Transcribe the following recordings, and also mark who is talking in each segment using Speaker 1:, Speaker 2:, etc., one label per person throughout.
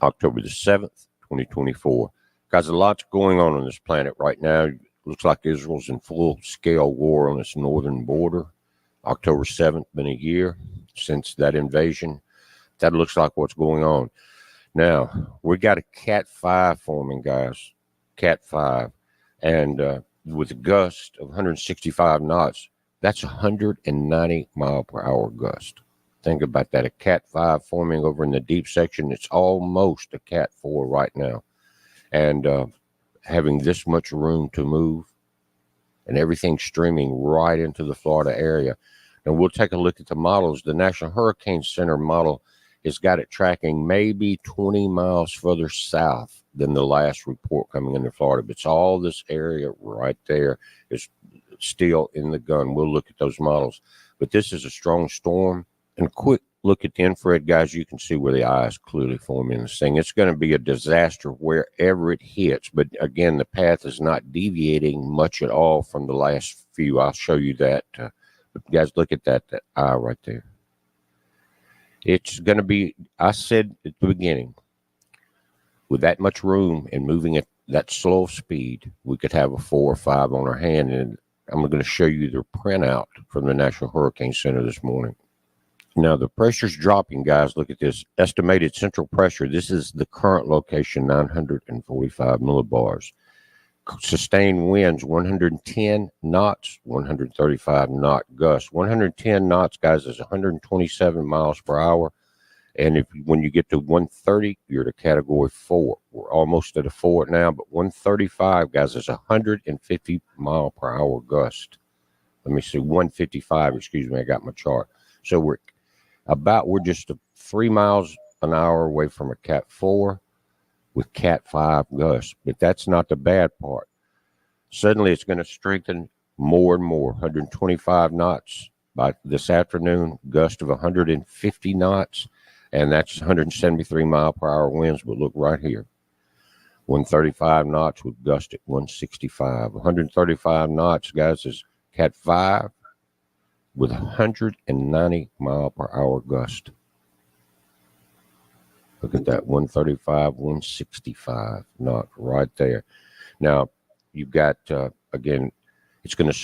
Speaker 1: October the 7th, 2024. Guys, a lot's going on this planet right now. Looks like Israel's in full-scale war on its northern border. October 7th, been a year since that invasion. That looks like what's going on. Now, we got a Cat 5 forming, guys. Cat 5. And with a gust of 165 knots, that's 190 mile per hour gust. Think about that. A Cat 5 forming over in the deep section. It's almost a Cat 4 right now. And having this much room to move and everything streaming right into the Florida area. Now, we'll take a look at the models. The National Hurricane Center model has got it tracking maybe 20 miles further south than the last report coming into Florida. But it's all this area right there is still in the gun. We'll look at those models. But this is a strong storm. And a quick look at the infrared, guys. You can see where the eye is clearly forming this thing. It's going to be a disaster wherever it hits. But again, the path is not deviating much at all from the last few. I'll show you that. But guys, look at that eye right there. It's going to be, I said at the beginning, with that much room and moving at that slow speed, we could have a 4 or 5 on our hand. And I'm going to show you the printout from the National Hurricane Center this morning. Now, the pressure's dropping, guys. Look at this. Estimated central pressure. This is the current location, 945 millibars. Sustained winds, 110 knots, 135 knot gusts. 110 knots, guys, is 127 miles per hour. And when you get to 130, you're at a category 4. We're almost at a 4 now, but 135, guys, is 150 mile per hour gust. Let me see, 155, excuse me, I got my chart. So we're just 3 miles an hour away from a Cat 4 with Cat 5 gusts. But that's not the bad part. Suddenly it's going to strengthen more and more. 125 knots by this afternoon, gust of 150 knots, and that's 173 mile per hour winds. But look right here. 135 knots with gust at 165. 135 knots, guys, is Cat 5 with 190 mile per hour gust. Look at that, 135, 165 knot right there. Now, you've got, again,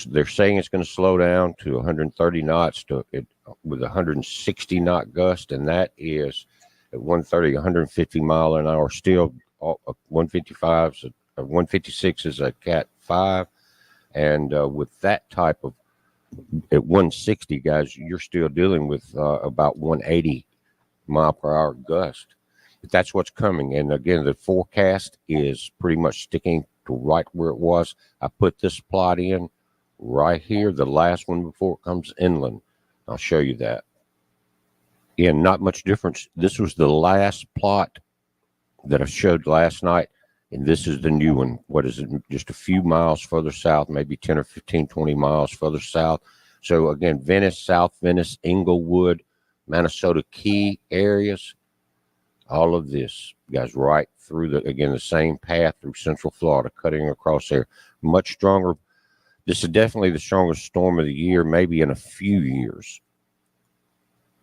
Speaker 1: they're saying it's going to slow down to 130 knots with 160 knot gust, and that is at 130, 150 mile an hour. Still, 155, 156 is a Cat 5, and with that type of, at 160, guys, you're still dealing with about 180 mile per hour gust. But that's what's coming. And again, the forecast is pretty much sticking to right where it was. I put this plot in right here, the last one before it comes inland. I'll show you that. Again, not much difference. This was the last plot that I showed last night. And this is the new one. What is it? Just a few miles further south, maybe 10 or 15, 20 miles further south. So again, Venice, South Venice, Inglewood, Manasota Key areas, all of this, guys, right through the same path through Central Florida, cutting across there. Much stronger. This is definitely the strongest storm of the year, maybe in a few years.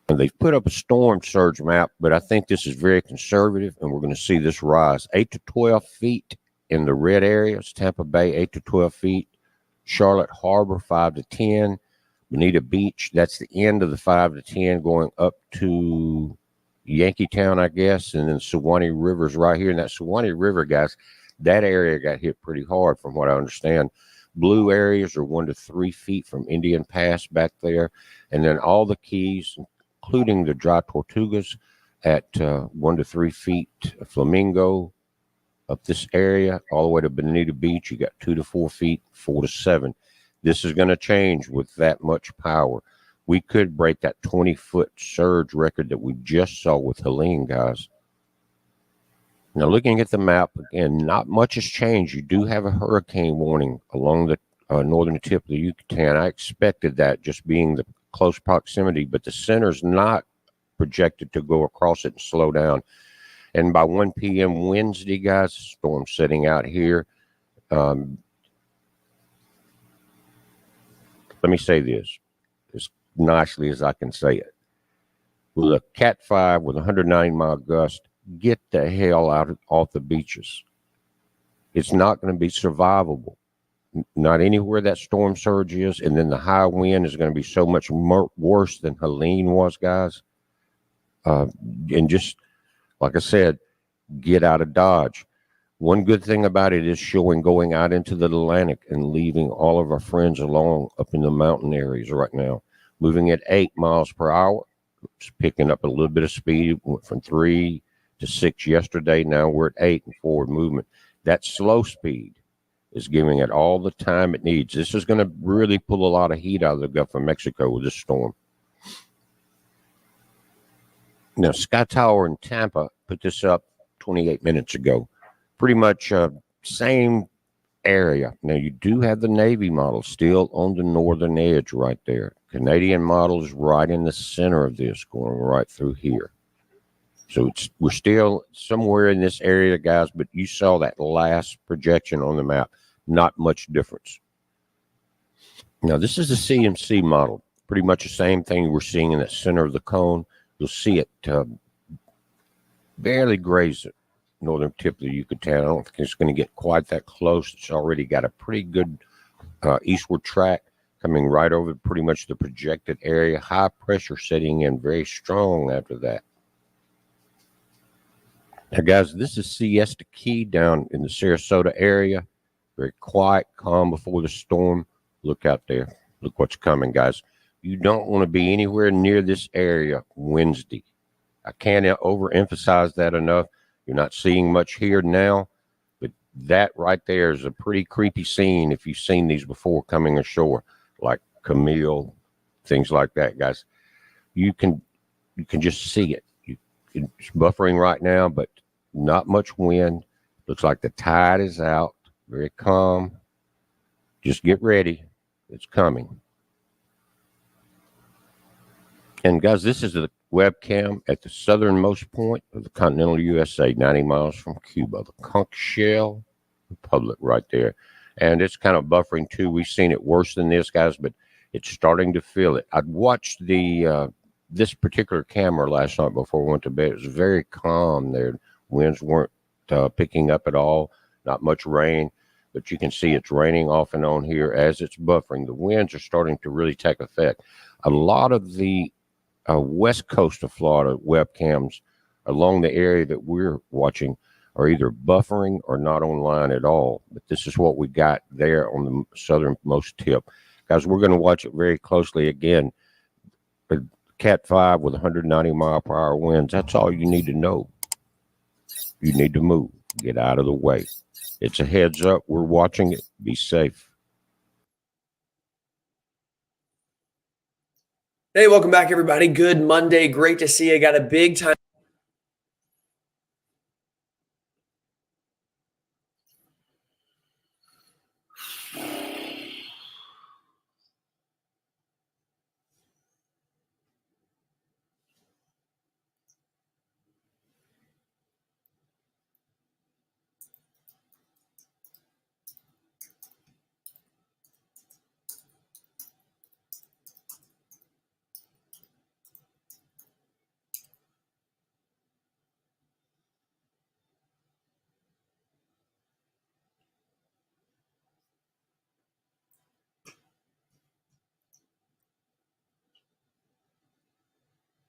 Speaker 1: And they've put up a storm surge map, but I think this is very conservative, and we're going to see this rise. 8 to 12 feet in the red areas, Tampa Bay, 8 to 12 feet. Charlotte Harbor, 5 to 10. Bonita Beach, that's the end of the 5 to 10, going up to Yankeetown, I guess, and then Suwannee River's right here. And that Suwannee River, guys, that area got hit pretty hard from what I understand. Blue areas are 1 to 3 feet from Indian Pass back there. And then all the keys, including the dry Tortugas at 1 to 3 feet, Flamingo up this area, all the way to Bonita Beach, you got 2 to 4 feet, 4 to 7. This is going to change with that much power. We could break that 20-foot surge record that we just saw with Helene, guys. Now, looking at the map, again, not much has changed. You do have a hurricane warning along the northern tip of the Yucatan. I expected that, just being the close proximity, but the center's not projected to go across it and slow down. And by 1 p.m. Wednesday, guys, storm setting out here. Let me say this as nicely as I can say it. With a Cat 5 with 109 mile gust, get the hell off the beaches. It's not going to be survivable. Not anywhere that storm surge is, and then the high wind is going to be so much worse than Helene was, guys. And just like I said, get out of Dodge. One good thing about it is showing going out into the Atlantic and leaving all of our friends along up in the mountain areas right now. Moving at 8 miles per hour, it's picking up a little bit of speed. Went from 3 to 6 yesterday. Now we're at 8 in forward movement. That slow speed is giving it all the time it needs. This is going to really pull a lot of heat out of the Gulf of Mexico with this storm. Now, Sky Tower in Tampa put this up 28 minutes ago. Pretty much same area. Now, you do have the Navy model still on the northern edge right there. Canadian model is right in the center of this, going right through here. So we're still somewhere in this area, guys, but you saw that last projection on the map. Not much difference. Now, this is the CMC model. Pretty much the same thing we're seeing in the center of the cone. You'll see it barely graze the northern tip of the Yucatan. I don't think it's going to get quite that close. It's already got a pretty good eastward track coming right over pretty much the projected area. High pressure setting in very strong after that. Now, guys, this is Siesta Key down in the Sarasota area. Very quiet, calm before the storm. Look out there. Look what's coming, guys. You don't want to be anywhere near this area Wednesday. I can't overemphasize that enough. You're not seeing much here now, but that right there is a pretty creepy scene if you've seen these before coming ashore, like Camille, things like that, guys. You can just see it. It's buffering right now, but not much wind. Looks like the tide is out. Very calm. Just get ready. It's coming. And guys, this is the webcam at the southernmost point of the continental USA, 90 miles from Cuba, the Conch Shell Republic right there. And it's kind of buffering too. We've seen it worse than this, guys, but it's starting to feel it. I'd watched this particular camera last night before we went to bed. It was very calm there. Winds weren't picking up at all. Not much rain, but you can see it's raining off and on here as it's buffering. The winds are starting to really take effect. A lot of the west coast of Florida webcams along the area that we're watching are either buffering or not online at all. But this is what we got there on the southernmost tip. Guys, we're going to watch it very closely again. Cat 5 with 190 mile per hour winds. That's all you need to know. You need to move. Get out of the way. It's a heads up. We're watching it. Be safe.
Speaker 2: Hey, welcome back, everybody. Good Monday. Great to see you. Got a big time.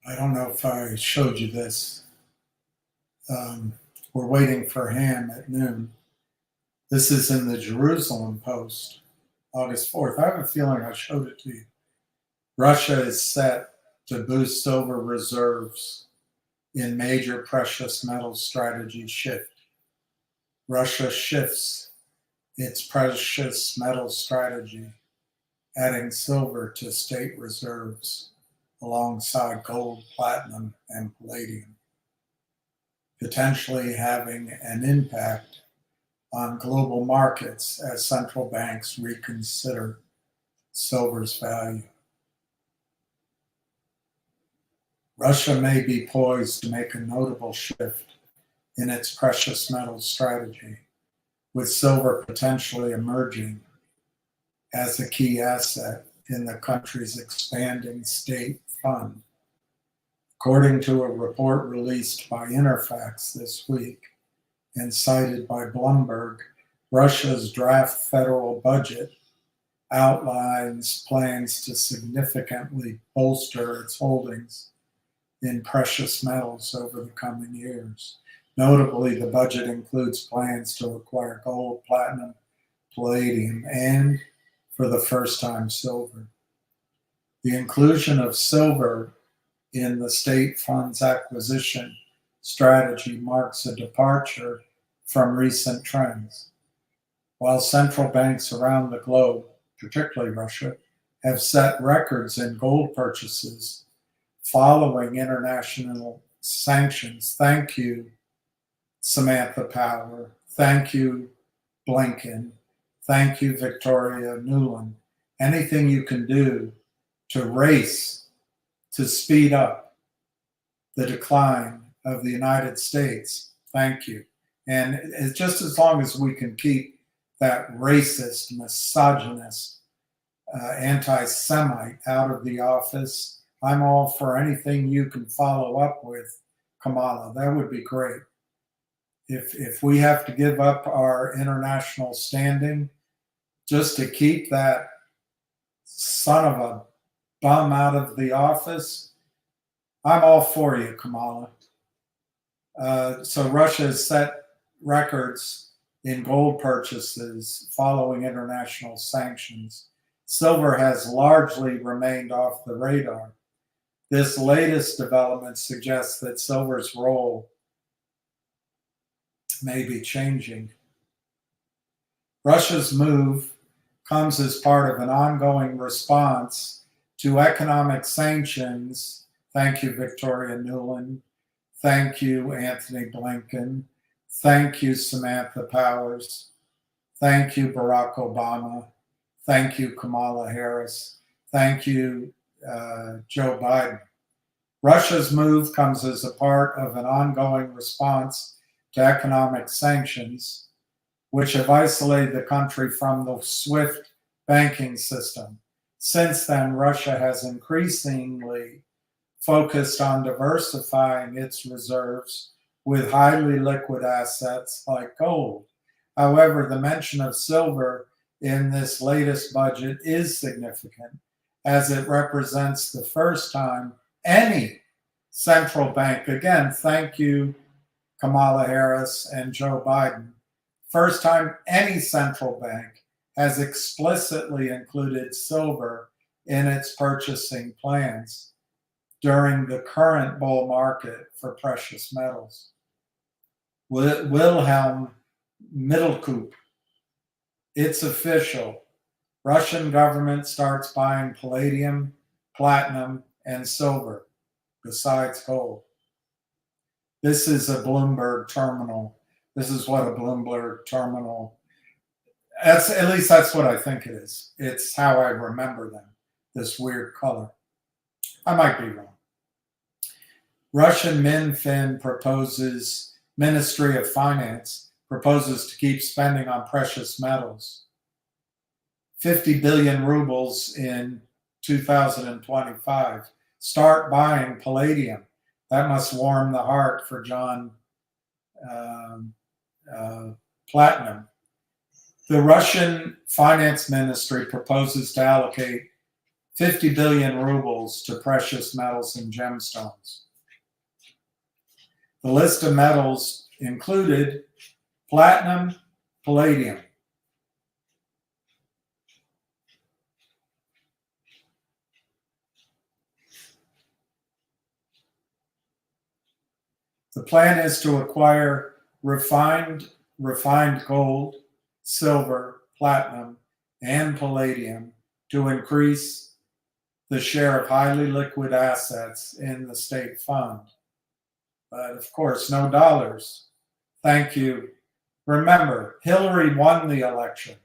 Speaker 3: I don't know if I showed you this. We're waiting for Ham at noon. This is in the Jerusalem Post, August 4th. I have a feeling I showed it to you. Russia is set to boost silver reserves in major precious metal strategy shift. Russia shifts its precious metal strategy, adding silver to state reserves alongside gold, platinum, and palladium, potentially having an impact on global markets as central banks reconsider silver's value. Russia may be poised to make a notable shift in its precious metal strategy, with silver potentially emerging as a key asset in the country's expanding state fund, According to a report released by Interfax this week and cited by Bloomberg, Russia's draft federal budget outlines plans to significantly bolster its holdings in precious metals over the coming years. Notably, the budget includes plans to acquire gold, platinum, palladium, and, for the first time, silver. The inclusion of silver in the state fund's acquisition strategy marks a departure from recent trends. While central banks around the globe, particularly Russia, have set records in gold purchases following international sanctions. Thank you, Samantha Power. Thank you, Blinken. Thank you, Victoria Nuland. Anything you can do to race, to speed up the decline of the United States, thank you. And it's just as long as we can keep that racist, misogynist, anti-Semite out of the office, I'm all for anything you can follow up with, Kamala. That would be great. If we have to give up our international standing just to keep that son of a bum out of the office, I'm all for you, Kamala. So Russia has set records in gold purchases following international sanctions. Silver has largely remained off the radar. This latest development suggests that silver's role may be changing. Russia's move comes as part of an ongoing response to economic sanctions. Thank you, Victoria Nuland. Thank you, Anthony Blinken. Thank you, Samantha Powers. Thank you, Barack Obama. Thank you, Kamala Harris. Thank you, Joe Biden. Russia's move comes as a part of an ongoing response to economic sanctions, which have isolated the country from the SWIFT banking system. Since then, Russia has increasingly focused on diversifying its reserves with highly liquid assets like gold. However, the mention of silver in this latest budget is significant, as it represents the first time any central bank, again, thank you, Kamala Harris and Joe Biden, first time any central bank has explicitly included silver in its purchasing plans during the current bull market for precious metals. Wilhelm Mittelkoop, it's official. Russian government starts buying palladium, platinum, and silver, besides gold. This is a Bloomberg terminal. This is what a Bloomberg terminal, at least that's what I think it is. It's how I remember them, this weird color. I might be wrong. Russian Ministry of Finance proposes to keep spending on precious metals. 50 billion rubles in 2025. Start buying palladium. That must warm the heart for John Platinum. The Russian Finance Ministry proposes to allocate 50 billion rubles to precious metals and gemstones. The list of metals included platinum, palladium. The plan is to acquire refined gold, silver, platinum, and palladium to increase the share of highly liquid assets in the state fund. But of course, no dollars. Thank you. Remember, Hillary won the election.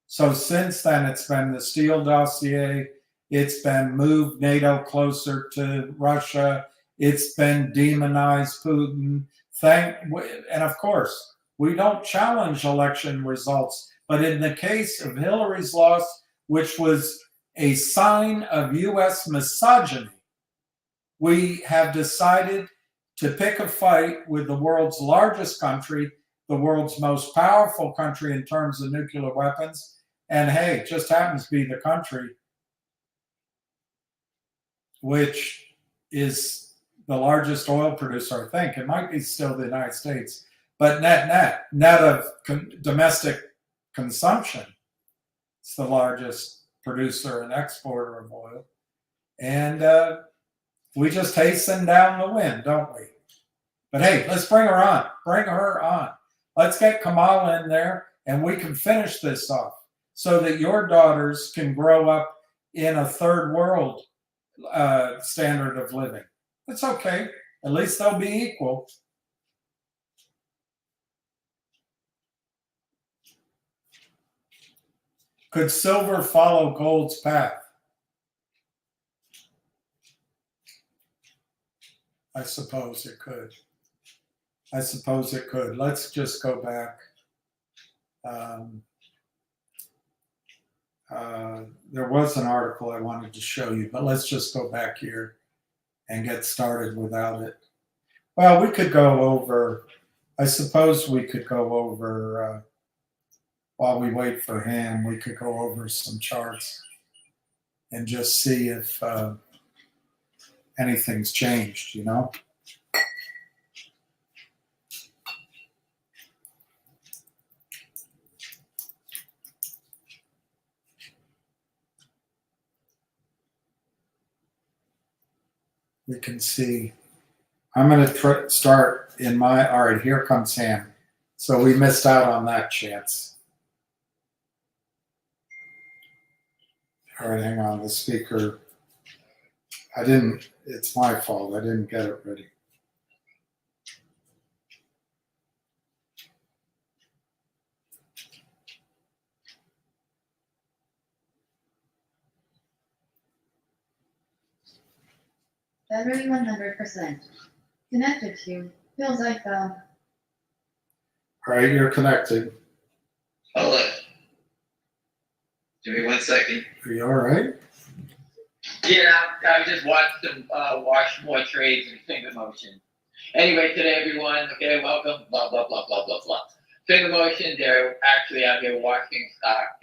Speaker 3: So since then, it's been the Steele dossier. It's been move NATO closer to Russia. It's been demonize Putin. And of course, we don't challenge election results. But in the case of Hillary's loss, which was a sign of U.S. misogyny, we have decided to pick a fight with the world's largest country, the world's most powerful country in terms of nuclear weapons. And hey, it just happens to be the country which is the largest oil producer, I think. It might be still the United States, but net of domestic consumption, it's the largest producer and exporter of oil. And we just hasten down the wind, don't we? But hey, let's bring her on. Bring her on. Let's get Kamala in there and we can finish this off so that your daughters can grow up in a third world standard of living. It's okay. At least they'll be equal. Could silver follow gold's path? I suppose it could. I suppose it could. Let's just go back. There was an article I wanted to show you, but let's just go back here and get started without it. Well, we could go over, I suppose we could go over, while we wait for him, we could go over some charts and just see if anything's changed, you know? We can see. I'm going to start in my, all right, here comes Ham. So we missed out on that chance. All right, hang on, the speaker. It's my fault. I didn't get it ready.
Speaker 4: Battery 100%. Connected to Bill's iPhone.
Speaker 3: All right, you're connected.
Speaker 5: Hold on. Give me 1 second.
Speaker 3: Are you all right?
Speaker 5: Yeah, I just watched them wash more trades and finger motion. Anyway, today everyone, okay, welcome, blah, blah, blah, blah, blah, blah. Finger motion, they're actually out there washing stock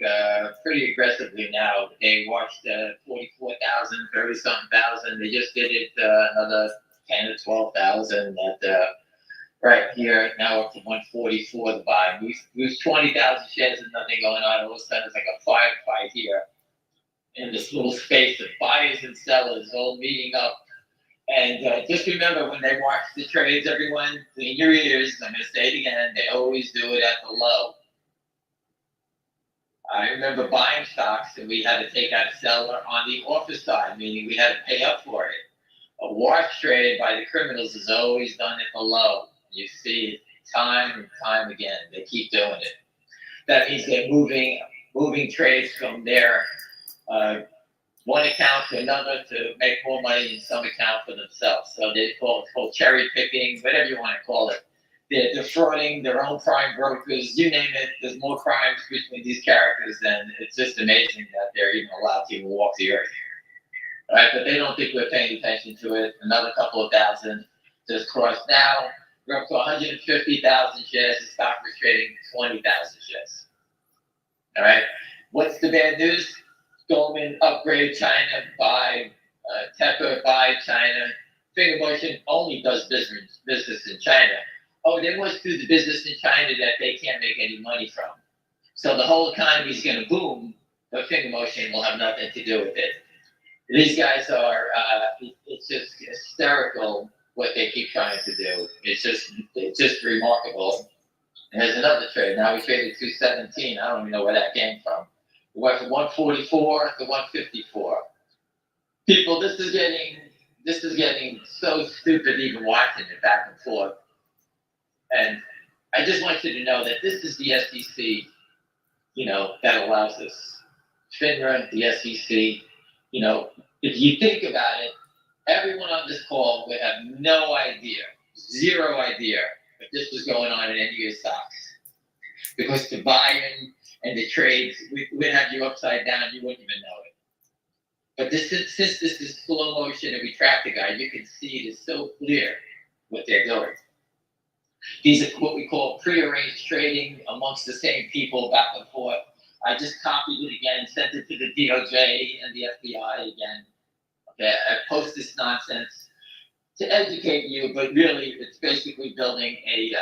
Speaker 5: pretty aggressively now. They washed 44,000, 30-something thousand. They just did it another 10 to 12,000 at right here, now up to 144 the buy. We lose 20,000 shares and nothing going on. All of a sudden, it's like a firefight here in this little space of buyers and sellers all meeting up. And just remember, when they watch the trades, everyone, clean your ears. I'm going to say it again. They always do it at the low. I remember buying stocks, and we had to take out a seller on the offer side, meaning we had to pay up for it. A wash trade by the criminals is always done at the low. You see it time and time again. They keep doing it. That means they're moving trades from their one account to another to make more money in some account for themselves. So they call it cherry picking, whatever you want to call it. They're defrauding their own prime brokers, you name it. There's more crimes between these characters, and it's just amazing that they're even allowed to even walk the earth. All right, but they don't think we're paying attention to it. Another couple of thousand just crossed now. We're up to 150,000 shares. The stock was trading 20,000 shares. All right, what's the bad news? Goldman upgrade China, buy Tepper, buy China. Finger motion only does business in China. Oh, they must do the business in China that they can't make any money from. So the whole economy is going to boom, but finger motion will have nothing to do with it. These guys are, it's just hysterical what they keep trying to do. It's just remarkable. And there's another trade. Now we traded 217. I don't even know where that came from. We went from 144 to 154. People, this is getting so stupid even watching it back and forth. And I just want you to know that this is the SEC, you know, that allows this. FINRA, the SEC, you know, if you think about it, everyone on this call would have no idea, zero idea, if this was going on in any of your stocks. Because the buy-in and the trades, we'd have you upside down, you wouldn't even know it. But since this is slow motion and we track the guy, you can see it is so clear what they're doing. These are what we call prearranged trading amongst the same people back and forth. I just copied it again, sent it to the DOJ and the FBI again. Okay, I post this nonsense to educate you, but really it's basically building a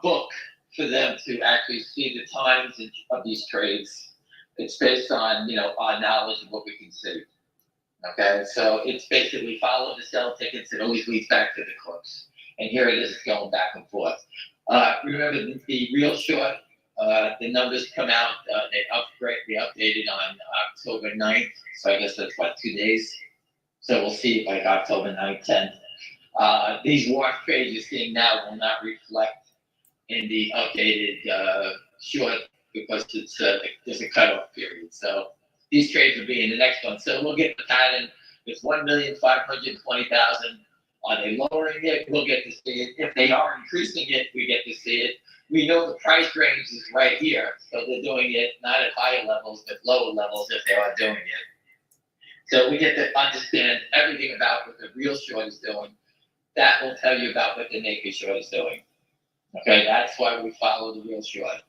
Speaker 5: book for them to actually see the times of these trades. It's based on, our knowledge of what we can see. Okay, so it's basically follow the sell tickets. It always leads back to the close. And here it is going back and forth. Remember the real short, the numbers come out, they updated on October 9th. So I guess that's 2 days. So we'll see like October 9th, 10th. These wash trades you're seeing now will not reflect in the updated short because it's there's a cutoff period. So these trades will be in the next one. So we'll get the pattern. It's 1,520,000. Are they lowering it? We'll get to see it. If they are increasing it, we get to see it. We know the price range is right here. So they're doing it not at higher levels, but lower levels if they are doing it. So we get to understand everything about what the real short is doing. That will tell you about what the naked short is doing. Okay, that's why we follow the real short.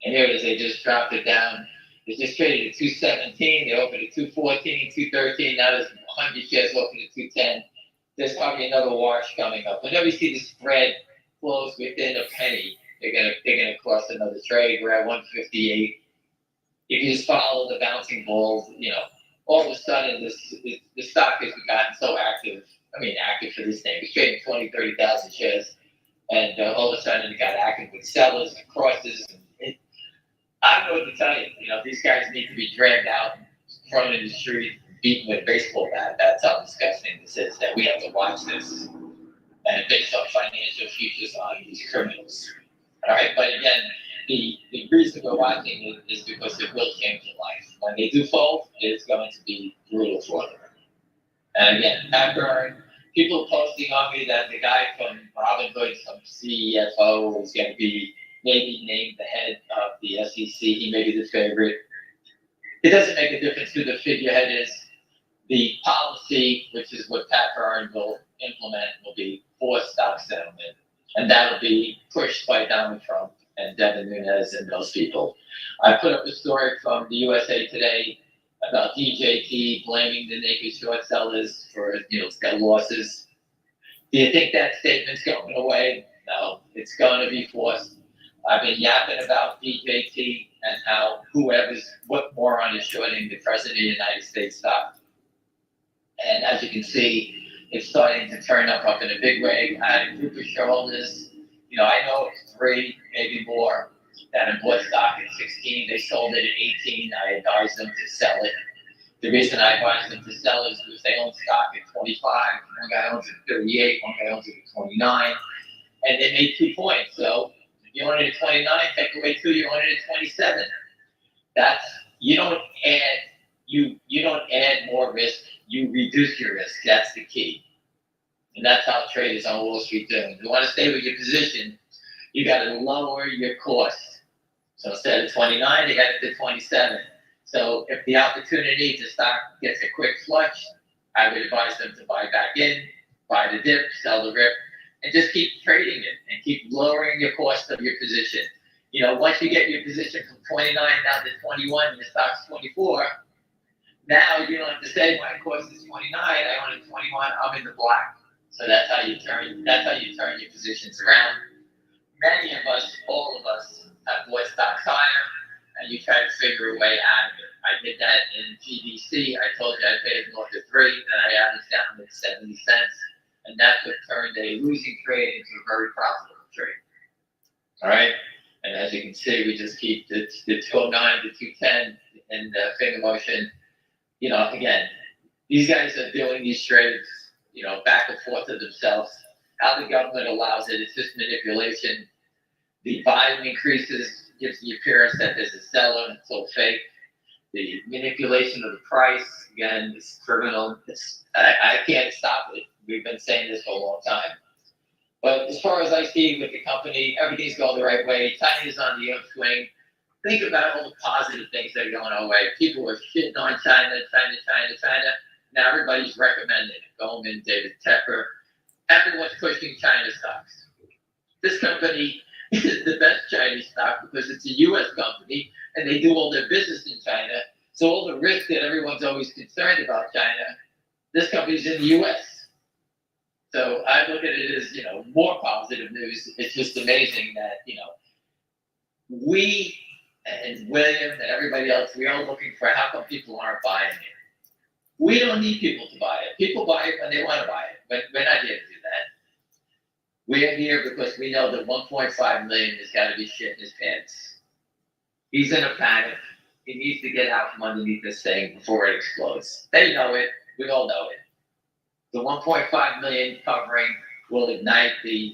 Speaker 5: And here it is, they just dropped it down. They just traded at 217, they opened at 214, 213, now there's 100 shares open at 210. There's probably another wash coming up. Whenever you see the spread close within a penny, they're gonna cross another trade. We're at 158. If you just follow the bouncing balls, all of a sudden the stock has gotten so active. I mean, active for this thing. It's trading 20, 30,000 shares. And all of a sudden it got active with sellers and crosses. And I don't know what to tell you. These guys need to be dragged out, thrown in the street, beaten with a baseball bat. That's how disgusting this is, that we have to watch this. And based on financial futures on these criminals. All right, but again, the reason we're watching it is because it will change your life. When they do fold, it's going to be brutal for them. And again, Pat Byrne, people posting on me that the guy from Robinhood, some CFO, is going to be maybe named the head of the SEC. He may be the favorite. It doesn't make a difference who the figurehead is. The policy, which is what Pat Byrne will implement, will be forced stock settlement. And that'll be pushed by Donald Trump and Devin Nunes and those people. I put up a story from the USA Today about DJT blaming the naked short sellers for their losses. Do you think that statement's going away? No, it's going to be forced. I've been yapping about DJT and how what moron is shorting the president of the United States stock. And as you can see, it's starting to turn up in a big way. I had a group of shareholders, I know it's 3, maybe more, that had bought stock at 16. They sold it at 18. I advised them to sell it. The reason I advised them to sell it is because they own stock at 25. One guy owns it at 38. One guy owns it at 29. And they made 2 points. So if you own it at 29, take away 2, you own it at 27. You don't add more risk. You reduce your risk. That's the key. And that's how traders on Wall Street do. If you want to stay with your position, you got to lower your cost. So instead of 29, they got it to 27. So if the opportunity to stock gets a quick flush, I would advise them to buy back in, buy the dip, sell the rip, and just keep trading it and keep lowering your cost of your position. Once you get your position from 29 down to 21, and the stock's 24, now you don't have to say my cost is 29, I own it 21, I'm in the black. So that's how you turn your positions around. Many of us, all of us, have bought stocks higher, and you try to figure a way out of it. I did that in GDC. I told you I paid north of 3, and I averaged down to 70 cents, and that's what turned a losing trade into a very profitable trade. All right, and as you can see, we just keep the 209 to 210 in the finger motion. Again, these guys are doing these trades, back and forth to themselves. How the government allows it, it's just manipulation. The volume increases, gives the appearance that there's a seller, it's all fake. The manipulation of the price, again, is criminal. I can't stop it. We've been saying this for a long time. But as far as I see with the company, everything's going the right way. China's on the upswing. think about all the positive things that are going our way. People were shitting on China. Now everybody's recommending it. Goldman, David Tepper, everyone's pushing China stocks. This company is the best Chinese stock because it's a U.S. company and they do all their business in China. So all the risk that everyone's always concerned about China, this company's in the U.S. So I look at it as, more positive news. It's just amazing that, we and William and everybody else, we are looking for how come people aren't buying it. We don't need people to buy it. People buy it when they want to buy it. But we're not here to do that. We're here because we know that 1.5 million has got to be shit in his pants. He's in a panic. He needs to get out from underneath this thing before it explodes. They know it. We all know it. The 1.5 million covering will ignite the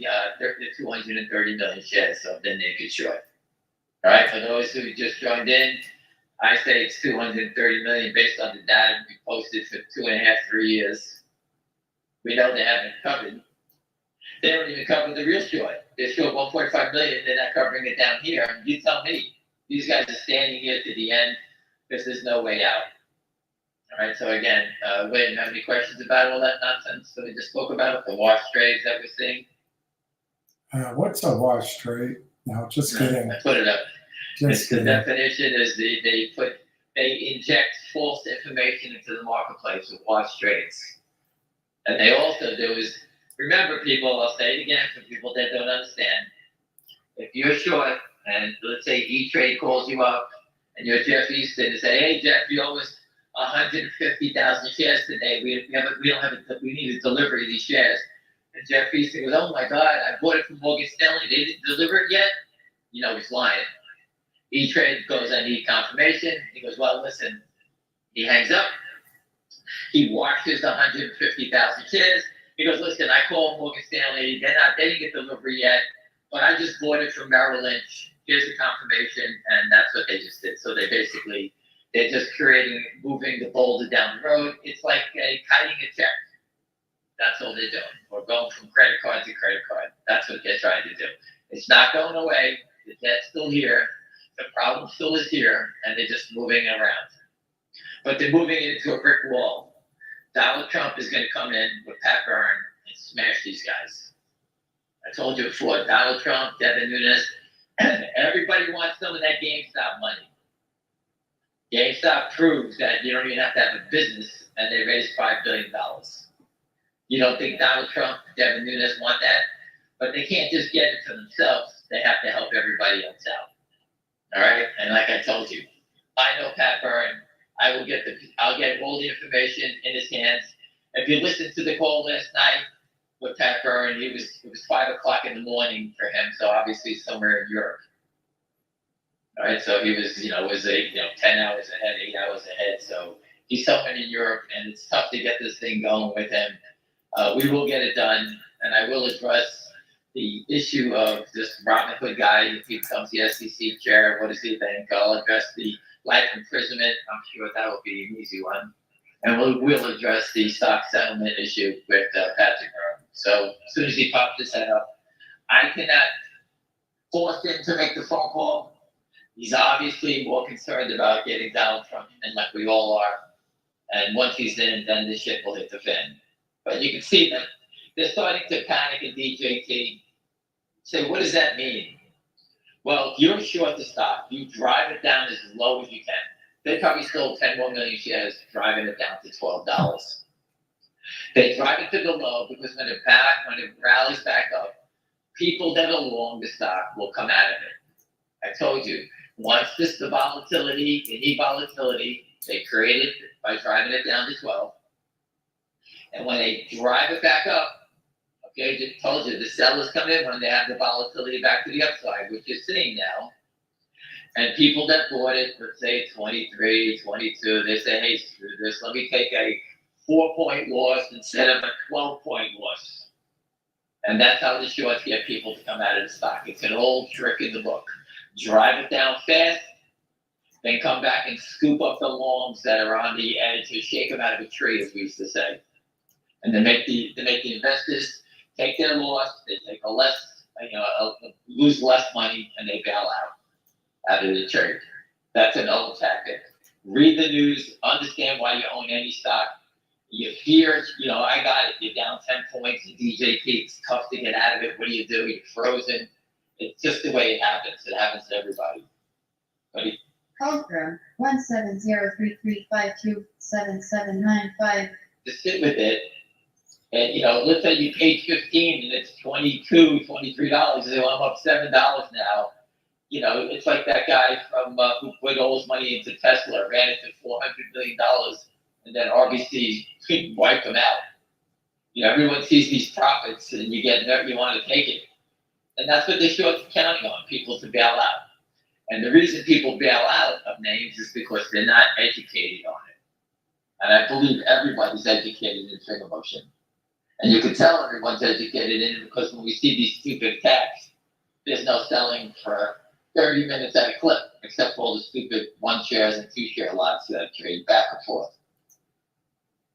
Speaker 5: 230 million shares of the naked short. All right, for those who just joined in, I say it's 230 million based on the data we posted for 2.5, 3 years. We know they haven't covered. They don't even cover the real short. They're short 1.5 million. They're not covering it down here. You tell me. These guys are standing here to the end because there's no way out. All right. So again, William, you have any questions about all that nonsense that we just spoke about? The wash trades that we're seeing.
Speaker 3: What's a wash trade? No, just kidding.
Speaker 5: I put it up.
Speaker 3: Just
Speaker 5: The
Speaker 3: kidding.
Speaker 5: definition is they inject false information into the marketplace with wash trades. And they also do is, remember people, I'll say it again for people that don't understand. If you're short and let's say E-Trade calls you up and you're Jeff Easton and say, hey Jeff, you owe us 150,000 shares today. We need a delivery of these shares. And Jeff Easton goes, oh my God, I bought it from Morgan Stanley. They didn't deliver it yet? He's lying. E-Trade goes, I need confirmation. He goes, well, listen. He hangs up. He washes 150,000 shares. He goes, listen, I called Morgan Stanley. They didn't get delivery yet, but I just bought it from Merrill Lynch. Here's the confirmation, and that's what they just did. So they're just moving the boulder down the road. It's like kiting a check. That's all they're doing. Or going from credit card to credit card. That's what they're trying to do. It's not going away. The debt's still here. The problem still is here, and they're just moving it around. But they're moving it into a brick wall. Donald Trump is going to come in with Pat Byrne and smash these guys. I told you before, Donald Trump, Devin Nunes, everybody wants some of that GameStop money. GameStop proves that you don't even have to have a business, and they raised $5 billion. You don't think Donald Trump, Devin Nunes want that? But they can't just get it for themselves. They have to help everybody else out. All right? And like I told you, I know Pat Byrne. I'll get all the information in his hands. If you listened to the call last night with Pat Byrne, it was 5 o'clock in the morning for him, so obviously somewhere in Europe. All right, so he was, 10 hours ahead, 8 hours ahead. So he's somewhere in Europe, and it's tough to get this thing going with him. We will get it done, and I will address the issue of this Robinhood guy. If he becomes the SEC chair, what does he think? I'll address the life imprisonment. I'm sure that will be an easy one. And we'll address the stock settlement issue with Patrick Byrne. So as soon as he pops his head up, I cannot force him to make the phone call. He's obviously more concerned about getting Donald Trump in, like we all are. And once he's in, then the shit will hit the fan. But you can see that they're starting to panic at DJT. Say, what does that mean? Well, if you're short the stock, you drive it down as low as you can. They probably sold 10 more million shares, driving it down to $12. They drive it to the low because when it rallies back up, people that are long the stock will come out of it. I told you, once the volatility, you need volatility, they create it by driving it down to 12. And when they drive it back up, okay, I just told you, the sellers come in when they have the volatility back to the upside, which you're seeing now. And people that bought it, let's say 23, 22, they say, hey, screw this, let me take a 4-point loss instead of a 12-point loss. And that's how the shorts get people to come out of the stock. It's an old trick in the book. Drive it down fast, then come back and scoop up the longs that are on the edge, or shake them out of a tree, as we used to say. And they make the investors take their loss, they take lose less money, and they bail out. out of the trade. That's an old tactic. Read the news, understand why you own any stock. You fear, I got it. You're down 10 points in DJT. It's tough to get out of it. What do? You're frozen. It's just the way it happens. It happens to everybody. But
Speaker 4: Cultrum 17033527795.
Speaker 5: just sit with it. And, let's say you paid 15 and it's $22, $23. You say, well, I'm up $7 now. It's like that guy from who put all his money into Tesla, ran it to $400 million, and then RBC wiped him out. Everyone sees these profits, and you get nervous, you want to take it. And that's what the shorts are counting on, people to bail out. And the reason people bail out of names is because they're not educated on it. And I believe everybody's educated in trigger motion. And you can tell everyone's educated in it because when we see these stupid attacks, there's no selling for 30 minutes at a clip, except for all the stupid 1 shares and 2 share lots that trade back and forth.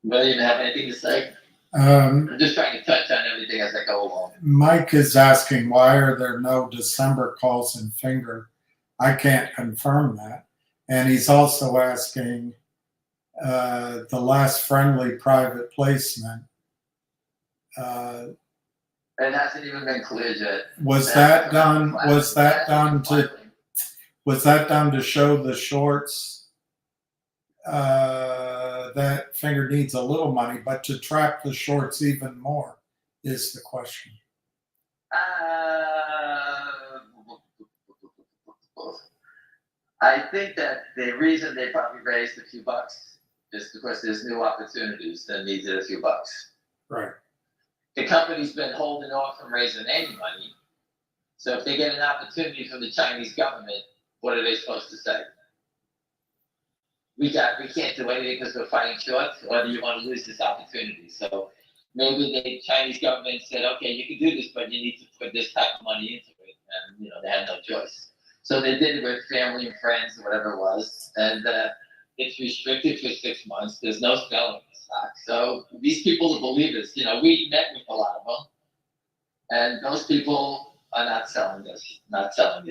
Speaker 5: William, have anything to say? I'm just trying to touch on everything as I go along.
Speaker 3: Mike is asking, why are there no December calls in Finger? I can't confirm that. And he's also asking the last friendly private placement.
Speaker 5: It hasn't even been cleared yet.
Speaker 3: Was that done to show the shorts that Finger needs a little money, but to trap the shorts even more is the question.
Speaker 5: I think that the reason they probably raised a few bucks is because there's new opportunities that needed a few bucks.
Speaker 3: Right.
Speaker 5: The company's been holding off from raising any money. So if they get an opportunity from the Chinese government, what are they supposed to say? We can't do anything because we're fighting shorts, or do you want to lose this opportunity? So maybe the Chinese government said, okay, you can do this, but you need to put this type of money into it. And, they had no choice. So they did it with family and friends or whatever it was. And it's restricted for 6 months. There's no selling the stock. So these people are believers. We met with a lot of them. And those people are not selling their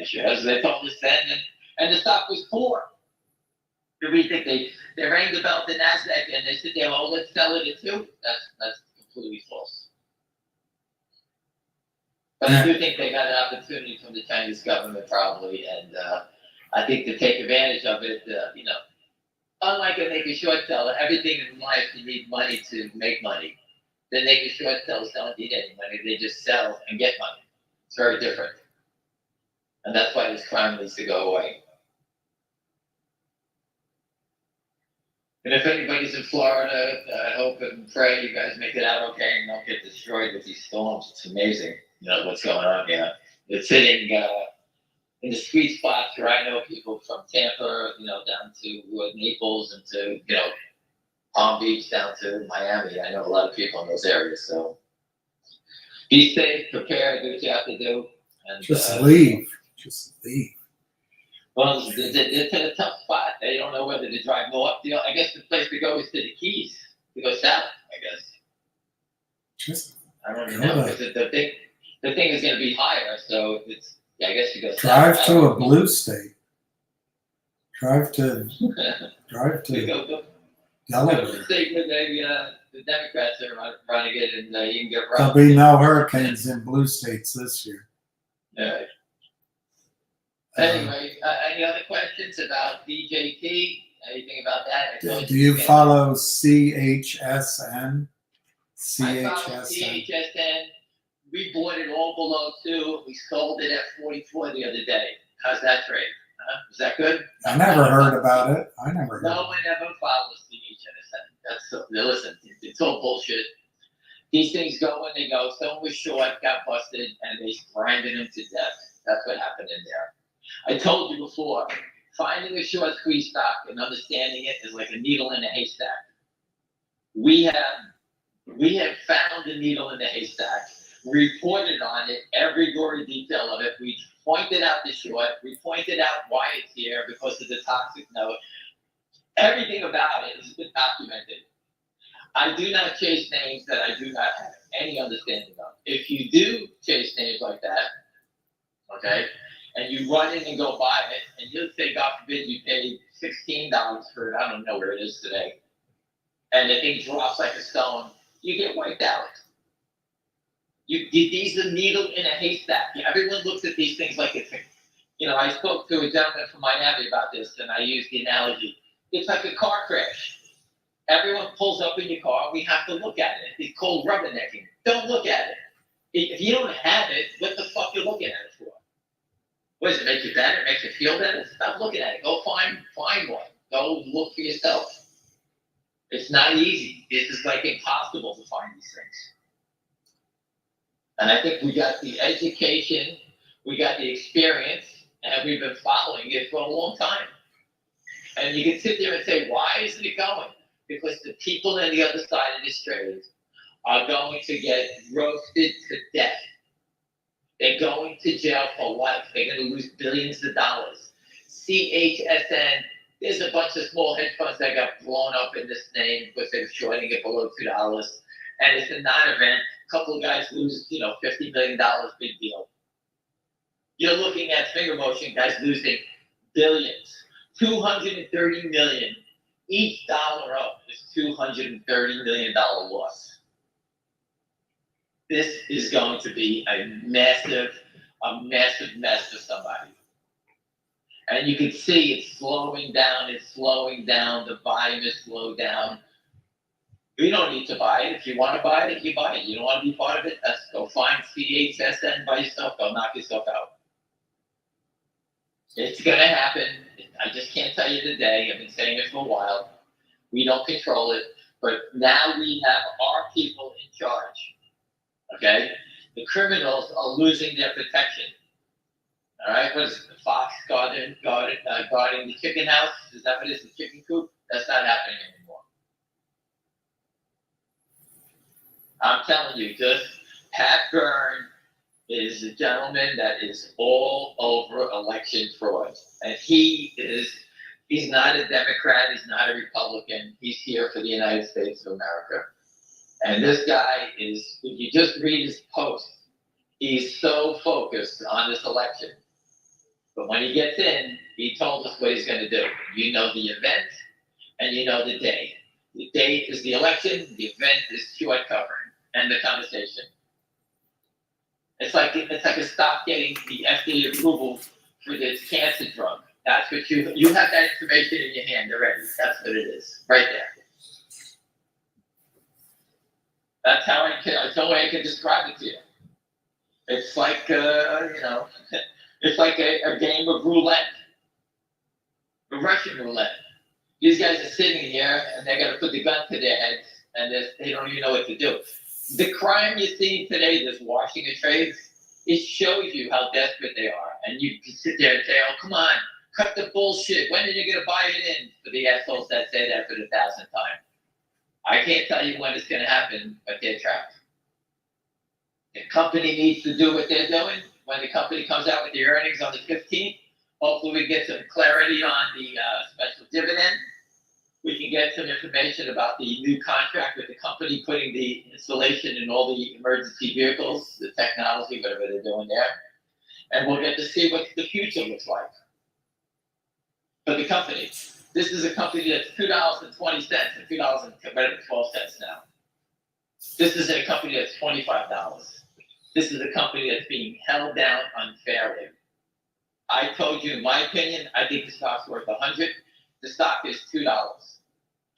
Speaker 5: shares. They told us then, and the stock was poor. Do we think they rang the bell to NASDAQ and they said, well, let's sell it at 2? That's completely false. But I do think they got an opportunity from the Chinese government probably, and I think to take advantage of it, unlike a naked short seller, everything in life you need money to make money. The naked short sellers don't need any money, they just sell and get money. It's very different. And that's why this crime needs to go away. And if anybody's in Florida, I hope and pray you guys make it out okay and don't get destroyed with these storms. It's amazing, what's going on here. It's hitting in the sweet spots where I know people from Tampa, down to Naples and to, Palm Beach down to Miami. I know a lot of people in those areas. So be safe, prepare, do what you have to do. And
Speaker 3: Just leave.
Speaker 5: Well, it's in a tough spot. They don't know whether to drive north. I guess the place to go is to the Keys, to go south, I guess. I don't even know, because the thing is going to be higher, so I guess you go south.
Speaker 3: Drive to a blue state. Drive to
Speaker 5: Go
Speaker 3: Delaware.
Speaker 5: to the state where the Democrats are running it, and you can get
Speaker 3: There'll
Speaker 5: robbed.
Speaker 3: be no hurricanes in blue states this year.
Speaker 5: Yeah. Anyway, any other questions about DJT? Anything about that?
Speaker 3: Do you follow CHSN?
Speaker 5: I follow CHSN. We bought it all below 2. We sold it at 44 the other day. How's that trade? Is that good?
Speaker 3: I never heard about it.
Speaker 5: No one ever follows CHSN. Listen, it's all bullshit. These things go when they go. Someone was short, got busted, and they grinded him to death. That's what happened in there. I told you before, finding a short squeeze stock and understanding it is like a needle in a haystack. We have found a needle in the haystack, reported on it, every gory detail of it. We pointed out the short, we pointed out why it's here because of the toxic note. Everything about it has been documented. I do not chase names that I do not have any understanding of. If you do chase names like that, okay, and you run in and go buy it, and you'll say, God forbid, you paid $16 for it. I don't know where it is today. And the thing drops like a stone. You get wiped out. These are needle in a haystack. Everyone looks at these things like it's, I spoke to a gentleman from Miami about this, and I used the analogy. It's like a car crash. Everyone pulls up in your car. We have to look at it. It's called rubbernecking. Don't look at it. If you don't have it, what the fuck you looking at it for? What does it make you better? It makes you feel better? Stop looking at it. Go find one. Go look for yourself. It's not easy. This is like impossible to find these things. And I think we got the education, we got the experience, and we've been following it for a long time. And you can sit there and say, why isn't it going? Because the people on the other side of this trade are going to get roasted to death. They're going to jail for life. They're going to lose billions of dollars. CHSN, there's a bunch of small hedge funds that got blown up in this name because they were shorting it below $2. And it's a non-event. A couple of guys lose, $50 million, big deal. You're looking at finger motion, guys losing billions. 230 million. Each dollar up is $230 million loss. This is going to be a massive mess for somebody. And you can see it's slowing down, the volume is slowed down. You don't need to buy it. If you want to buy it, you buy it. You don't want to be part of it, let's go find CHSN by yourself, go knock yourself out. It's gonna happen. I just can't tell you the day. I've been saying it for a while. We don't control it, but now we have our people in charge. Okay? The criminals are losing their protection. All right? What is it? The fox guarding the chicken house? Is that what it is? The chicken coop? That's not happening anymore. I'm telling you, just Pat Byrne is a gentleman that is all over election fraud. And he's not a Democrat, he's not a Republican, he's here for the United States of America. And this guy is, if you just read his post, he's so focused on this election. But when he gets in, he told us what he's gonna do. You know the event, and you know the day. The date is the election, the event is short covering, and the conversation. It's like a stop getting the FDA approval for this cancer drug. That's what you have that information in your hand already. That's what it is, right there. That's how that's the way I can describe it to you. It's like it's like a game of roulette, a Russian roulette. These guys are sitting here and they're gonna put the gun to their heads and they don't even know what to do. The crime you're seeing today, this washing of trades, it shows you how desperate they are. And you can sit there and say, oh, come on, cut the bullshit. When are you going to buy it in? For the assholes that say that for the 1000th time. I can't tell you when it's going to happen, but they're trapped. The company needs to do what they're doing. When the company comes out with the earnings on the 15th, hopefully we get some clarity on the special dividend. We can get some information about the new contract with the company putting the installation in all the emergency vehicles, the technology, whatever they're doing there. And we'll get to see what the future looks like for the company. This is a company that's $2.20 and $2.12 now. This is a company that's $25. This is a company that's being held down unfairly. I told you, in my opinion, I think the stock's worth $100. The stock is $2.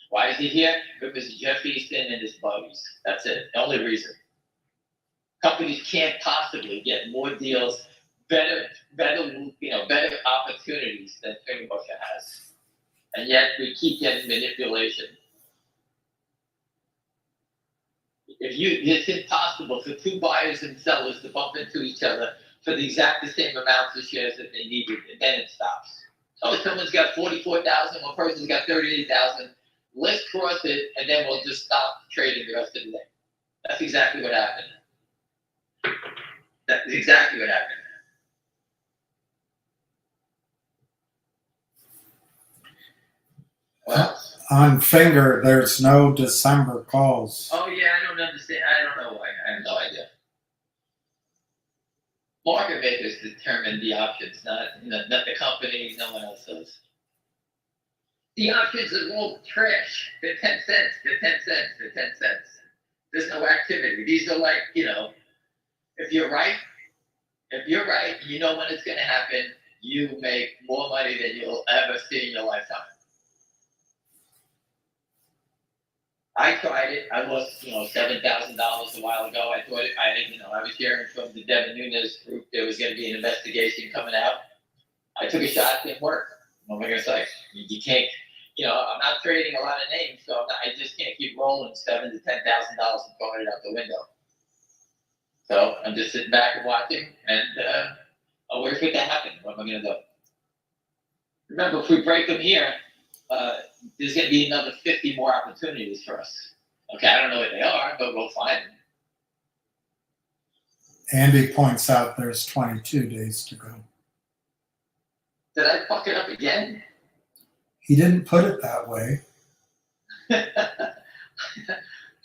Speaker 5: Why is he here? Because of Jeff Easton and his buddies. That's it. The only reason. Companies can't possibly get more deals, better opportunities than Fingerbuster has. And yet we keep getting manipulation. It's impossible for two buyers and sellers to bump into each other for the exact same amounts of shares that they needed, and then it stops. Oh, someone's got 44,000, one person's got 38,000. Let's cross it, and then we'll just stop trading the rest of the day. That's exactly what happened. That's exactly what happened. Well,
Speaker 3: On Finger, there's no December calls.
Speaker 5: oh yeah, I don't understand. I don't know why. I have no idea. Market makers determine the options, not the company. No one else does. The options are all trash. They're 10 cents. They're 10 cents. They're 10 cents. There's no activity. These are like, if you're right, you know when it's going to happen. You make more money than you'll ever see in your lifetime. I tried it. I lost, $7,000 a while ago. I thought I was hearing from the Devin Nunes group there was going to be an investigation coming out. I took a shot. It didn't work. What am I going to say? You can't. I'm not trading a lot of names, so I just can't keep rolling $7,000 to $10,000 and throwing it out the window. So I'm just sitting back and watching, and I'll wait for it to happen. What am I going to do? Remember, if we break them here, there's going to be another 50 more opportunities for us. Okay, I don't know what they are, but we'll find them.
Speaker 3: Andy points out there's 22 days to go.
Speaker 5: Did I fuck it up again?
Speaker 3: He didn't put it that way.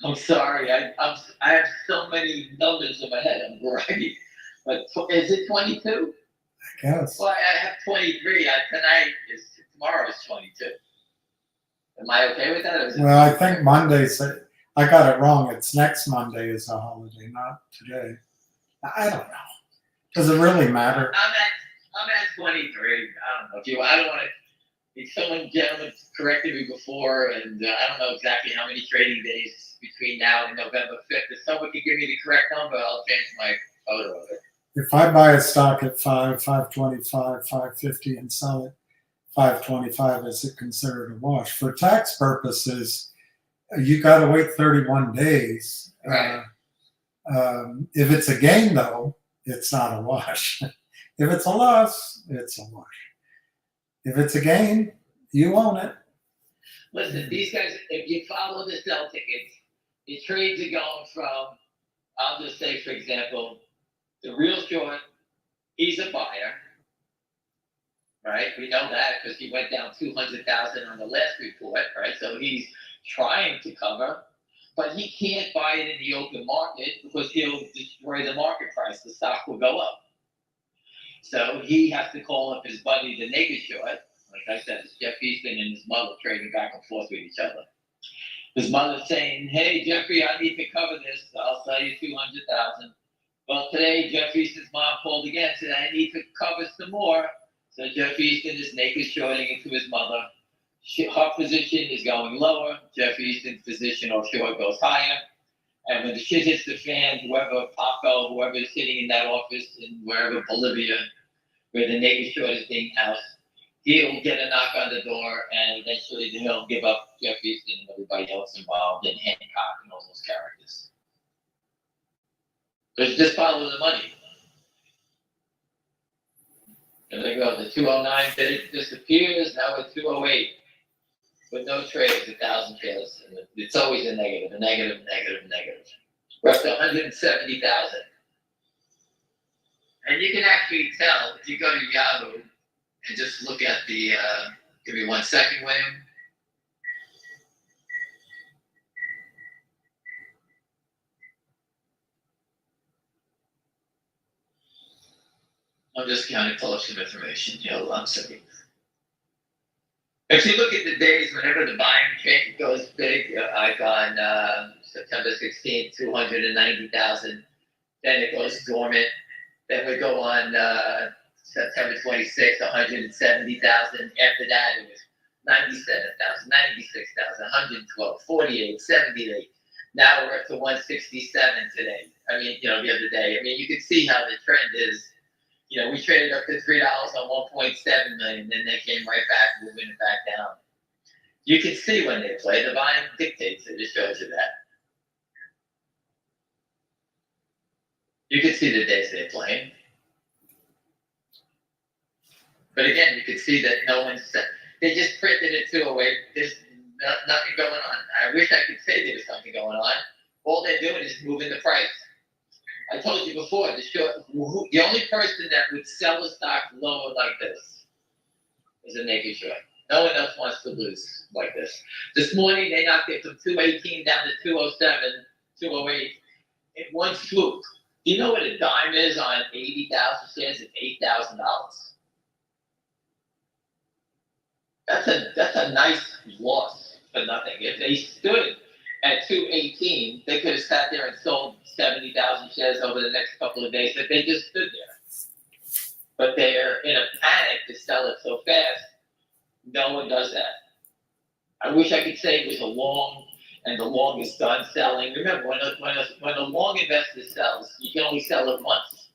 Speaker 5: I'm sorry. I have so many numbers in my head. I'm groggy. But is it 22?
Speaker 3: I guess.
Speaker 5: Well, I have 23. Tomorrow is 22. Am I okay with that? Or is it
Speaker 3: Well, I think Monday's, I got it wrong. It's next Monday is a holiday, not today. I don't know. Does it really matter?
Speaker 5: I'm at 23. I don't know I don't want to. Someone gentleman corrected me before, and I don't know exactly how many trading days between now and November 5th. If someone can give me the correct number, I'll change my photo of it.
Speaker 3: If I buy a stock at 5.25, 5.50 and sell it 5.25, is it considered a wash? For tax purposes, you got to wait 31 days.
Speaker 5: Right.
Speaker 3: If it's a gain, though, it's not a wash. If it's a loss, it's a wash. If it's a gain, you own it.
Speaker 5: Listen, these guys, if you follow the sell tickets, the trades are going from, I'll just say, for example, the real short, he's a buyer, right? We know that because he went down 200,000 on the last report, right? So he's trying to cover, but he can't buy it in the open market because he'll destroy the market price. The stock will go up. So he has to call up his buddy, the naked short. Like I said, it's Jeff Easton and his mother trading back and forth with each other. His mother's saying, "Hey, Jeffrey, I need to cover this. I'll sell you 200,000. Well, today, Jeff Easton's mom called again and said, "I need to cover some more." So Jeff Easton is naked shorting into his mother. Her position is going lower. Jeff Easton's position or short goes higher. And when the shit hits the fan, whoever Paco, whoever is sitting in that office in wherever Bolivia, where the naked short is being housed, he'll get a knock on the door, and eventually he'll give up Jeff Easton and everybody else involved, and Hancock and all those characters. So just follow the money. There they go. The 209 it disappears. Now we're 208 with no trades, 1,000 shares. And it's always a negative, a negative, negative, negative. We're up to 170,000. And you can actually tell if you go to Yahoo and just look at the. Give me 1 second, William. I'm just kind of pull up some information. Hold on a second. If you look at the days, whenever the buying trend goes big, like on September 16th, 290,000. Then it goes dormant. Then we go on September 26th, 170,000. After that, it was 97,000, 96,000, 112, 48, 78. Now we're up to 167 today. I mean, the other day. I mean, you can see how the trend is. We traded up to $3 on 1.7 million, then they came right back, moving it back down. You can see when they play. The volume dictates it. It shows you that. You can see the days they're playing. But again, you can see that no one's. They just printed it 208. There's nothing going on. I wish I could say there was something going on. All they're doing is moving the price. I told you before, the only person that would sell a stock lower like this is a naked short. No one else wants to lose like this. This morning, they knocked it from 218 down to 207, 208 in one swoop. Do you know what a dime is on 80,000 shares? It's $8,000. That's a nice loss for nothing. If they stood at 218, they could have sat there and sold 70,000 shares over the next couple of days if they just stood there. But they're in a panic to sell it so fast. No one does that. I wish I could say it was a long, and the long is done selling. Remember, when a long investor sells, you can only sell it once.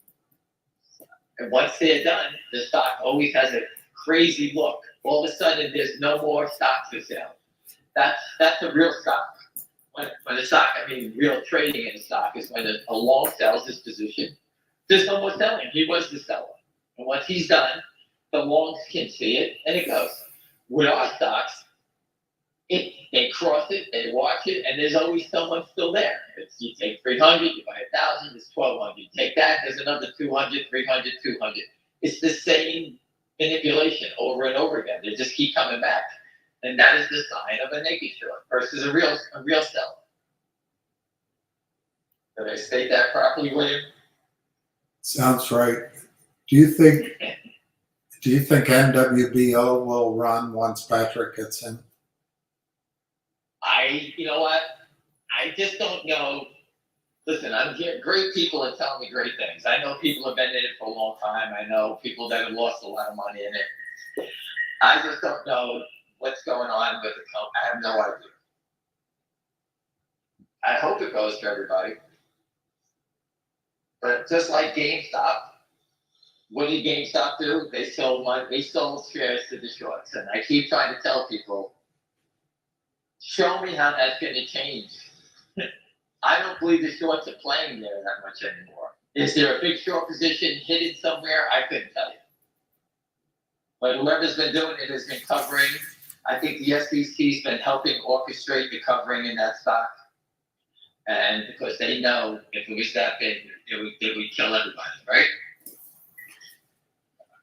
Speaker 5: And once they're done, the stock always has a crazy look. All of a sudden, there's no more stock for sale. That's a real stock. When a stock, I mean, real trading in a stock is when a long sells his position. There's no more selling. He was the seller. And once he's done, the longs can see it, and it goes. With our stocks, they cross it, they watch it, and there's always someone still there. You take 300, you buy 1,000, it's 1,200. You take that, there's another 200, 300, 200. It's the same manipulation over and over again. They just keep coming back. And that is the sign of a naked short versus a real seller. Did I state that properly, William?
Speaker 3: Sounds right. Do you think NWBO will run once Patrick gets in?
Speaker 5: You know what? I just don't know. Listen, I'm hearing great people are telling me great things. I know people have been in it for a long time. I know people that have lost a lot of money in it. I just don't know what's going on with the company. I have no idea. I hope it goes for everybody. But just like GameStop, what did GameStop do? They sold shares to the shorts. And I keep trying to tell people, show me how that's going to change. I don't believe the shorts are playing there that much anymore. Is there a big short position hidden somewhere? I couldn't tell you. But whoever's been doing it has been covering. I think the SEC's been helping orchestrate the covering in that stock. And because they know if it was that big, it would kill everybody, right?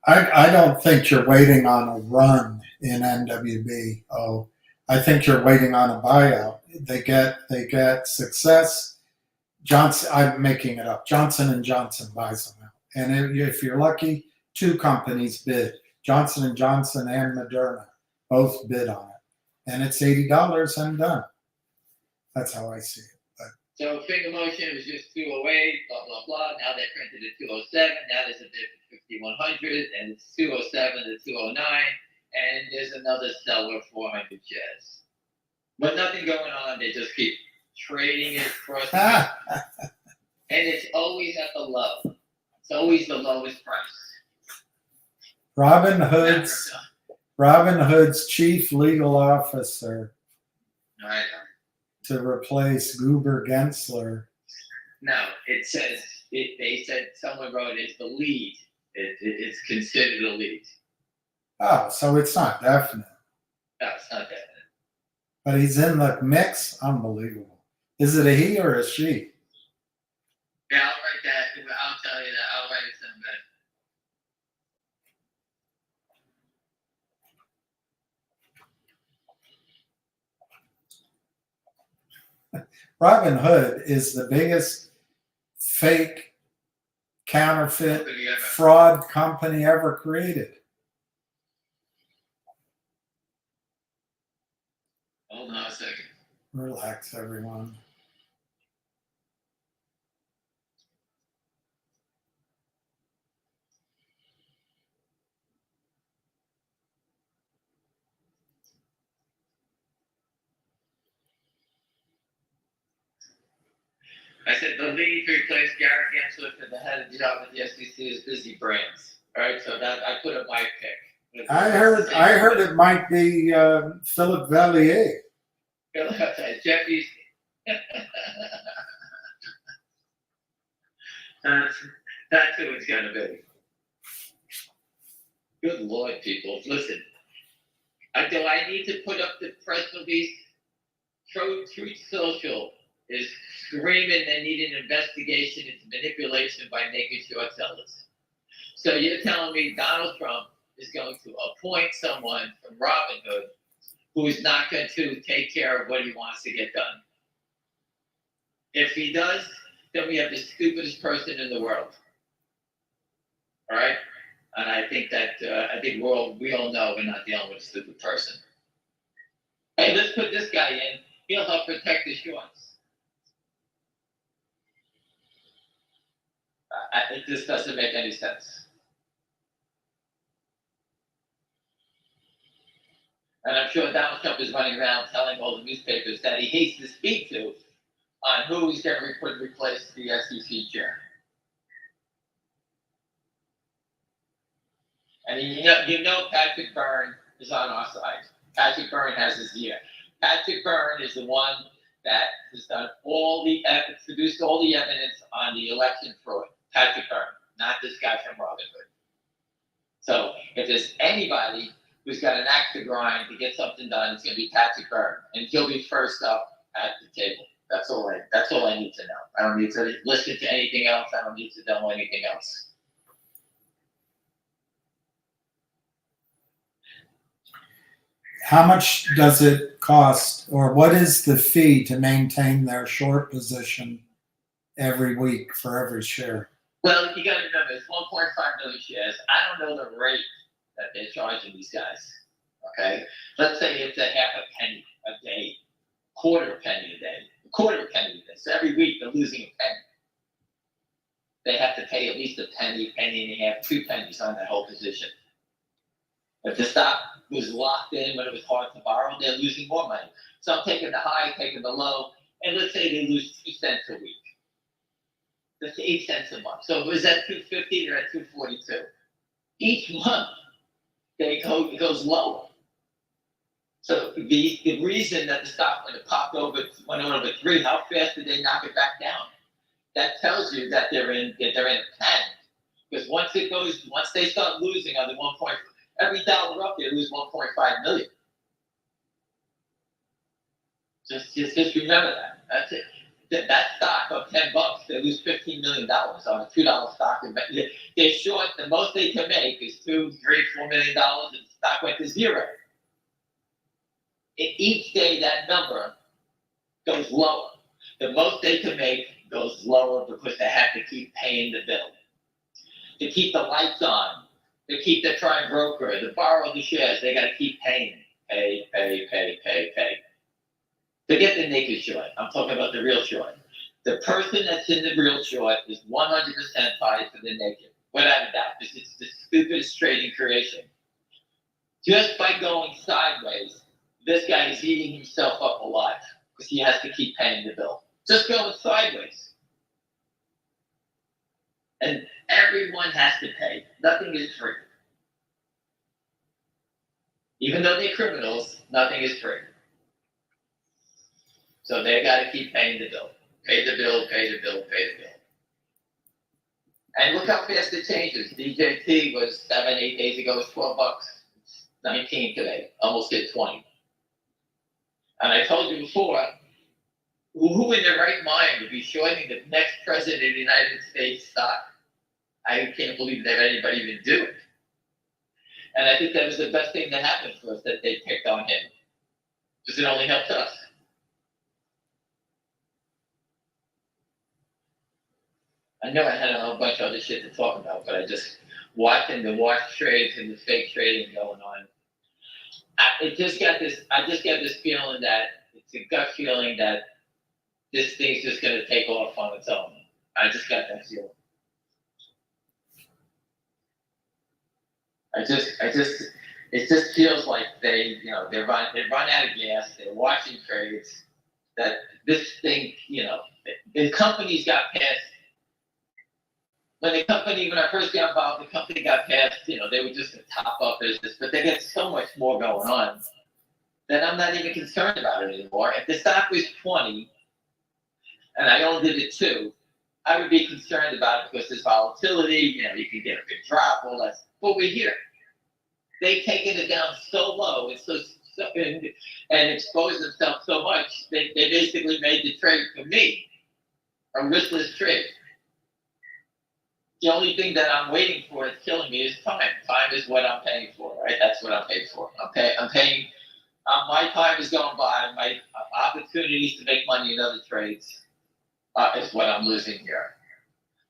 Speaker 3: I don't think you're waiting on a run in NWB. Oh, I think you're waiting on a buyout. They get success. I'm making it up. Johnson & Johnson buys them out. And if you're lucky, two companies bid. Johnson & Johnson and Moderna both bid on it. And it's $80 and done. That's how I see it.
Speaker 5: So finger motion was just 208, blah, blah, blah. Now they printed it 207. Now there's a bid for 5,100, and it's 207 to 209. And there's another seller, 400 shares. With nothing going on, they just keep trading it across the and it's always at the low. It's always the lowest price.
Speaker 3: Robin Hood's chief legal officer
Speaker 5: I know.
Speaker 3: to replace Goober Gensler.
Speaker 5: No, it says, they said, someone wrote it's the lead. It's considered a lead.
Speaker 3: Oh, so it's not definite.
Speaker 5: No, it's not definite.
Speaker 3: But he's in the mix? Unbelievable. Is it a he or a she?
Speaker 5: Yeah, I'll write that. I'll tell you that. I'll write it someday.
Speaker 3: Robin Hood is the biggest fake, counterfeit, fraud company ever created.
Speaker 5: Hold on a second.
Speaker 3: Relax, everyone.
Speaker 5: I said the lead to replace Garrett Gensler for the head of the job at the SEC is Busy Brands. All right, so that I put up my pick.
Speaker 3: I heard it might be Philip Vallier.
Speaker 5: Jeffy's. That's who it's going to be. Good Lord, people. Listen, do I need to put up the press release? Truth Social is screaming they need an investigation into manipulation by naked short sellers. So you're telling me Donald Trump is going to appoint someone from Robinhood who is not going to take care of what he wants to get done. If he does, then we have the stupidest person in the world. All right? And I think that, we all know we're not dealing with a stupid person. Hey, let's put this guy in. He'll help protect the shorts. It just doesn't make any sense. And I'm sure Donald Trump is running around telling all the newspapers that he hates to speak to on who he's going to replace the SEC chair. And you know Patrick Byrne is on our side. Patrick Byrne has his ear. Patrick Byrne is the one that has done produced all the evidence on the election fraud. Patrick Byrne, not this guy from Robin Hood. So if there's anybody who's got an axe to grind to get something done, it's going to be Patrick Byrne, and he'll be first up at the table. That's all I need to know. I don't need to listen to anything else. I don't need to know anything else.
Speaker 3: How much does it cost, or what is the fee to maintain their short position every week for every share?
Speaker 5: Well, you got to remember, it's 1.5 million shares. I don't know the rate that they're charging these guys. Okay, let's say it's a half a penny a day, quarter penny a day. So every week they're losing a penny. They have to pay at least a penny, penny and a half, 2 pennies on that whole position. If the stock was locked in when it was hard to borrow, they're losing more money. So I'm taking the high, taking the low, and let's say they lose 2 cents a week. That's 8 cents a month. So was that $2.50? They're at $2.42. Each month it goes lower. So the reason that the stock went over 3, how fast did they knock it back down? That tells you that they're in a panic. Because once they start losing on the every dollar up, they lose 1.5 million. Just remember that. That's it. That stock of $10, they lose $15 million on a $2 stock. They're short. The most they can make is $2, $3, $4 million, and the stock went to zero. Each day, that number goes lower. The most they can make goes lower because they have to keep paying the bill, to keep the lights on, to keep the prime broker, to borrow the shares. They got to keep paying. Pay. Forget the naked short. I'm talking about the real short. The person that's in the real short is 100% tied to the naked, without a doubt. This is the stupidest trading creation. Just by going sideways, this guy is eating himself up alive because he has to keep paying the bill. Just going sideways. And everyone has to pay. Nothing is free. Even though they're criminals, nothing is free. So they got to keep paying the bill. Pay the bill. And look how fast it changes. DJT was 7-8 days ago, was $12. It's 19 today, almost hit 20. And I told you before, who in their right mind would be shorting the next president of the United States stock? I can't believe that anybody even do it. And I think that was the best thing that happened for us, that they picked on him. Because it only helped us. I know I had a whole bunch of other shit to talk about, but I just watching the wash trades and the fake trading going on. I just got this feeling that it's a gut feeling that this thing's just going to take off on its own. I just got that feeling. It just feels like they run out of gas. They're watching trades. That this thing, the companies got past. When I first got involved, the company got past, they were just a top-up business, but they get so much more going on that I'm not even concerned about it anymore. If the stock was 20, and I owned it at 2, I would be concerned about it because there's volatility, you can get a big drop, all that. But we're here. They've taken it down so low and exposed themselves so much, they basically made the trade for me a riskless trade. The only thing that I'm waiting for is killing me is time. Time is what I'm paying for, right? That's what I'm paid for. I'm paying. My time is going by. My opportunities to make money in other trades is what I'm losing here.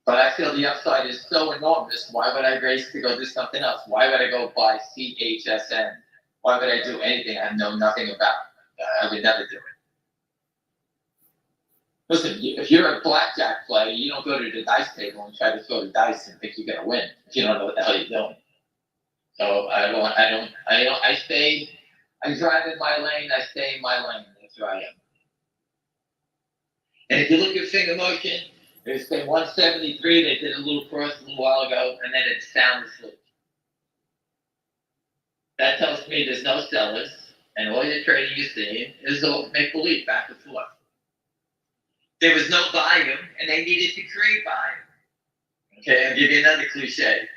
Speaker 5: But I feel the upside is so enormous. Why would I race to go do something else? Why would I go buy CHSN? Why would I do anything I know nothing about? I would never do it. Listen, if you're a blackjack player, you don't go to the dice table and try to throw the dice and think you're gonna win if you don't know what the hell you're doing. So I drive in my lane, I stay in my lane. That's where I am. And if you look at finger motion, it's been 173. They did a little cross a little while ago, and then it's sound asleep. That tells me there's no sellers, and all your trading you're seeing is all make believe back and forth. There was no volume, and they needed to create volume. Okay, I'll give you another cliche.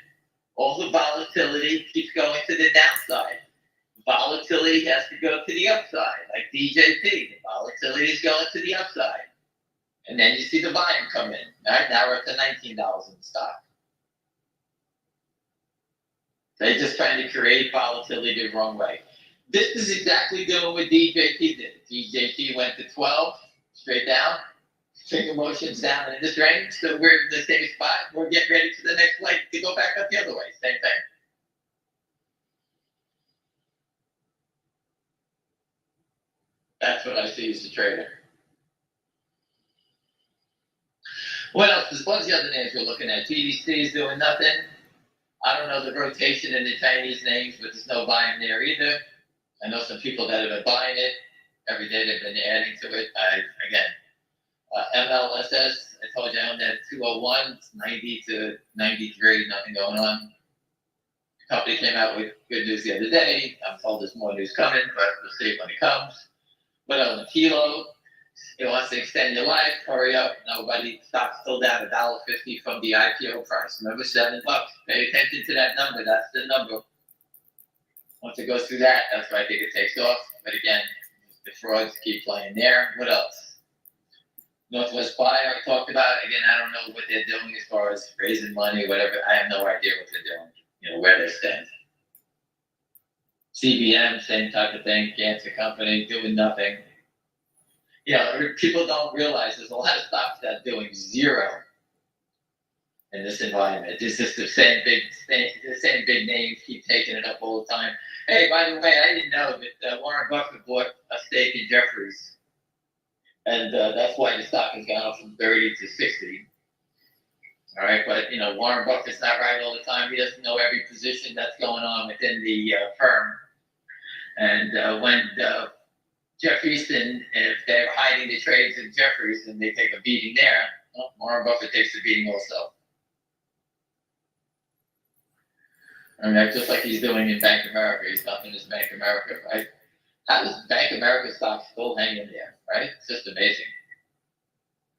Speaker 5: All the volatility keeps going to the downside. Volatility has to go to the upside, like DJP. The volatility is going to the upside. And then you see the volume come in. Right now we're up to $19 in the stock. They're just trying to create volatility the wrong way. This is exactly doing what DJP did. DJP went to 12, straight down. Finger motion's down in this range, so we're in the same spot. We're getting ready for the next leg to go back up the other way. Same thing. That's what I see as a trader. What else? There's a bunch of other names we're looking at. TDC is doing nothing. I don't know the rotation in the Chinese names, but there's no buying there either. I know some people that have been buying it. Every day they've been adding to it. MLSS, I told you I own that at 201. It's 90 to 93, nothing going on. The company came out with good news the other day. I'm told there's more news coming, but we'll see when it comes. But on Kilo, it wants to extend your life. Hurry up. Nobody. Stock's still down $1.50 from the IPO price. Remember, $7. Pay attention to that number. That's the number. Once it goes through that, that's why I think it takes off. But again, the frauds keep playing there. What else? Northwest Buyer, I talked about. Again, I don't know what they're doing as far as raising money, whatever. I have no idea what they're doing, where they stand. CBM, same type of thing. Cancer company, doing nothing. People don't realize there's a lot of stocks that are doing zero in this environment. It's just the same big names keep taking it up all the time. Hey, by the way, I didn't know that Warren Buffett bought a stake in Jefferies. And that's why the stock has gone up from 30 to 60. All right, but Warren Buffett's not right all the time. He doesn't know every position that's going on within the firm. And when Jefferies, and if they're hiding the trades in Jefferies and they take a beating there, well, Warren Buffett takes a beating also. I mean, just like he's doing in Bank of America. He's dumping his Bank of America, right? How does Bank of America stock still hang in there, right? It's just amazing.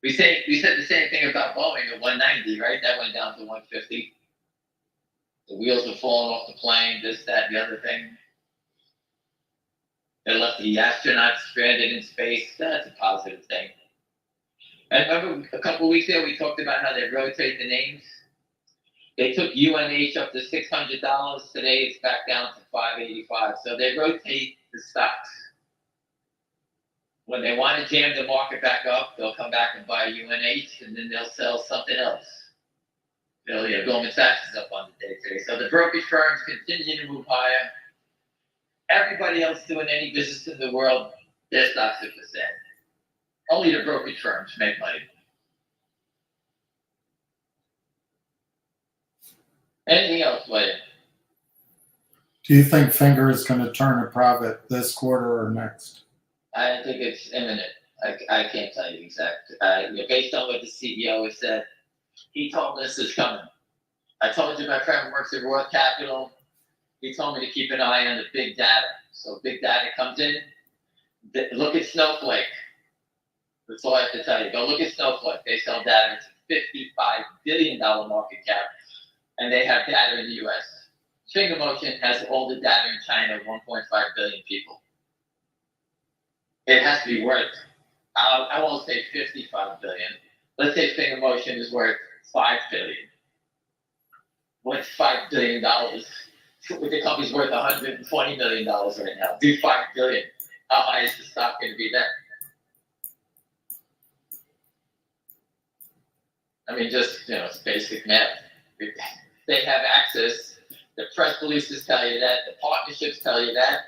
Speaker 5: We said the same thing about Boeing at 190, right? That went down to 150. The wheels are falling off the plane, this, that, the other thing. They left the astronauts stranded in space. That's a positive thing. And remember a couple of weeks ago, we talked about how they rotate the names. They took UNH up to $600. Today it's back down to $585. So they rotate the stocks. When they want to jam the market back up, they'll come back and buy UNH, and then they'll sell something else. Goldman Sachs is up on the day today. So the brokerage firms continue to move higher. Everybody else doing any business in the world, their stocks are for sale. Only the brokerage firms make money. Anything else, William?
Speaker 3: Do you think Finger is going to turn a profit this quarter or next?
Speaker 5: I think it's imminent. I can't tell you exactly. Based on what the CEO has said, he told me this is coming. I told you my friend works at Roth Capital. He told me to keep an eye on the big data. So big data comes in. Look at Snowflake. That's all I have to tell you. Go look at Snowflake. They sell data. It's a $55 billion market cap. And they have data in the U.S. Finger Motion has all the data in China, 1.5 billion people. It has to be worth, I won't say 55 billion. Let's say Finger Motion is worth 5 billion. What's $5 billion? The company's worth $120 million right now. Do 5 billion. How high is the stock going to be then? I mean, just, it's basic math. They have access. The press releases tell you that. The partnerships tell you that.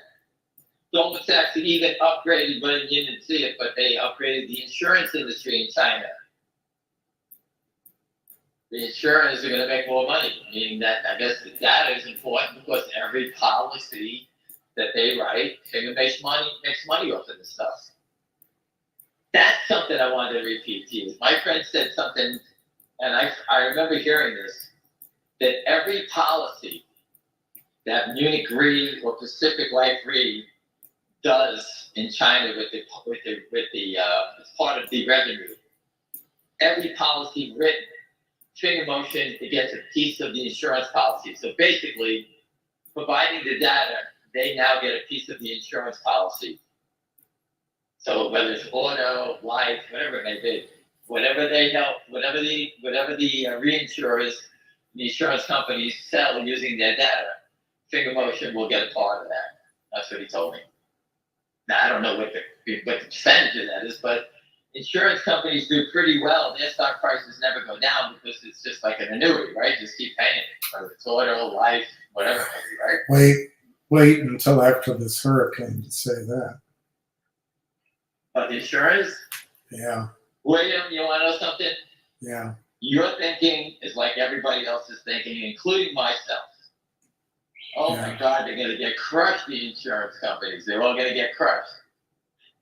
Speaker 5: Goldman Sachs even upgraded, but you didn't see it, but they upgraded the insurance industry in China. The insurers are going to make more money, meaning that I guess the data is important because every policy that they write, Finger makes money off of this stuff. That's something I wanted to repeat to you. My friend said something, and I remember hearing this, that every policy that Munich Re or Pacific Life Re does in China with the as part of the revenue, every policy written, Finger Motion, it gets a piece of the insurance policy. So basically, providing the data, they now get a piece of the insurance policy. So whether it's auto, life, whatever it may be, whatever they help, whatever the reinsurers, the insurance companies sell using their data, Finger Motion will get a part of that. That's what he told me. Now I don't know what the percentage of that is, but insurance companies do pretty well. Their stock prices never go down because it's just like an annuity, right? Just keep paying it, whether it's auto, life, whatever it may be, right?
Speaker 3: Wait until after this hurricane to say that.
Speaker 5: But the insurance,
Speaker 3: Yeah,
Speaker 5: William, you want to know something?
Speaker 3: yeah.
Speaker 5: Your thinking is like everybody else is thinking, including myself. Oh my
Speaker 3: Yeah.
Speaker 5: God, they're going to get crushed, the insurance companies. They're all going to get crushed.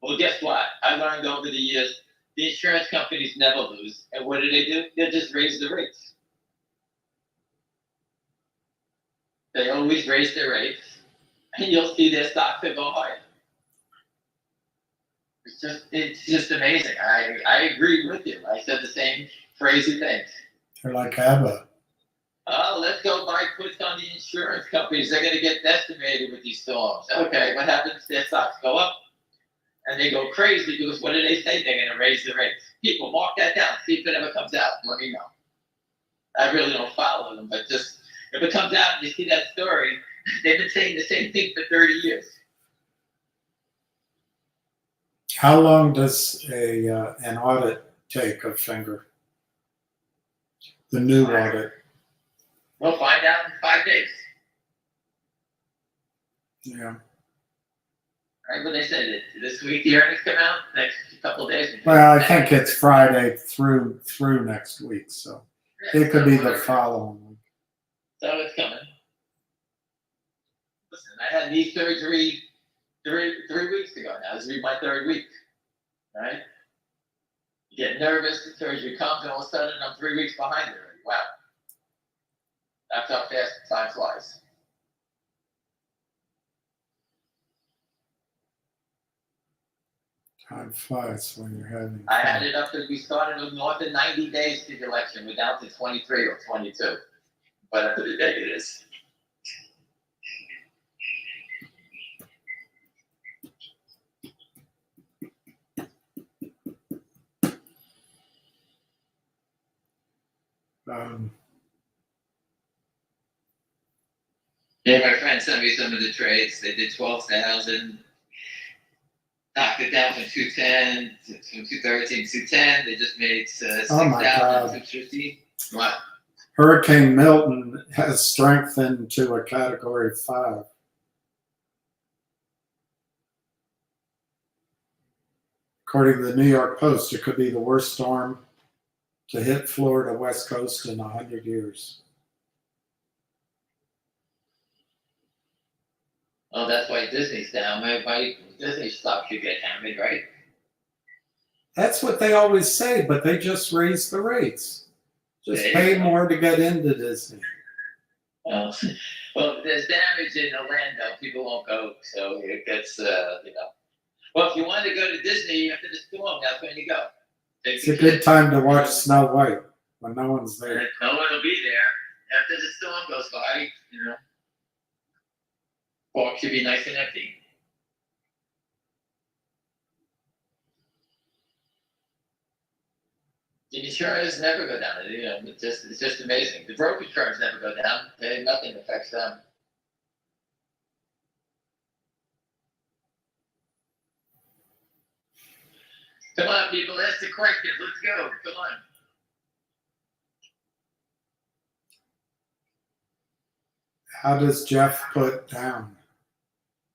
Speaker 5: Well, guess what? I learned over the years, the insurance companies never lose. And what do? They just raise the rates. They always raise their rates, and you'll see their stocks will go higher. It's just amazing. I agree with you. I said the same crazy things.
Speaker 3: They're like ABBA.
Speaker 5: Oh, let's go buy puts on the insurance companies. They're going to get decimated with these storms. Okay, what happens? Their stocks go up, and they go crazy because what do they say? They're going to raise the rates. People, mark that down. See if it ever comes out. Let me know. I really don't follow them, but just if it comes out and you see that story, they've been saying the same thing for 30 years.
Speaker 3: How long does an audit take of Finger? The new audit.
Speaker 5: We'll find out in 5 days.
Speaker 3: Yeah.
Speaker 5: Right, but they said that this week the earnings come out, next couple of days.
Speaker 3: Well, I think it's Friday through next week, so it could be the following week.
Speaker 5: So it's coming. Listen, I had knee surgery three weeks ago now. This will be my 3rd week. Right? You get nervous, the surgery comes, and all of a sudden I'm 3 weeks behind it already. Wow. That's how fast time flies.
Speaker 3: Time flies when you're having
Speaker 5: I had
Speaker 3: fun.
Speaker 5: it up that we started with more than 90 days to the election. We're down to 23 or 22. But at the day it is. Yeah, my friend sent me some of the trades. They did 12,000, knocked it down from 210 from 213 to 210. They just made
Speaker 3: Oh my God.
Speaker 5: 6,250. What?
Speaker 3: Hurricane Milton has strengthened to a Category 5. According to the New York Post, it could be the worst storm to hit Florida West Coast in 100 years.
Speaker 5: Oh, that's why Disney's down. Why Disney stock should get hammered, right?
Speaker 3: That's what they always say, but they just raised the rates. Just pay more to get into Disney.
Speaker 5: Well, if there's damage in Orlando, people won't go. So it gets, Well, if you wanted to go to Disney after the storm, that's when you go.
Speaker 3: It's a good time to watch Snow White when no one's there.
Speaker 5: No one will be there after the storm goes by. Park should be nice and empty. The insurance never go down. It's just amazing. The brokerage firms never go down. Nothing affects them. Come on, people, ask the question. Let's go. Come on.
Speaker 3: How does Jeff put down?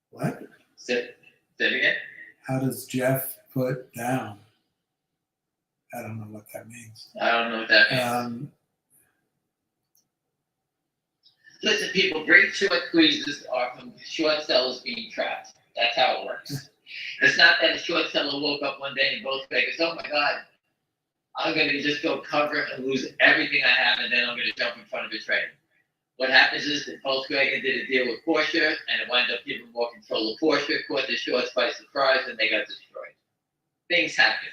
Speaker 3: What?
Speaker 5: Say it again.
Speaker 3: How does Jeff put down? I don't know what that means.
Speaker 5: I don't know what that means. Listen, people, great short squeezes are from short sellers being trapped. That's how it works. It's not that a short seller woke up one day and both Vegas, oh my God, I'm going to just go cover and lose everything I have, and then I'm going to jump in front of a trade. What happens is that Volkswagen did a deal with Porsche, and it wound up giving more control of Porsche, caught the shorts by surprise, and they got destroyed. Things happen.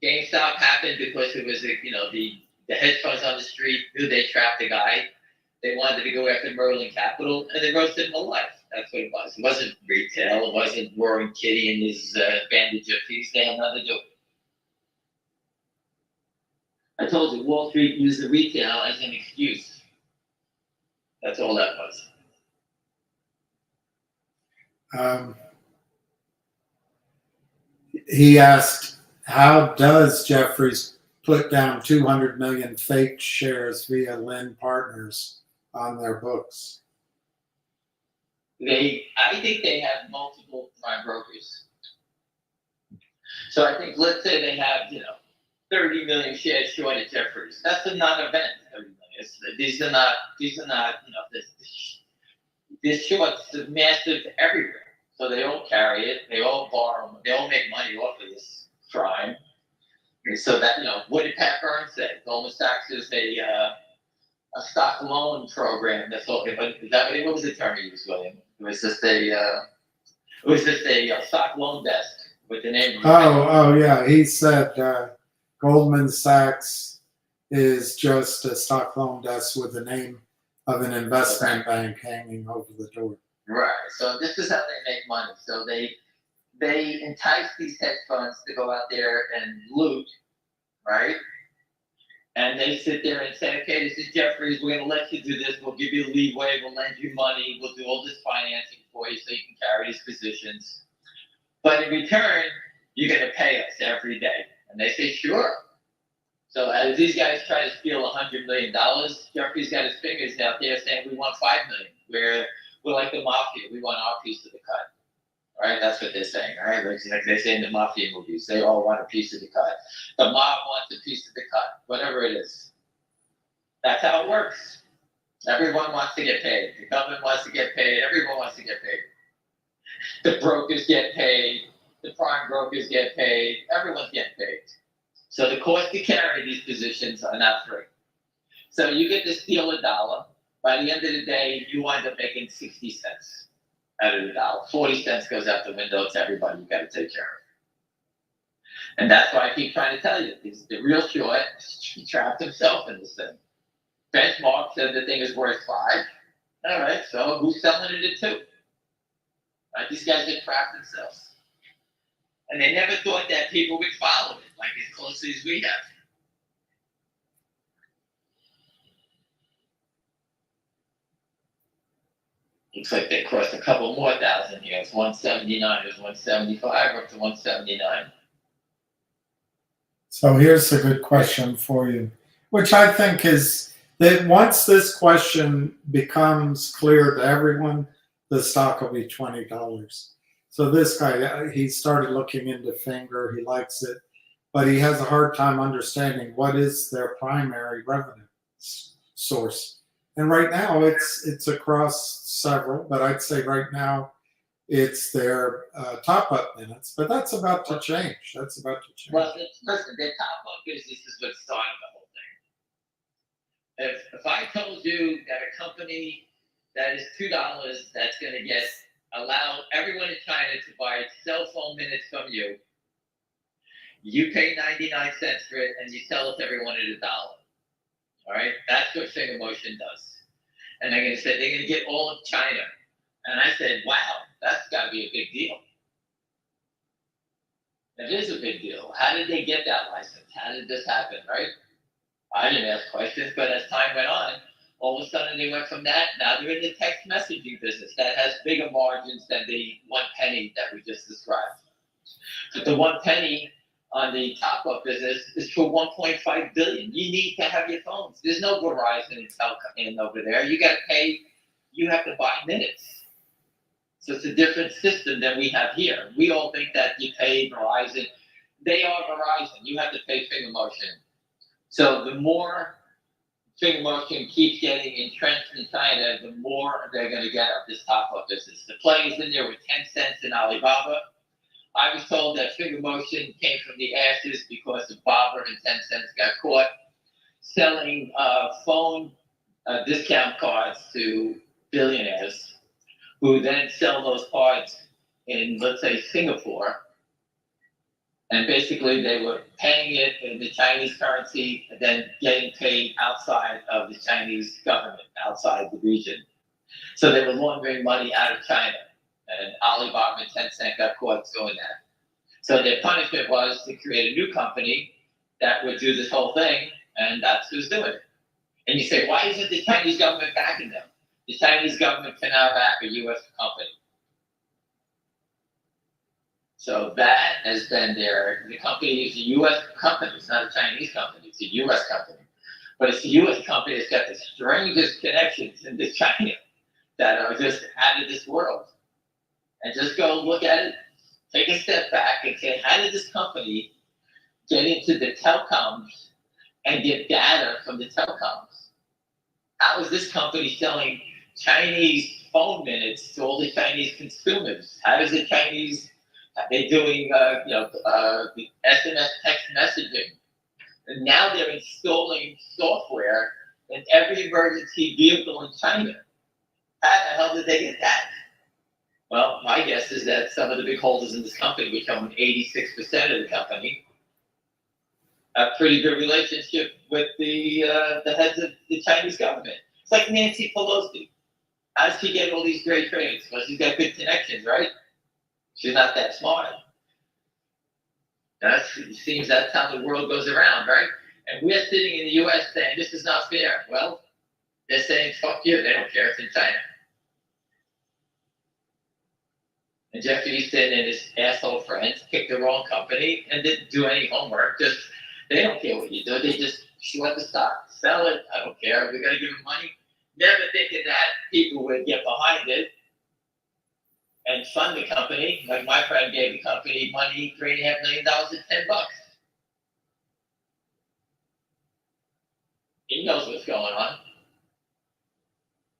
Speaker 5: GameStop happened because it was, the hedge funds on the street knew they trapped the guy. They wanted to go after Merlin Capital, and they roasted him alive. That's what it was. It wasn't retail. It wasn't Roaring Kitty and his bandage of peace. They had nothing to do with it. I told you, Wall Street used the retail as an excuse. That's all that was.
Speaker 3: He asked, how does Jeffries put down 200 million fake shares via Lynn Partners on their books?
Speaker 5: I think they have multiple prime brokers. So I think, let's say they have, 30 million shares short at Jeffries. That's a non-event. 30 million. These are not. These shorts are massive everywhere. So they all carry it. They all borrow. They all make money off of this crime. And so that, what did Pat Burns say? Goldman Sachs is a stock loan program. That's all. But what was the term he used, William? It was just a stock loan desk with the name.
Speaker 3: Oh yeah. He said Goldman Sachs is just a stock loan desk with the name of an investment bank hanging over the door.
Speaker 5: Right. So this is how they make money. So they entice these hedge funds to go out there and loot, right? And they sit there and say, okay, this is Jeffries. We're going to let you do this. We'll give you leeway. We'll lend you money. We'll do all this financing for you so you can carry these positions. But in return, you're going to pay us every day. And they say, sure. So as these guys try to steal $100 million, Jeffries got his fingers out there saying, we want $5 million. We're like the mafia. We want our piece of the cut. Right? That's what they're saying. Right? Like they say in the mafia movies, they all want a piece of the cut. The mob wants a piece of the cut, whatever it is. That's how it works. Everyone wants to get paid. The government wants to get paid. Everyone wants to get paid. The brokers get paid. The prime brokers get paid. Everyone's getting paid. So the cost to carry these positions are not free. So you get to steal $1. By the end of the day, you wind up making 60 cents out of the dollar. 40 cents goes out the window to everybody you got to take care of. And that's why I keep trying to tell you, the real short, he trapped himself in this thing. Benchmark said the thing is worth 5. All right, so who's selling it at 2? Right, these guys have trapped themselves. And they never thought that people would follow it like as closely as we have. Looks like they crossed a couple more thousand here. It's 179, it's 175, we're up to 179.
Speaker 3: So here's a good question for you, which I think is that once this question becomes clear to everyone, the stock will be $20. So this guy, he started looking into Finger, he likes it, but he has a hard time understanding what is their primary revenue source. And right now it's across several, but I'd say right now it's their top-up minutes, but that's about to change.
Speaker 5: Well, listen, their top-up business is what started the whole thing. If I told you that a company that is $2 that's going to allow everyone in China to buy cell phone minutes from you, you pay 99 cents for it, and you sell it to everyone at $1. All right, that's what Finger Motion does. And they're going to say they're going to get all of China. And I said, wow, that's got to be a big deal. It is a big deal. How did they get that license? How did this happen, right? I didn't ask questions, but as time went on, all of a sudden they went from that. Now they're in the text messaging business that has bigger margins than the 1 penny that we just described. But the 1 penny on the top-up business is for 1.5 billion. You need to have your phones. There's no Verizon and Telcom over there. You got to pay. You have to buy minutes. So it's a different system than we have here. We all think that you pay Verizon. They are Verizon. You have to pay Finger Motion. So the more Finger Motion keeps getting entrenched in China, the more they're going to get of this top-up business. The players in there with 10 cents in Alibaba. I was told that Finger Motion came from the ashes because of Baba and 10 cents got caught selling phone discount cards to billionaires who then sell those cards in, let's say, Singapore. And basically they were paying it in the Chinese currency and then getting paid outside of the Chinese government, outside the region. So they were laundering money out of China. And Alibaba and Tencent got caught doing that. So their punishment was to create a new company that would do this whole thing, and that's who's doing it. And you say, why isn't the Chinese government backing them? The Chinese government cannot back a U.S. company. So that has been the company is a U.S. company. It's not a Chinese company. It's a U.S. company. But it's a U.S. company that's got the strangest connections into China that are just out of this world. And just go look at it, take a step back and say, how did this company get into the telecoms and get data from the telecoms? How is this company selling Chinese phone minutes to all the Chinese consumers? How is the Chinese, are they doing, the SMS text messaging? And now they're installing software in every emergency vehicle in China. How the hell did they get that? Well, my guess is that some of the big holders in this company, which own 86% of the company, have a pretty good relationship with the heads of the Chinese government. It's like Nancy Pelosi. How does she get all these great trades? Well, she's got good connections, right? She's not that smart. It seems that's how the world goes around, right? And we're sitting in the U.S. saying, this is not fair. Well, they're saying, fuck you. They don't care. It's in China. And Jeff Easton and his asshole friends picked the wrong company and didn't do any homework. They don't care what you do. They just short the stock, sell it. I don't care. We got to give them money. Never thinking that people would get behind it and fund the company. Like my friend gave the company money, $3.5 million at $10. He knows what's going on.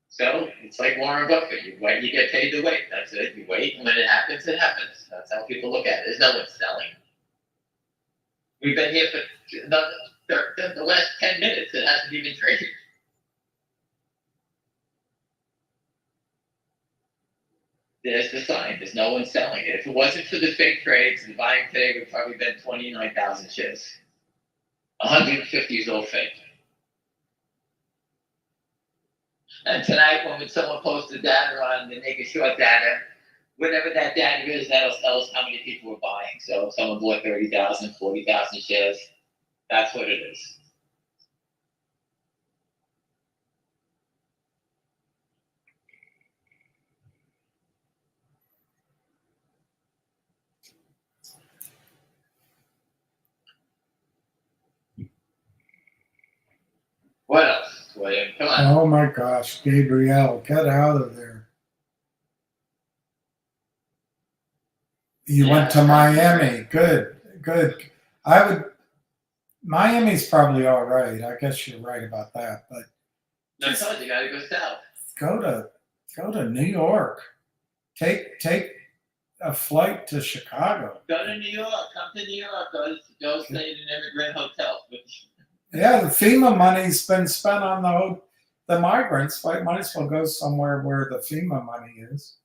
Speaker 5: So it's like Warren Buffett. You wait, you get paid to wait. That's it. You wait, and when it happens, it happens. That's how people look at it. There's no one selling. We've been here for the last 10 minutes. It hasn't even traded. There's the sign. There's no one selling it. If it wasn't for the fake trades, the buying today would probably been 29,000 shares. 150 is all fake. And tonight, when someone posts the data on the naked short data, whatever that data is, that'll tell us how many people are buying. So if someone bought 30,000, 40,000 shares, that's what it is. What else, William? Come on.
Speaker 3: Oh my gosh, Gabrielle, get out of there. You went to Miami. Good. Miami's probably all right. I guess you're right about that. But
Speaker 5: I told you gotta go south.
Speaker 3: go to New York. Take a flight to Chicago.
Speaker 5: Go to New York. Come to New York. Go stay in an immigrant hotel.
Speaker 3: Yeah, the FEMA money's been spent on the migrants. Might as well go somewhere where the FEMA money is.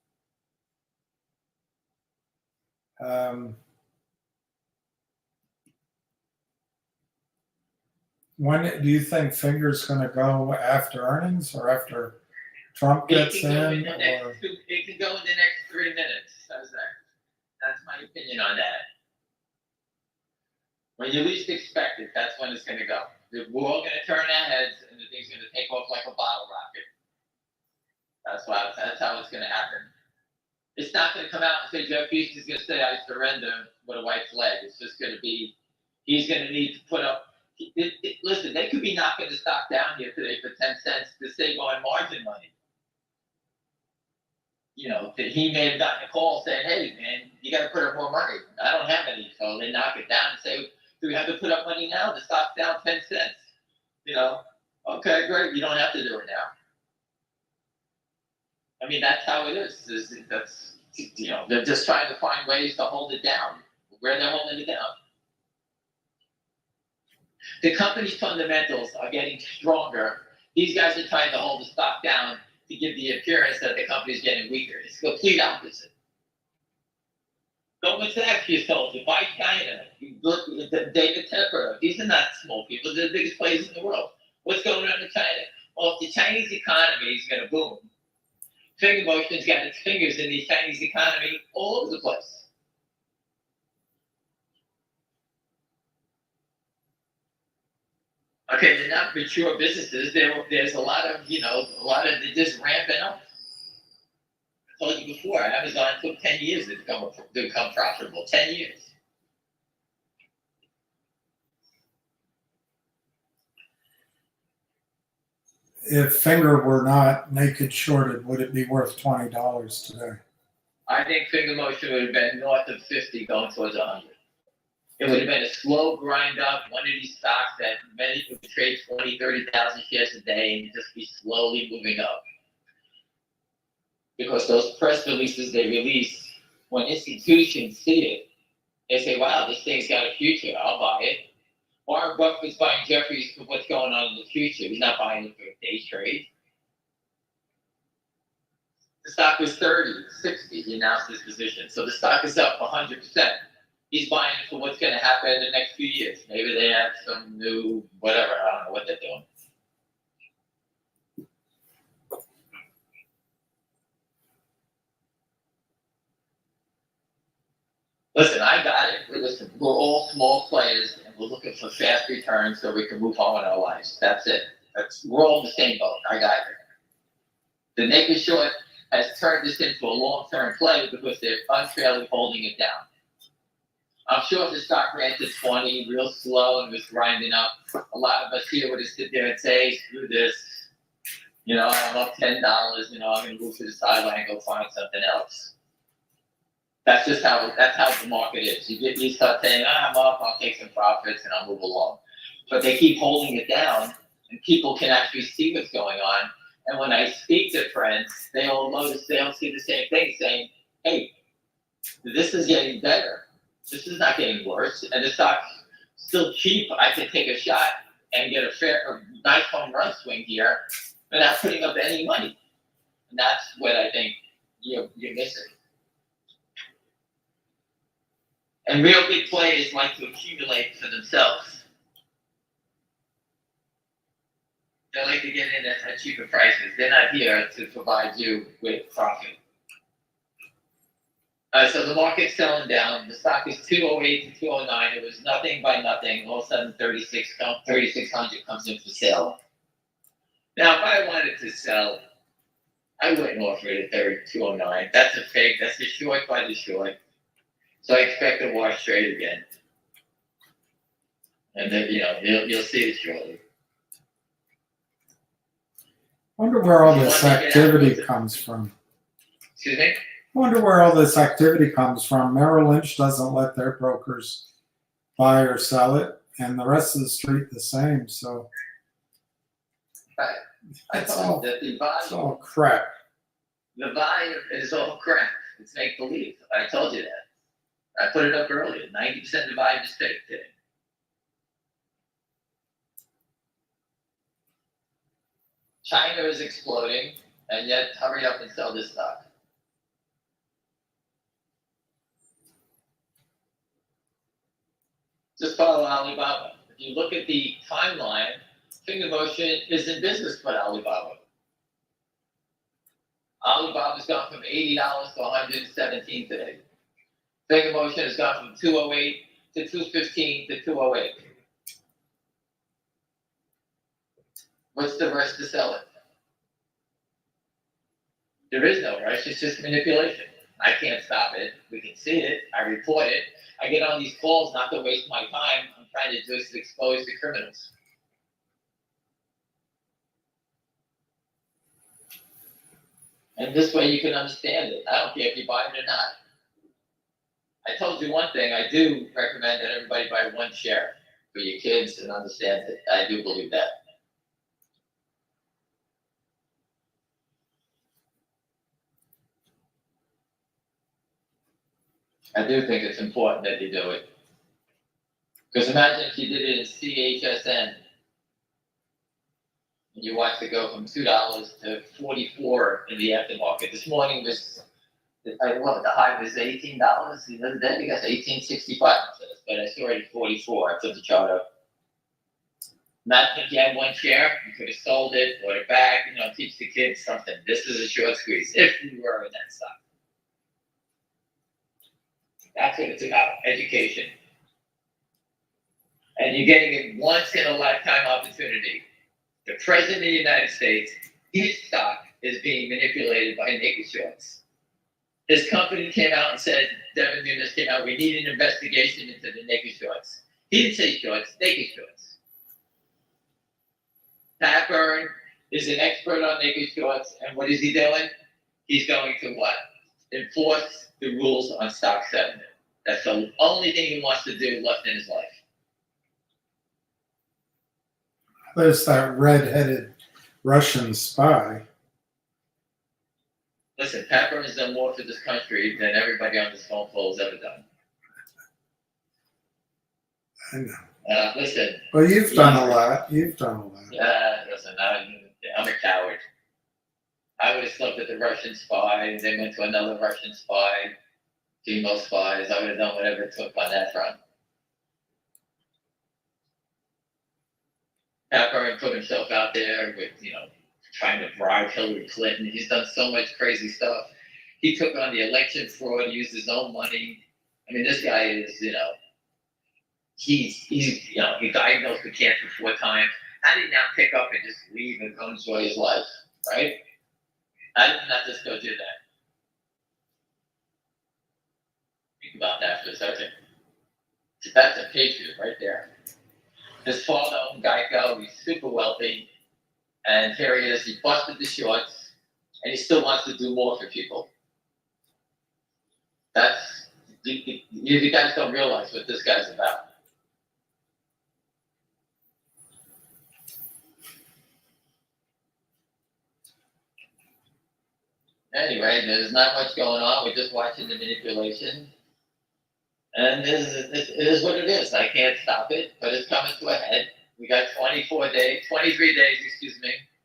Speaker 3: When do you think Finger's going to go after earnings or after Trump gets in?
Speaker 5: It can go in the next 3 minutes. How's that? That's my opinion on that. When you least expect it, that's when it's going to go. We're all going to turn our heads, and the thing's going to take off like a bottle rocket. That's how it's going to happen. It's not going to come out and say Jeff Bezos is going to say I surrender with a white flag. It's just going to be he's going to need to put up. Listen, they could be knocking the stock down here today for 10 cents to save on margin money. You know, that he may have gotten a call saying, hey, man, you got to put up more money. I don't have any. So they knock it down and say, do we have to put up money now? The stock's down 10 cents. You know, okay, great. You don't have to do it now. I mean, that's how it is. That's, you know, they're just trying to find ways to hold it down. Where they're holding it down. The company's fundamentals are getting stronger. These guys are trying to hold the stock down to give the appearance that the company's getting weaker. It's the complete opposite. Goldman Sachs just told you, buy China. You look at David Tepper. These are not small people. They're the biggest players in the world. What's going on in China? Well, if the Chinese economy is going to boom, Finger Motion's got its fingers in the Chinese economy all over the place. Okay, they're not mature businesses. There's a lot of, they're just ramping up. I told you before, Amazon took 10 years to become profitable. 10 years.
Speaker 3: If Finger were not naked shorted, would it be worth $20 today?
Speaker 5: I think Finger Motion would have been north of 50 going towards 100. It would have been a slow grind up, one of these stocks that many would trade 20, 30,000 shares a day and just be slowly moving up. Because those press releases they release, when institutions see it, they say, wow, this thing's got a future, I'll buy it. Warren Buffett's buying Jefferies for what's going on in the future. He's not buying it for a day trade. The stock was 30, 60, he announced his position. So the stock is up 100%. He's buying it for what's going to happen in the next few years. Maybe they have some new, whatever, I don't know what they're doing. Listen, I got it. Listen, we're all small players, and we're looking for fast returns so we can move on in our lives. That's it. We're all in the same boat. I got it. The naked short has turned this into a long-term play because they're unfairly holding it down. I'm sure if the stock ran to 20 real slow and was grinding up, a lot of us here would have sit there and say, screw this. You know, I'm up $10, I'm going to move to the sideline and go find something else. That's how the market is. You start saying, I'm up, I'll take some profits and I'll move along. But they keep holding it down and people can actually see what's going on. And when I speak to friends, they all notice, they all see the same thing, saying, hey, this is getting better. This is not getting worse. And the stock's still cheap. I could take a shot and get a nice home run swing here without putting up any money. And that's what I think you're missing. And real big players like to accumulate for themselves. They like to get in at cheaper prices. They're not here to provide you with profit. So the market's selling down. The stock is 208 to 209. It was nothing by nothing. All of a sudden, 3,600 comes in for sale. Now, if I wanted to sell, I wouldn't offer it at 209. That's a fake. That's a short by the short. So I expect a wash trade again. And then, you'll see it shortly.
Speaker 3: Wonder where all this activity comes from.
Speaker 5: Excuse me?
Speaker 3: Wonder where all this activity comes from. Merrill Lynch doesn't let their brokers buy or sell it, and the rest of the street the same. So
Speaker 5: I told you that
Speaker 3: it's all crap.
Speaker 5: The volume is all crap. It's make believe. I told you that. I put it up earlier. 90% of the volume is fake today. China is exploding, and yet hurry up and sell this stock. Just follow Alibaba. If you look at the timeline, Finger Motion is in business with Alibaba. Alibaba's gone from $80 to $117 today. Finger Motion has gone from 208 to 215 to 208. What's the rush to sell it? There is no rush. It's just manipulation. I can't stop it. We can see it. I report it. I get on these calls not to waste my time. I'm trying to do is to expose the criminals. And this way you can understand it. I don't care if you buy it or not. I told you one thing, I do recommend that everybody buy one share for your kids and understand it. I do believe that. I do think it's important that you do it. Because imagine if you did it in CHSN, and you watched it go from $2 to $44 in the aftermarket. This morning was, the high was $18. The other day, I guess $18.65, but I saw it at 44. I took the chart up. Imagine if you had one share, you could have sold it, bought it back, teach the kids something. This is a short squeeze, if we were in that stock. That's what it's about, education. And you're getting a once in a lifetime opportunity. The President of the United States, his stock is being manipulated by naked shorts. His company came out and said, Devin Nunes came out, we need an investigation into the naked shorts. He didn't say shorts, naked shorts. Pat Byrne is an expert on naked shorts, and what is he doing? He's going to what? Enforce the rules on stock settlement. That's the only thing he wants to do left in his life.
Speaker 3: There's that red-headed Russian spy.
Speaker 5: Listen, Pat Byrne has done more for this country than everybody on this phone call has ever done.
Speaker 3: I know.
Speaker 5: Listen.
Speaker 3: Well, you've done a lot. You've done a lot.
Speaker 5: Listen, I'm a coward. I would have slept with the Russian spy. They went to another Russian spy, female spies. I would have done whatever it took on that front. Pat Byrne put himself out there with, trying to bribe Hillary Clinton. He's done so much crazy stuff. He took on the election fraud, used his own money. I mean, this guy is, he diagnosed with cancer 4 times. How did he now pick up and just leave and go enjoy his life, right? How did he not just go do that? Think about that for a second. That's a patriot right there. His father owned Geico, he's super wealthy, and here he is, he busted the shorts, and he still wants to do more for people. You guys don't realize what this guy's about. Anyway, there's not much going on, we're just watching the manipulation. And it is what it is. I can't stop it, but it's coming to a head. We got 23 days,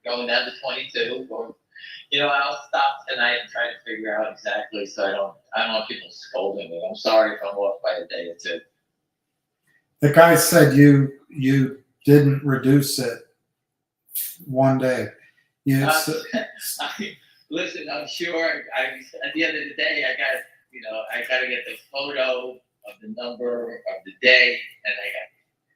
Speaker 5: going down to 22. Or, I'll stop tonight and try to figure out exactly so I don't want people scolding me. I'm sorry if I'm off by a day or two.
Speaker 3: The guy said you didn't reduce it one day.
Speaker 5: Listen, I'm sure. At the end of the day, I got to get the photo of the number of the day, and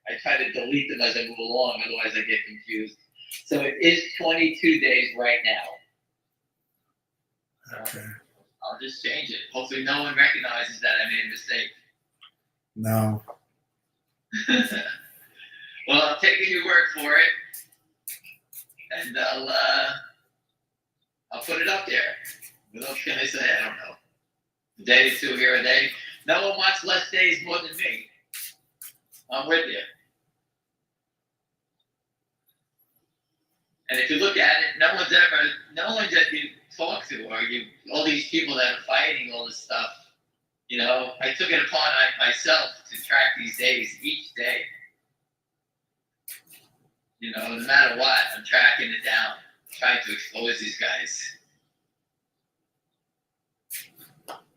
Speaker 5: I try to delete them as I move along, otherwise I get confused. So it is 22 days right now.
Speaker 3: Okay.
Speaker 5: I'll just change it. Hopefully no one recognizes that I made a mistake.
Speaker 3: No.
Speaker 5: Well, I'm taking your word for it, and I'll put it up there. What else can I say? I don't know. A day or two here, a day. No one wants less days more than me. I'm with you. And if you look at it, no one that you talk to, or all these people that are fighting all this stuff, I took it upon myself to track these days each day. No matter what, I'm tracking it down, trying to expose these guys.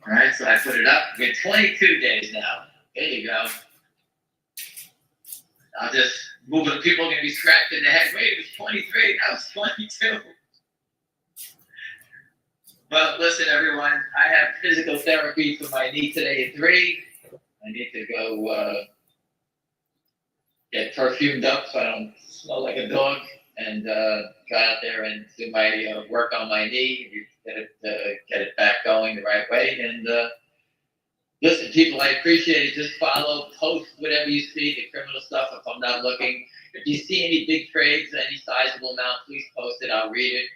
Speaker 5: All right, so I put it up. We're 22 days now. There you go. I'll just move it. People are going to be scratching their head. Wait, it was 23. Now it's 22. Well, listen, everyone. I have physical therapy for my knee today at 3. I need to go get perfumed up so I don't smell like a dog, and go out there and do my work on my knee, get it back going the right way, and Listen, people, I appreciate it. Just follow, post whatever you see, the criminal stuff if I'm not looking. If you see any big trades, any sizable amount, please post it. I'll read it.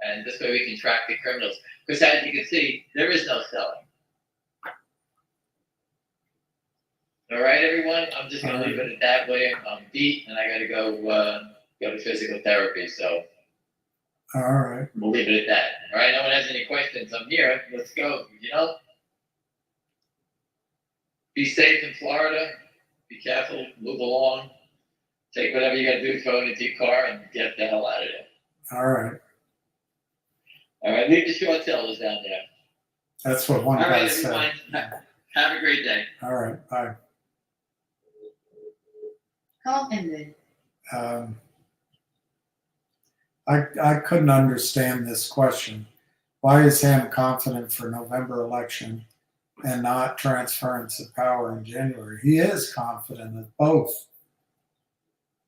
Speaker 5: And this way we can track the criminals. Because as you can see, there is no selling. All right, everyone. I'm just going to leave it at that way. I'm beat, and I got to go to physical therapy. So
Speaker 3: All right.
Speaker 5: we'll leave it at that. All right. No one has any questions. I'm here. Let's go. Be safe in Florida. Be careful. Move along. Take whatever you got to do, throw it into your car, and get the hell out of there.
Speaker 3: All right.
Speaker 5: All right. Leave the short sellers down there.
Speaker 3: That's what one
Speaker 5: All
Speaker 3: guy
Speaker 5: right,
Speaker 3: said.
Speaker 5: everyone. Have a great day.
Speaker 3: All right. Bye.
Speaker 4: Call ended.
Speaker 3: I couldn't understand this question. Why is Ham confident for November election and not transference of power in January? He is confident of both.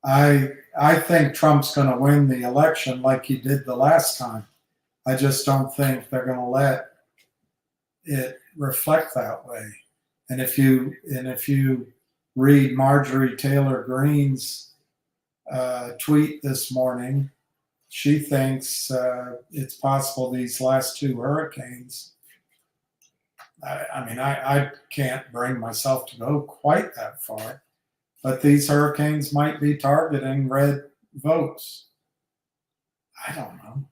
Speaker 3: I think Trump's going to win the election like he did the last time. I just don't think they're going to let it reflect that way. And if you read Marjorie Taylor Greene's tweet this morning, she thinks it's possible these last two hurricanes. I can't bring myself to go quite that far, but these hurricanes might be targeting red votes. I don't know.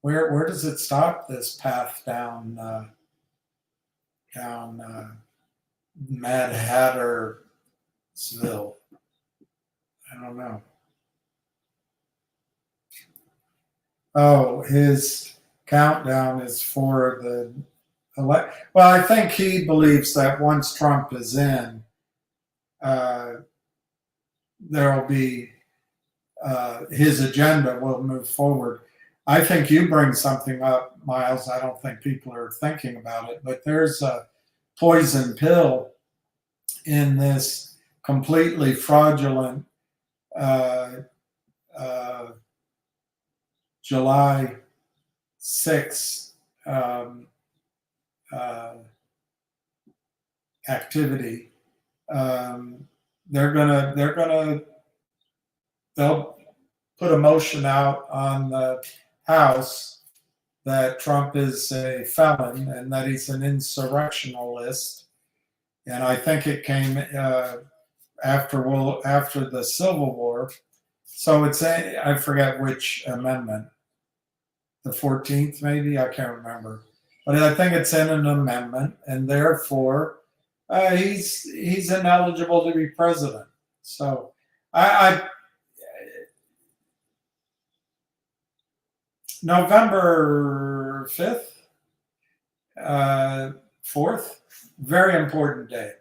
Speaker 3: Where does it stop, this path down Mad Hattersville? I don't know. Oh, his countdown is for the well, I think he believes that once Trump is in, there'll be his agenda will move forward. I think you bring something up, Miles. I don't think people are thinking about it, but there's a poison pill in this completely fraudulent July 6th activity. They'll put a motion out on the House that Trump is a felon and that he's an insurrectionalist. And I think it came after the Civil War. So I forget which amendment, the 14th maybe, I can't remember. But I think it's in an amendment, and therefore he's ineligible to be president. So November 5th, 4th, very important day,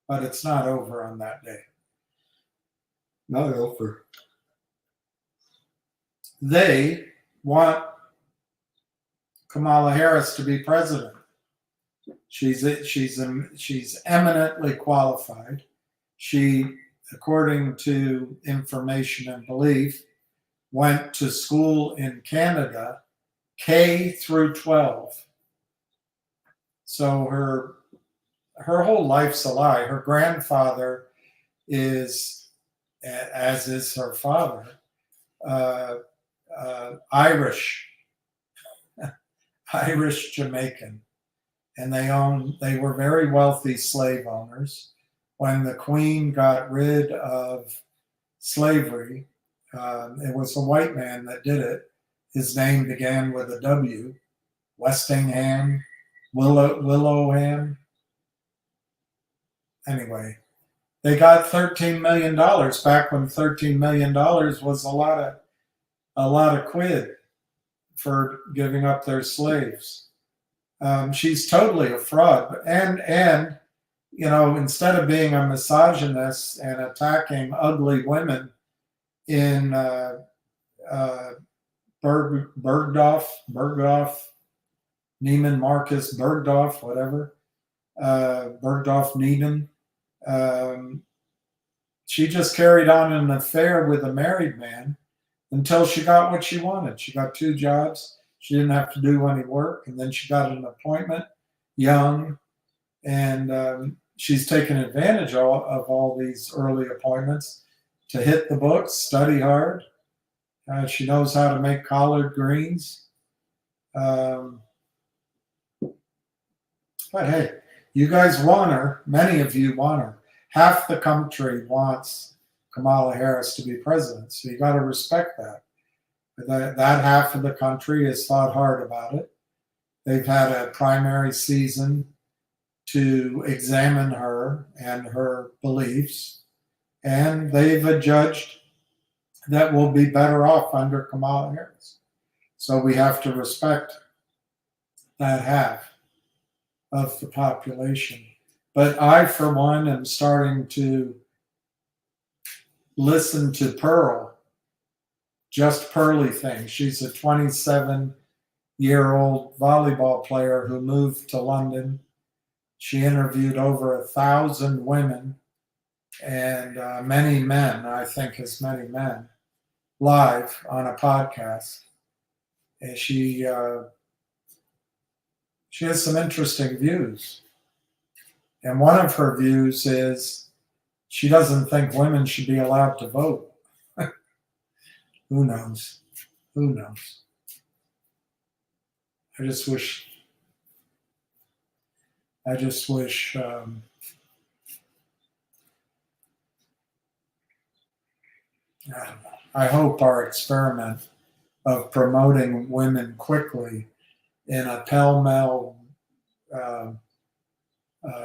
Speaker 3: but it's not over on that day. Not over. They want Kamala Harris to be president. She's eminently qualified. She, according to information and belief, went to school in Canada, K through 12. So her whole life's a lie. Her grandfather is, as is her father, Irish Jamaican, and they were very wealthy slave owners. When the Queen got rid of slavery, it was a white man that did it. His name began with a W, Westingham, Willowham. Anyway, they got $13 million back when $13 million was a lot of quid for giving up their slaves. She's totally a fraud. And instead of being a misogynist and attacking ugly women in Bergdorf, Neiman Marcus, Bergdorf, whatever, Bergdorf Neiman, she just carried on an affair with a married man until she got what she wanted. She got 2 jobs. She didn't have to do any work. And then she got an appointment, young, And she's taken advantage of all these early appointments to hit the books, study hard. She knows how to make collard greens. But hey, you guys want her. Many of you want her. Half the country wants Kamala Harris to be president. So you got to respect that. That half of the country has thought hard about it. They've had a primary season to examine her and her beliefs, and they've adjudged that we'll be better off under Kamala Harris. So we have to respect that half of the population. But I, for one, am starting to listen to Pearl, just Pearly things. She's a 27-year-old volleyball player who moved to London. She interviewed over 1,000 women and many men, I think as many men, live on a podcast. And she has some interesting views. And one of her views is she doesn't think women should be allowed to vote. Who knows? Who knows? I just wish I hope our experiment of promoting women quickly in a pell-mell,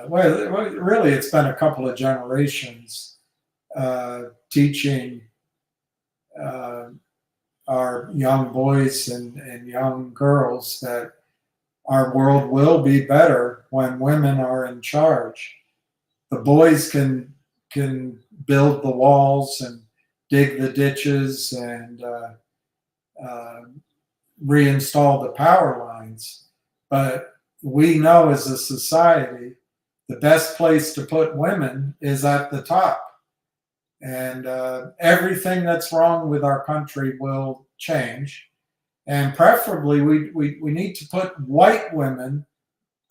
Speaker 3: really it's been a couple of generations teaching our young boys and young girls that our world will be better when women are in charge. The boys can build the walls and dig the ditches and reinstall the power lines. But we know as a society, the best place to put women is at the top. And everything that's wrong with our country will change. And preferably, we need to put white women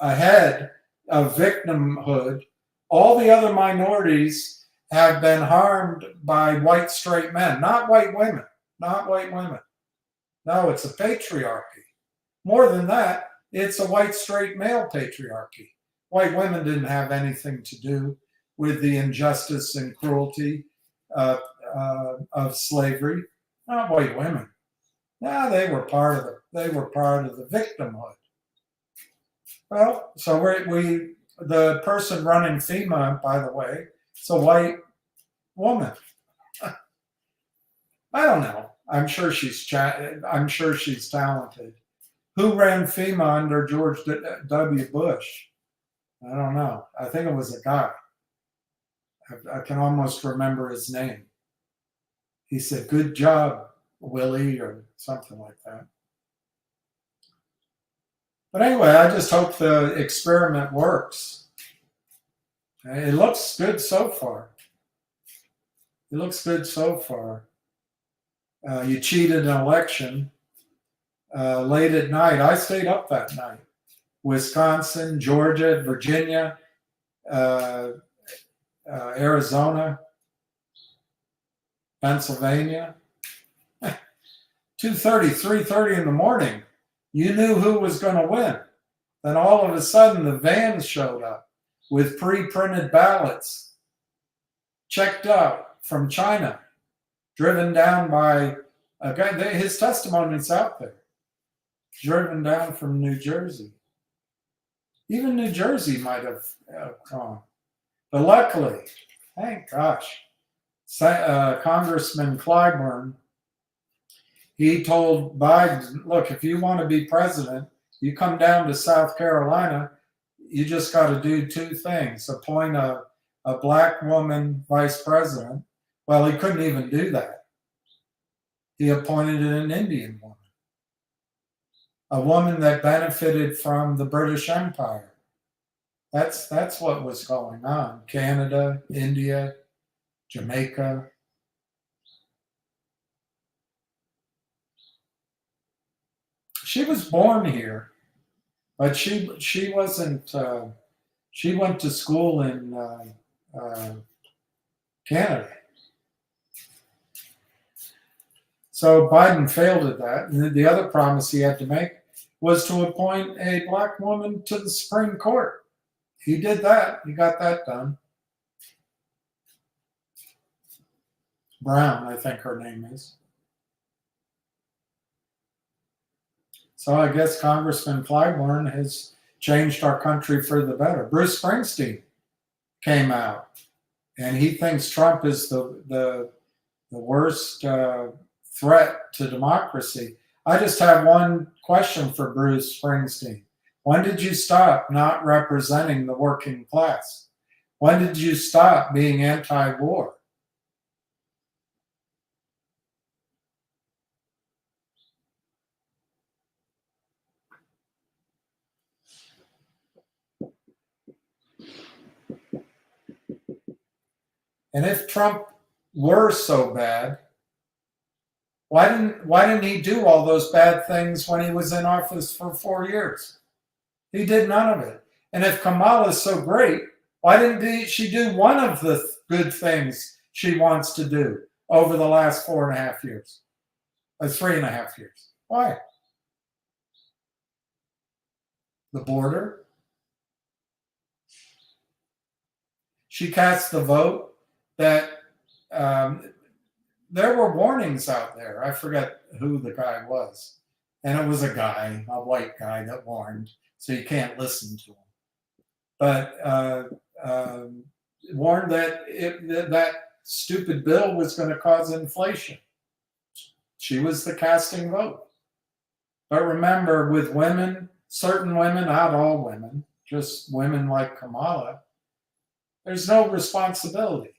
Speaker 3: ahead of victimhood. All the other minorities have been harmed by white straight men, not white women, not white women. No, it's a patriarchy. More than that, it's a white straight male patriarchy. White women didn't have anything to do with the injustice and cruelty of slavery. Not white women. No, they were part of the victimhood. Well, so the person running FEMA, by the way, it's a white woman. I don't know. I'm sure she's talented. Who ran FEMA under George W. Bush? I don't know. I think it was a guy. I can almost remember his name. He said, "Good job, Willie," or something like that. But anyway, I just hope the experiment works. It looks good so far. It looks good so far. You cheated an election late at night. I stayed up that night. Wisconsin, Georgia, Virginia, Arizona, Pennsylvania. 2:30, 3:30 in the morning. You knew who was going to win. Then all of a sudden, the vans showed up with pre-printed ballots, checked out from China, driven down by a guy. His testimony's out there. Driven down from New Jersey. Even New Jersey might have gone. But luckily, thank gosh, Congressman Clyburn, he told Biden, look, if you want to be president, you come down to South Carolina, you just got to do two things. Appoint a black woman vice president. Well, he couldn't even do that. He appointed an Indian woman. A woman that benefited from the British Empire. That's what was going on. Canada, India, Jamaica. She was born here, but she wasn't She went to school in Canada. So Biden failed at that. And the other promise he had to make was to appoint a black woman to the Supreme Court. He did that. He got that done. Brown, I think her name is. So I guess Congressman Clyburn has changed our country for the better. Bruce Springsteen came out, and he thinks Trump is the worst threat to democracy. I just have one question for Bruce Springsteen. When did you stop not representing the working class? When did you stop being anti-war? And if Trump were so bad, why didn't he do all those bad things when he was in office for 4 years? He did none of it. And if Kamala is so great, why didn't she do one of the good things she wants to do over the last 4.5 years? 3.5 years. Why? The border. She cast the vote that there were warnings out there. I forget who the guy was. And it was a white guy that warned, so you can't listen to him. But warned that that stupid bill was going to cause inflation. She was the casting vote. But remember, with women, certain women, not all women, just women like Kamala, there's no responsibility.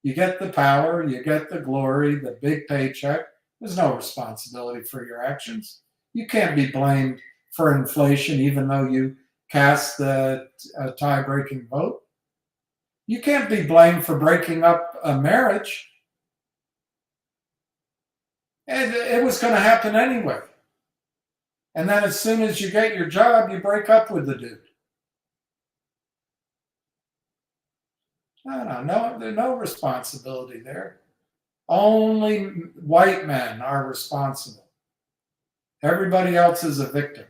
Speaker 3: You get the power, you get the glory, the big paycheck. There's no responsibility for your actions. You can't be blamed for inflation even though you cast the tie-breaking vote. You can't be blamed for breaking up a marriage. And it was going to happen anyway. And then as soon as you get your job, you break up with the dude. No, there's no responsibility there. Only white men are responsible. Everybody else is a victim.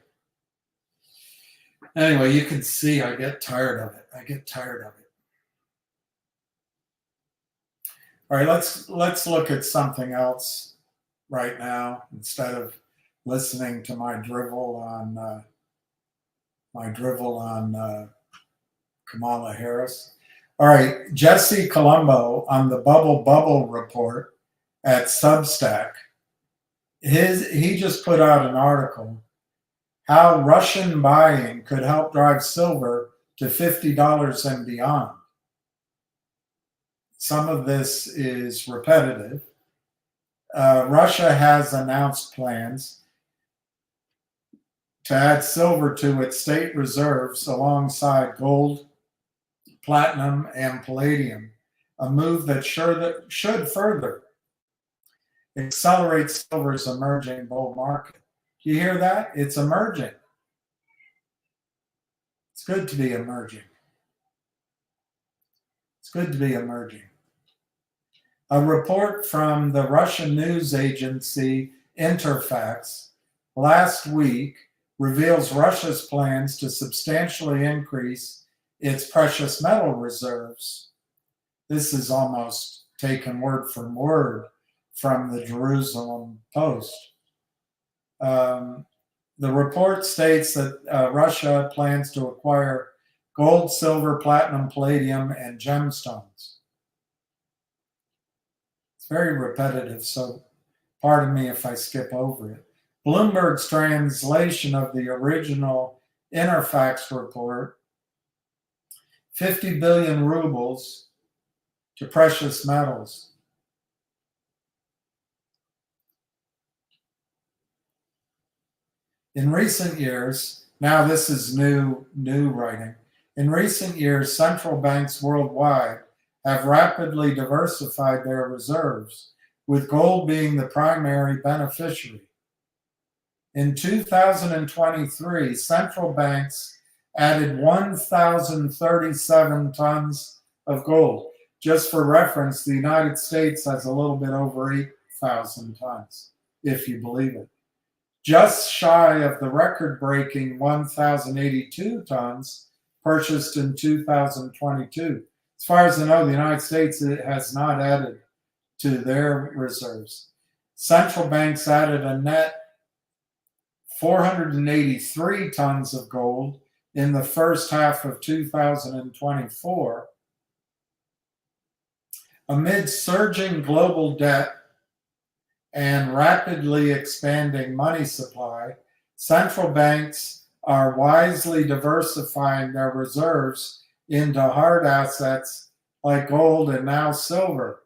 Speaker 3: Anyway, you can see I get tired of it. All right, let's look at something else right now instead of listening to my drivel on Kamala Harris. All right, Jesse Colombo on the Bubble report at Substack. He just put out an article, how Russian buying could help drive silver to $50 and beyond. Some of this is repetitive. Russia has announced plans to add silver to its state reserves alongside gold, platinum, and palladium, a move that should further accelerate silver's emerging bull market. Do you hear that? It's emerging. It's good to be emerging. A report from the Russian news agency Interfax last week reveals Russia's plans to substantially increase its precious metal reserves. This is almost taken word for word from the Jerusalem Post. The report states that Russia plans to acquire gold, silver, platinum, palladium, and gemstones. It's very repetitive, so pardon me if I skip over it. Bloomberg's translation of the original Interfax report, 50 billion rubles to precious metals. In recent years, now this is new writing. In recent years, central banks worldwide have rapidly diversified their reserves, with gold being the primary beneficiary. In 2023, central banks added 1,037 tons of gold. Just for reference, the United States has a little bit over 8,000 tons, if you believe it. Just shy of the record-breaking 1,082 tons purchased in 2022. As far as I know, the United States has not added to their reserves. Central banks added a net 483 tons of gold in the first half of 2024. Amid surging global debt and rapidly expanding money supply, central banks are wisely diversifying their reserves into hard assets like gold and now silver.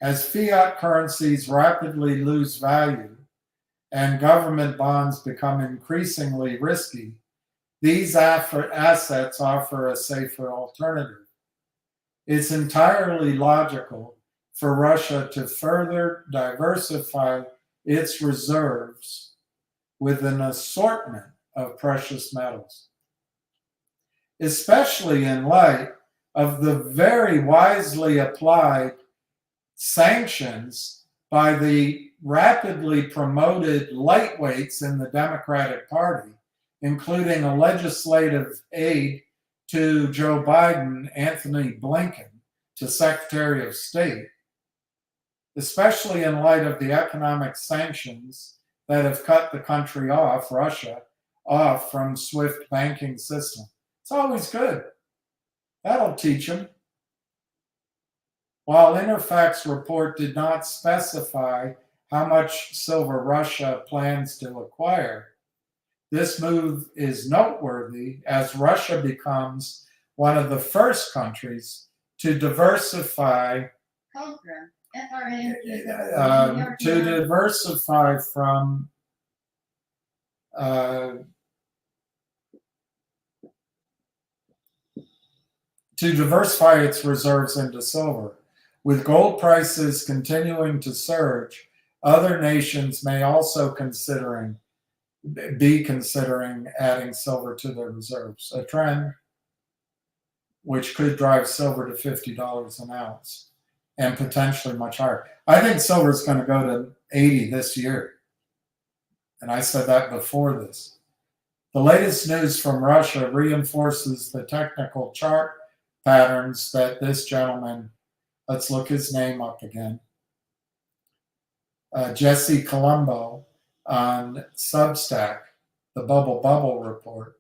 Speaker 3: As fiat currencies rapidly lose value and government bonds become increasingly risky, these assets offer a safer alternative. It's entirely logical for Russia to further diversify its reserves with an assortment of precious metals, especially in light of the very wisely applied sanctions by the rapidly promoted lightweights in the Democratic Party, including a legislative aide to Joe Biden, Anthony Blinken, to Secretary of State, especially in light of the economic sanctions that have cut the country off, Russia, off from SWIFT banking system. It's always good. That'll teach them. While Interfax report did not specify how much silver Russia plans to acquire, this move is noteworthy as Russia becomes one of the first countries to diversify
Speaker 4: Fulcrum, FRA,
Speaker 3: to diversify from to diversify its reserves into silver. With gold prices continuing to surge, other nations may also be considering adding silver to their reserves, a trend which could drive silver to $50 an ounce and potentially much higher. I think silver is going to go to 80 this year. And I said that before this. The latest news from Russia reinforces the technical chart patterns that this gentleman, let's look his name up again, Jesse Colombo on Substack, the Bubble report.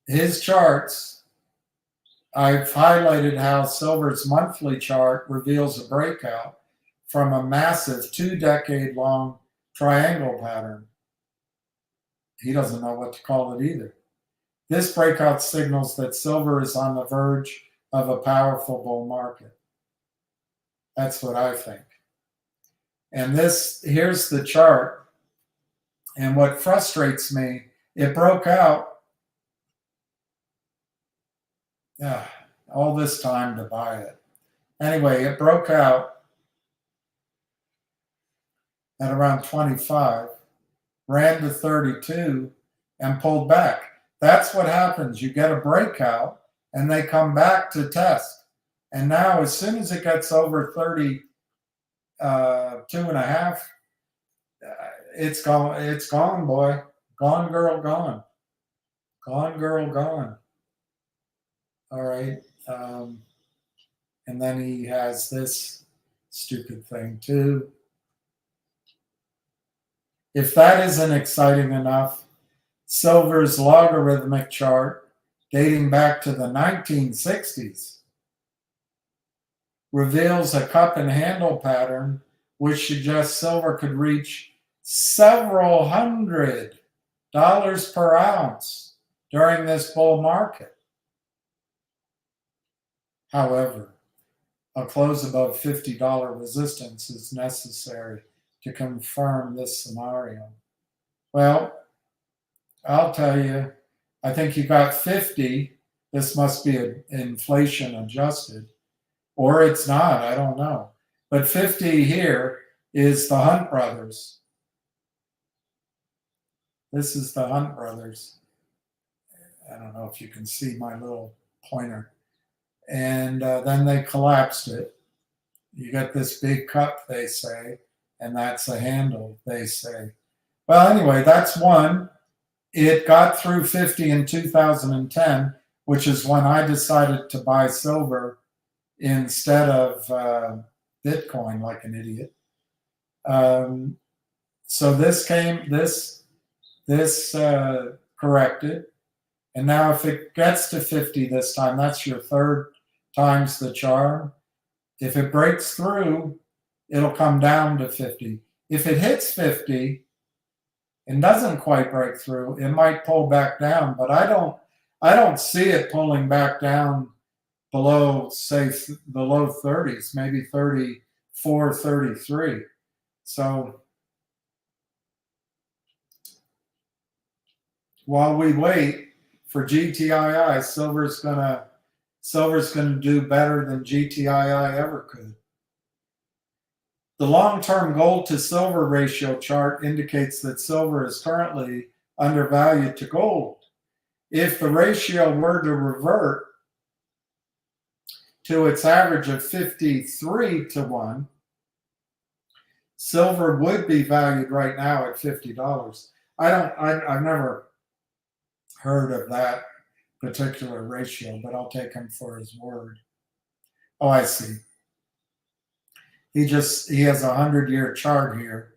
Speaker 3: His charts, I've highlighted how silver's monthly chart reveals a breakout from a massive 2-decade-long triangle pattern. He doesn't know what to call it either. This breakout signals that silver is on the verge of a powerful bull market. That's what I think. And here's the chart. And what frustrates me, it broke out all this time to buy it. Anyway, it broke out at around 25, ran to 32, and pulled back. That's what happens. You get a breakout, and they come back to test. And now, as soon as it gets over 32.5, it's gone. It's gone, boy. Gone, girl, gone. Gone, girl, gone. All right. And then he has this stupid thing too. If that isn't exciting enough, silver's logarithmic chart dating back to the 1960s reveals a cup and handle pattern which suggests silver could reach several $100 per ounce during this bull market. However, a close above $50 resistance is necessary to confirm this scenario. Well, I'll tell you, I think you got 50. This must be inflation adjusted, or it's not, I don't know. But 50 here is the Hunt brothers. This is the Hunt brothers. I don't know if you can see my little pointer. And then they collapsed it. You got this big cup, they say, and that's a handle, they say. Well, anyway, that's one. It got through 50 in 2010, which is when I decided to buy silver instead of Bitcoin like an idiot. So this corrected. And now if it gets to 50 this time, that's your third times the charm. If it breaks through, it'll come down to 50. If it hits 50 and doesn't quite break through, it might pull back down, but I don't see it pulling back down below, say, the low 30s, maybe 34, 33. So while we wait for GTII, silver's gonna do better than GTII ever could. The long-term gold to silver ratio chart indicates that silver is currently undervalued to gold. If the ratio were to revert to its average of 53 to 1, silver would be valued right now at $50. I've never heard of that particular ratio, but I'll take him for his word. Oh, I see. He has a 100-year chart here,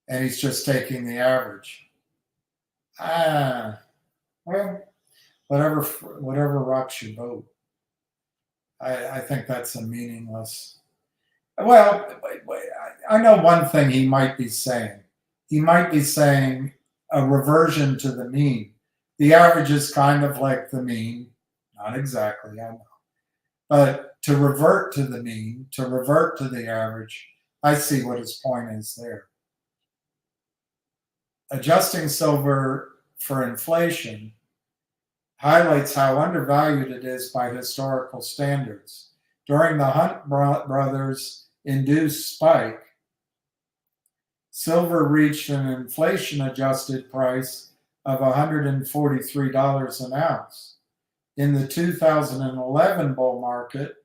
Speaker 3: and he's just taking the average. Well, whatever rocks your boat. I think that's a meaningless. Well, I know one thing he might be saying. He might be saying a reversion to the mean. The average is kind of like the mean, not exactly, I know. But to revert to the mean, to revert to the average, I see what his point is there. Adjusting silver for inflation highlights how undervalued it is by historical standards. During the Hunt brothers' induced spike, silver reached an inflation-adjusted price of $143 an ounce. In the 2011 bull market,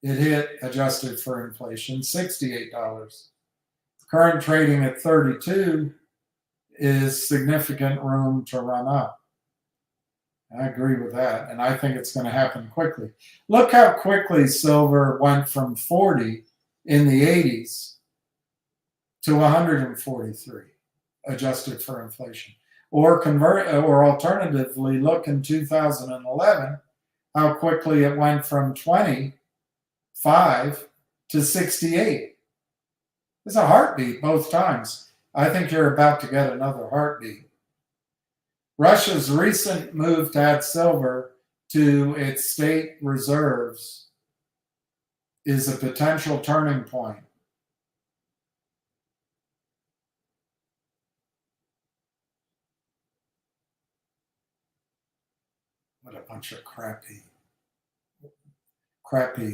Speaker 3: it hit, adjusted for inflation, $68. Current trading at 32 is significant room to run up. I agree with that, and I think it's going to happen quickly. Look how quickly silver went from 40 in the 80s to 143, adjusted for inflation. Or alternatively, look in 2011, how quickly it went from 25 to 68. It's a heartbeat both times. I think you're about to get another heartbeat. Russia's recent move to add silver to its state reserves is a potential turning point. What a bunch of crappy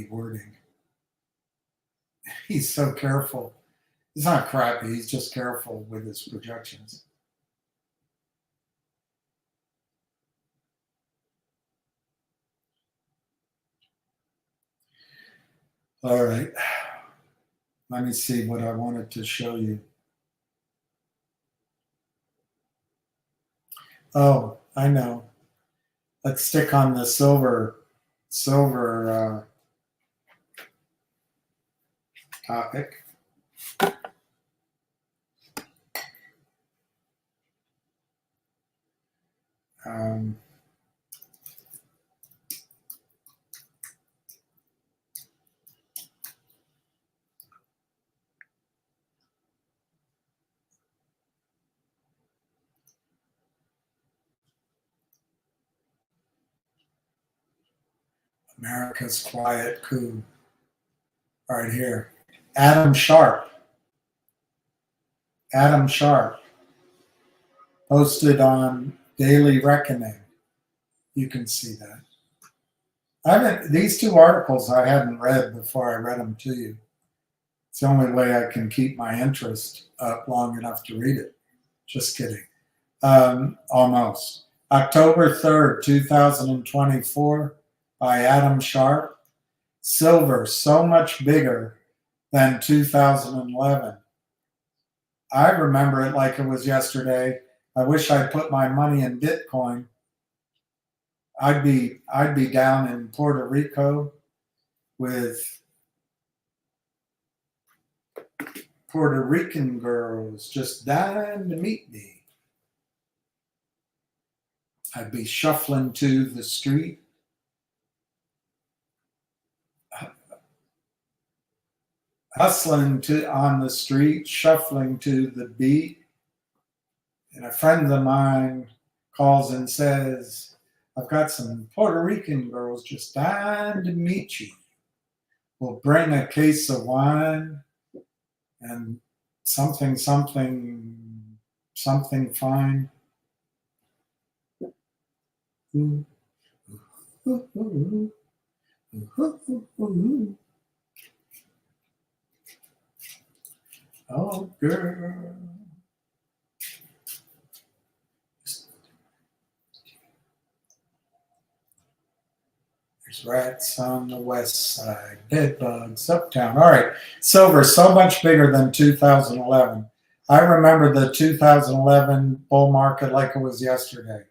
Speaker 3: wording. He's so careful. He's not crappy, he's just careful with his projections. All right. Let me see what I wanted to show you. Oh, I know. Let's stick on the silver topic. America's quiet coup. Right here. Adam Sharp posted on Daily Reckoning. You can see that. These two articles I hadn't read before I read them to you. It's the only way I can keep my interest up long enough to read it. Just kidding. Almost. October 3rd, 2024, by Adam Sharp. Silver, so much bigger than 2011. I remember it like it was yesterday. I wish I'd put my money in Bitcoin. I'd be down in Puerto Rico with Puerto Rican girls just dying to meet me. I'd be shuffling to the street, hustling on the street, shuffling to the beat. And a friend of mine calls and says, I've got some Puerto Rican girls just dying to meet you. We'll bring a case of wine and something fine. Oh, girl. There's rats on the west side, dead bugs uptown. All right, silver, so much bigger than 2011. I remember the 2011 bull market like it was yesterday.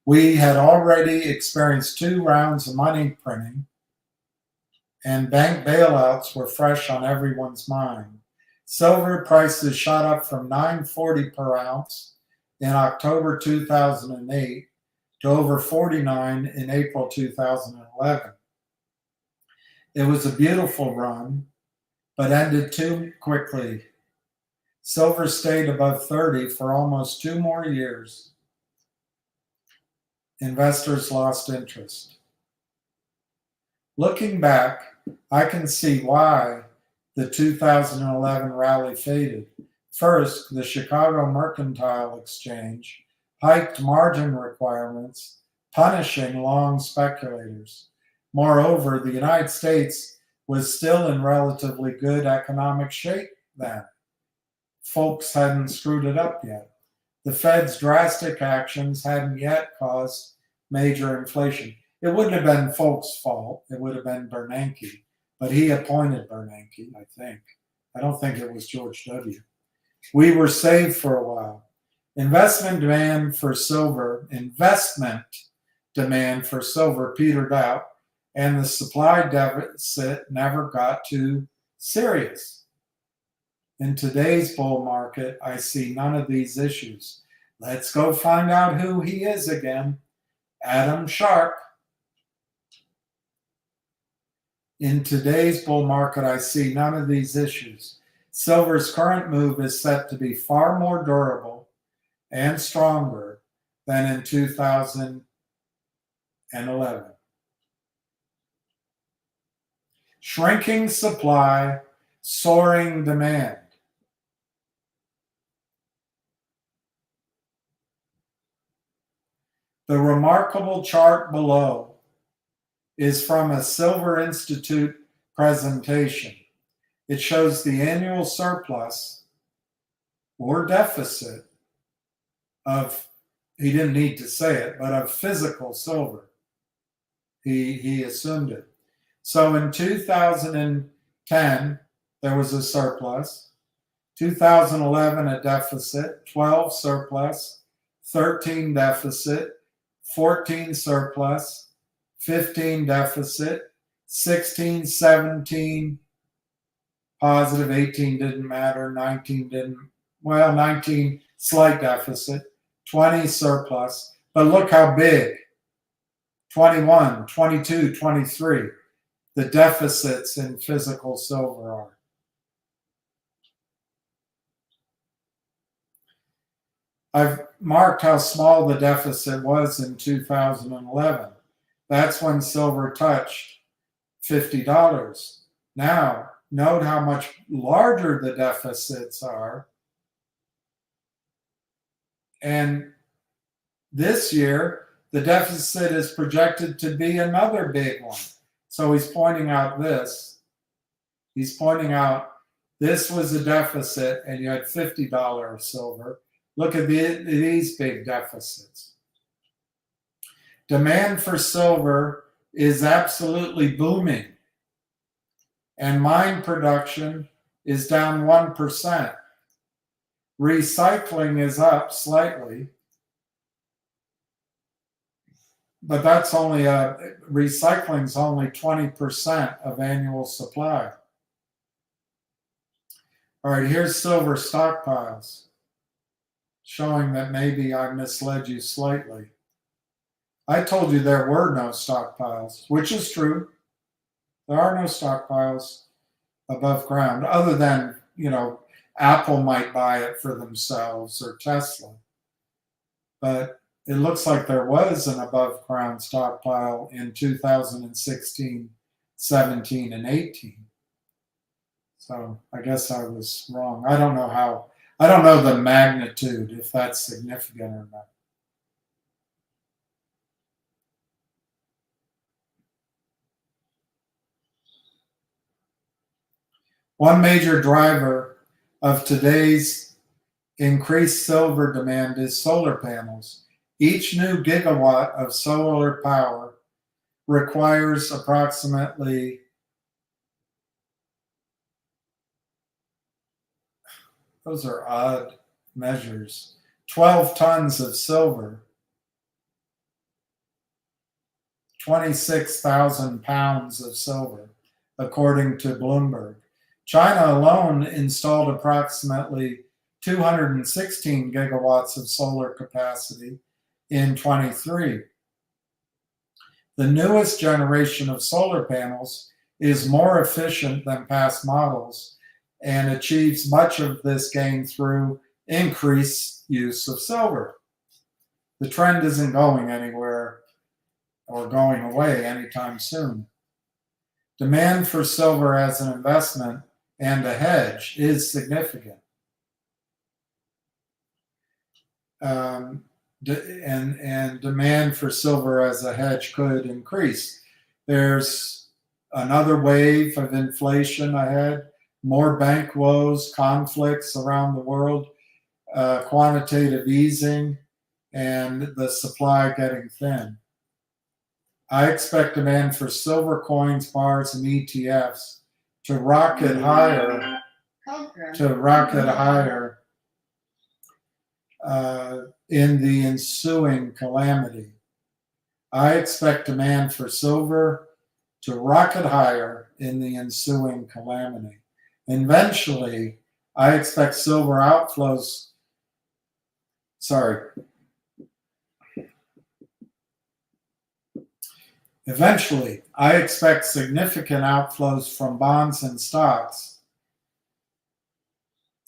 Speaker 3: We had already experienced 2 rounds of money printing, and bank bailouts were fresh on everyone's mind. Silver prices shot up from $9.40 per ounce in October 2008 to over $49 in April 2011. It was a beautiful run, but ended too quickly. Silver stayed above 30 for almost 2 more years. Investors lost interest. Looking back, I can see why the 2011 rally faded. First, the Chicago Mercantile Exchange hiked margin requirements, punishing long speculators. Moreover, the United States was still in relatively good economic shape then. Folks hadn't screwed it up yet. The Fed's drastic actions hadn't yet caused major inflation. It wouldn't have been Folks' fault. It would have been Bernanke. But he appointed Bernanke, I think. I don't think it was George W. We were saved for a while. Investment demand for silver petered out, and the supply deficit never got too serious. In today's bull market, I see none of these issues. Let's go find out who he is again. Adam Sharp. In today's bull market, I see none of these issues. Silver's current move is set to be far more durable and stronger than in 2011. Shrinking supply, soaring demand. The remarkable chart below is from a Silver Institute presentation. It shows the annual surplus or deficit of, he didn't need to say it, but of physical silver. He assumed it. So in 2010, there was a surplus. 2011, a deficit. 12, surplus. 13, deficit. 14, surplus. 15, deficit. 16, 17, positive. 18 didn't matter. 19, slight deficit. 20, surplus. But look how big. 21, 22, 23. The deficits in physical silver are. I've marked how small the deficit was in 2011. That's when silver touched $50. Now, note how much larger the deficits are. And this year, the deficit is projected to be another big one. So he's pointing out this. He's pointing out This was a deficit, and you had $50 of silver. Look at these big deficits. Demand for silver is absolutely booming, and mine production is down 1%. Recycling is up slightly, but that's only recycling's only 20% of annual supply. All right, here's silver stockpiles, showing that maybe I misled you slightly. I told you there were no stockpiles, which is true. There are no stockpiles above ground, other than, Apple might buy it for themselves or Tesla. But it looks like there was an above ground stockpile in 2016, 17, and 18. So I guess I was wrong. I don't know the magnitude, if that's significant or not. One major driver of today's increased silver demand is solar panels. Each new gigawatt of solar power requires approximately, those are odd measures, 12 tons of silver, 26,000 pounds of silver, according to Bloomberg. China alone installed approximately 216 gigawatts of solar capacity in 23. The newest generation of solar panels is more efficient than past models and achieves much of this gain through increased use of silver. The trend isn't going anywhere or going away anytime soon. Demand for silver as an investment and a hedge is significant. And demand for silver as a hedge could increase. There's another wave of inflation ahead, more bank woes, conflicts around the world, quantitative easing, and the supply getting thin. I expect demand for silver coins, bars, and ETFs to rocket higher, in the ensuing calamity. I expect demand for silver to rocket higher in the ensuing calamity. Eventually, I expect silver outflows. Eventually, I expect significant outflows from bonds and stocks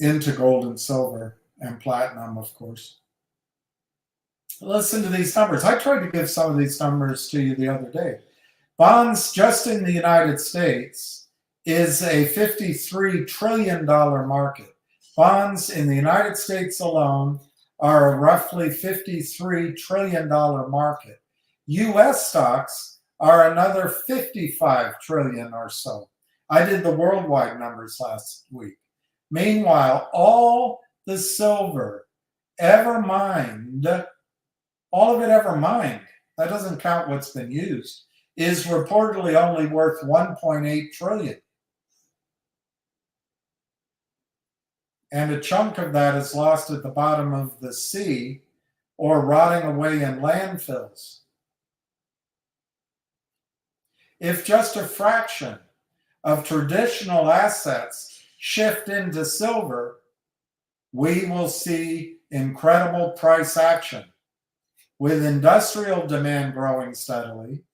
Speaker 3: into gold and silver and platinum, of course. Listen to these numbers. I tried to give some of these numbers to you the other day. Bonds just in the United States is a $53 trillion market. Bonds in the United States alone are a roughly $53 trillion market. U.S. stocks are another 55 trillion or so. I did the worldwide numbers last week. Meanwhile, all the silver ever mined, all of it ever mined, that doesn't count what's been used, is reportedly only worth 1.8 trillion. And a chunk of that is lost at the bottom of the sea or rotting away in landfills. If just a fraction of traditional assets shift into silver, we will see incredible price action. With industrial demand growing steadily,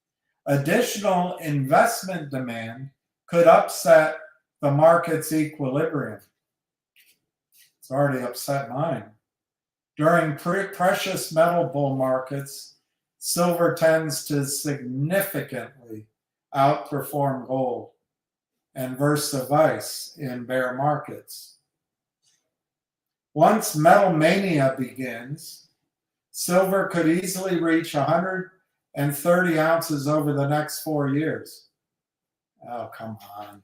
Speaker 3: additional investment demand could upset the market's equilibrium. It's already upset mine. During precious metal bull markets, silver tends to significantly outperform gold, and vice versa in bear markets. Once metal mania begins, silver could easily reach 130 ounces over the next 4 years. Oh, come on.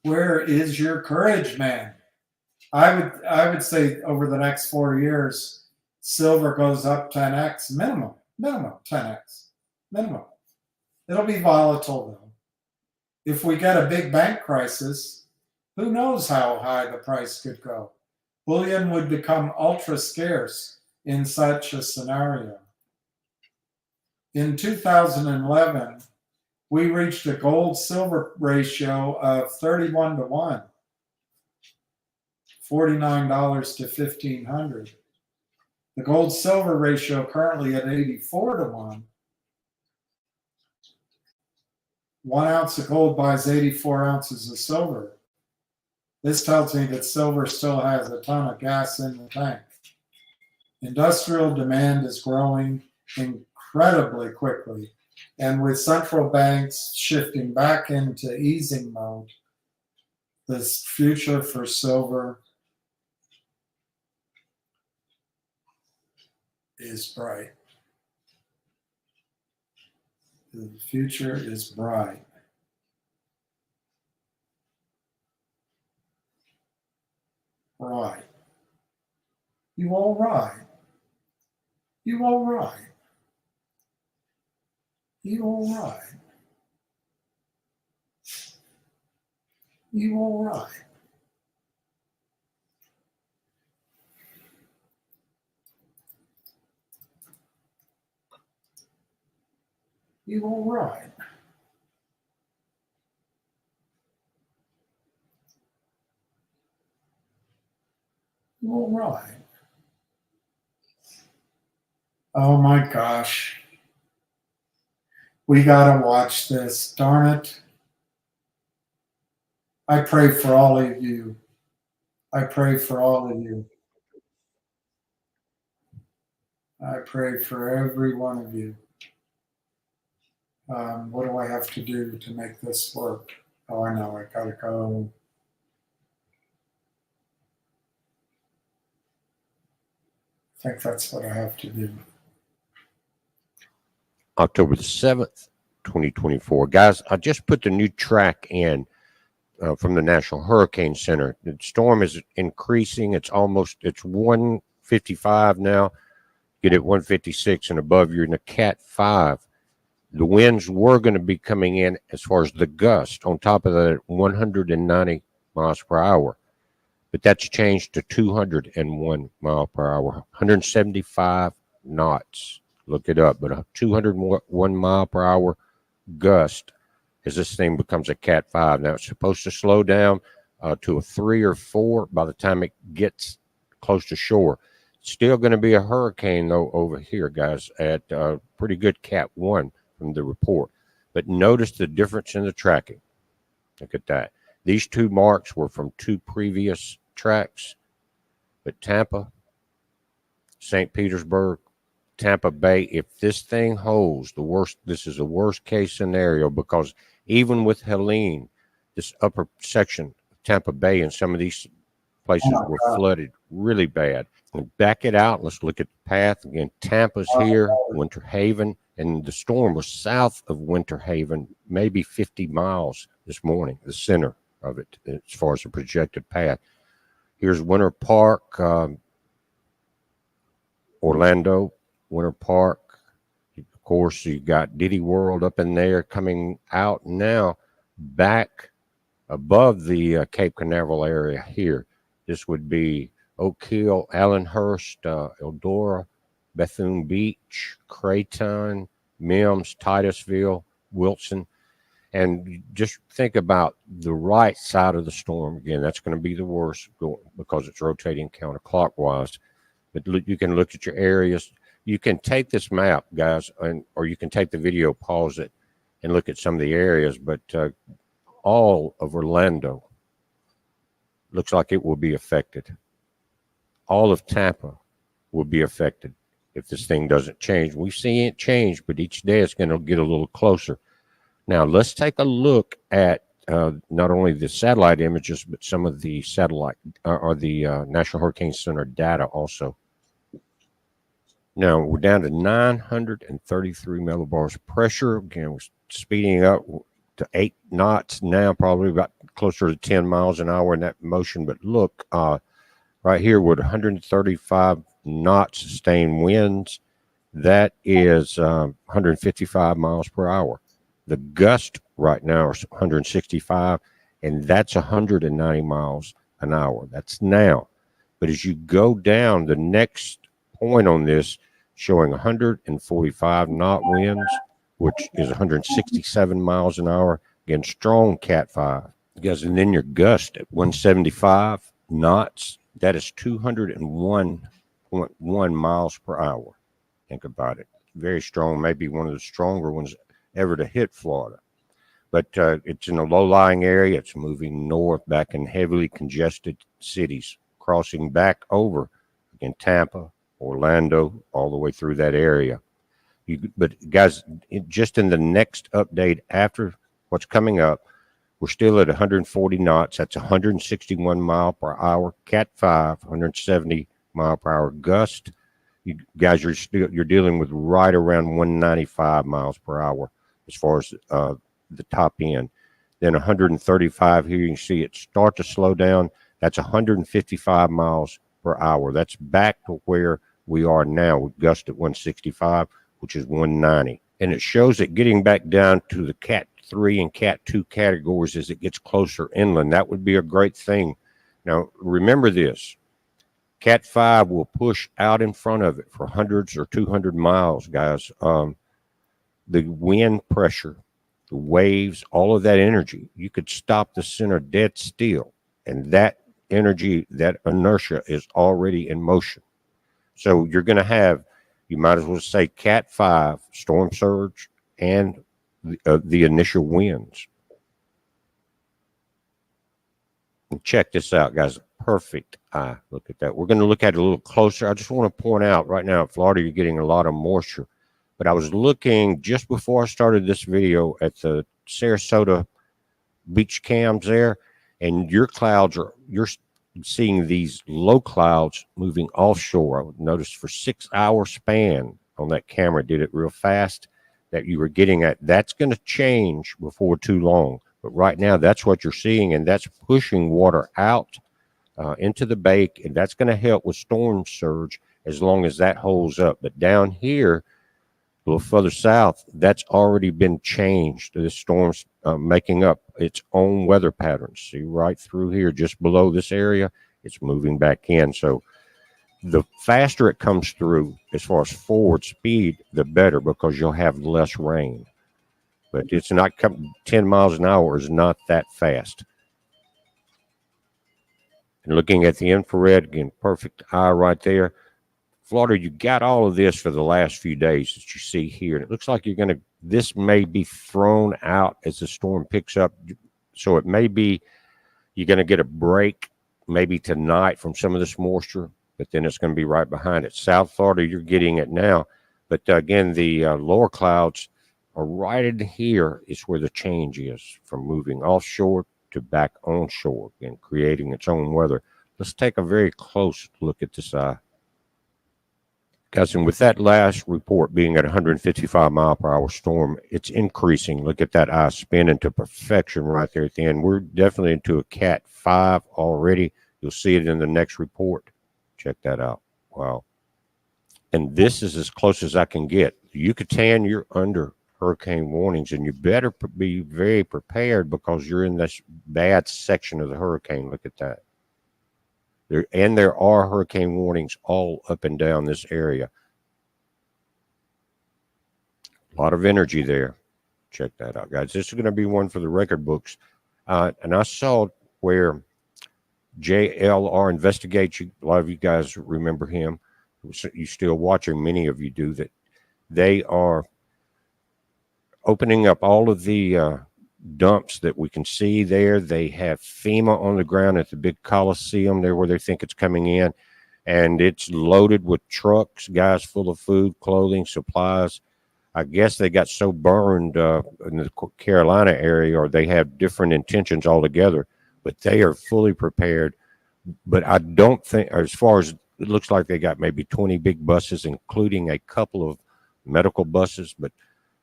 Speaker 3: Where is your courage, man? I would say over the next 4 years, silver goes up 10x minimum 10x minimum. It'll be volatile though. If we get a big bank crisis, who knows how high the price could go? Bullion would become ultra scarce in such a scenario. In 2011, we reached a gold silver ratio of 31 to 1, $49 to $1,500. The gold silver ratio currently at 84 to 1. 1 ounce of gold buys 84 ounces of silver. This tells me that silver still has a ton of gas in the tank. Industrial demand is growing incredibly quickly. And with central banks shifting back into easing mode, the future for silver is bright. The future is bright. Right. You all right? You all right? You all right? You all right? You all right? You all right? Oh my gosh. We gotta watch this. Darn it. I pray for all of you. I pray for all of you. I pray for every one of you. What do I have to do to make this work? Oh, I know. I gotta go. I think that's what I have to do.
Speaker 1: October the 7th, 2024. Guys, I just put the new track in from the National Hurricane Center. The storm is increasing. It's 155 now. Get it 156 and above. You're in a Cat 5. The winds were going to be coming in as far as the gust. On top of that, 190 miles per hour. But that's changed to 201 mile per hour, 175 knots. Look it up, but a 201 mile per hour gust as this thing becomes a Cat 5. Now it's supposed to slow down to a 3 or 4 by the time it gets close to shore. Still going to be a hurricane though over here, guys, at pretty good Cat 1 from the report. But notice the difference in the tracking. Look at that. These two marks were from 2 previous tracks, but Tampa, St. Petersburg, Tampa Bay, if this thing holds, this is the worst case scenario, because even with Helene, this upper section of Tampa Bay and some of these places were flooded really bad. And back it out. Let's look at the path again. Tampa's here, Winter Haven, and the storm was south of Winter Haven, maybe 50 miles this morning, the center of it, as far as the projected path. Here's Winter Park, Orlando, Winter Park. Of course, you got Diddy World up in there coming out now back above the Cape Canaveral area here. This would be Oak Hill, Allenhurst, Eldora, Bethune Beach, Creighton, Mims, Titusville, Wilson. And just think about the right side of the storm. Again, that's going to be the worst because it's rotating counterclockwise. But you can look at your areas. You can take this map, guys, or you can take the video, pause it, and look at some of the areas. But all of Orlando looks like it will be affected. All of Tampa will be affected if this thing doesn't change. We've seen it change, but each day it's going to get a little closer. Now, let's take a look at not only the satellite images, but some of the satellite or the National Hurricane Center data also. Now, we're down to 933 millibars of pressure. Again, we're speeding up. to 8 knots now, probably about closer to 10 miles an hour in that motion. But look, right here with 135 knots sustained winds, that is 155 miles per hour. The gust right now is 165, and that's 190 miles an hour. That's now. But as you go down, the next point on this showing 145 knot winds, which is 167 miles an hour. Again, strong Cat 5. Guys, and then your gust at 175 knots, that is 201.1 miles per hour. Think about it. Very strong, maybe one of the stronger ones ever to hit Florida. But it's in a low-lying area. It's moving north back in heavily congested cities, crossing back over in Tampa, Orlando, all the way through that area. But guys, just in the next update after what's coming up, we're still at 140 knots. That's 161 mile per hour. Cat 5, 170 mile per hour gust. You guys, you're dealing with right around 195 miles per hour as far as the top end. Then 135 here. You can see it start to slow down. That's 155 miles per hour. That's back to where we are now with gust at 165, which is 190. And it shows it getting back down to the Cat 3 and Cat 2 categories as it gets closer inland. That would be a great thing. Now, remember this. Cat 5 will push out in front of it for hundreds or 200 miles, guys. The wind pressure, the waves, all of that energy, you could stop the center dead still. And that energy, that inertia is already in motion. So you're going to have, you might as well say Cat 5, storm surge, and the initial winds. And check this out, guys. Perfect eye. Look at that. We're going to look at it a little closer. I just want to point out right now in Florida, you're getting a lot of moisture. But I was looking just before I started this video at the Sarasota beach cams there, and your clouds are, you're seeing these low clouds moving offshore. I would notice for 6 hour span on that camera, did it real fast, that you were getting at. That's going to change before too long. But right now, that's what you're seeing, and that's pushing water out into the bake, and that's going to help with storm surge as long as that holds up. But down here, a little further south, that's already been changed. The storm's making up its own weather patterns. See right through here, just below this area, it's moving back in. So the faster it comes through, as far as forward speed, the better, because you'll have less rain. But it's not 10 miles an hour is not that fast. And looking at the infrared, again, perfect eye right there. Florida, you got all of this for the last few days that you see here. And it looks like you're going to, this may be thrown out as the storm picks up. So it may be you're going to get a break maybe tonight from some of this moisture, but then it's going to be right behind it. South Florida, you're getting it now. But again, the lower clouds are right in here is where the change is from moving offshore to back onshore and creating its own weather. Let's take a very close look at this eye. Guys, and with that last report being at 155 mile per hour storm, it's increasing. Look at that eye spinning to perfection right there at the end. We're definitely into a Cat 5 already. You'll see it in the next report. Check that out. Wow. And this is as close as I can get. Yucatan, you're under hurricane warnings, and you better be very prepared because you're in this bad section of the hurricane. Look at that. There are hurricane warnings all up and down this area. A lot of energy there. Check that out, guys. This is going to be one for the record books. And I saw where JLR Investigates, a lot of you guys remember him. You're still watching, many of you do, that they are opening up all of the dumps that we can see there. They have FEMA on the ground at the big Coliseum there where they think it's coming in, and it's loaded with trucks, guys, full of food, clothing, supplies. I guess they got so burned in the Carolina area, or they have different intentions altogether, but they are fully prepared. But I don't think, as far as it looks like, they got maybe 20 big buses, including a couple of medical buses, but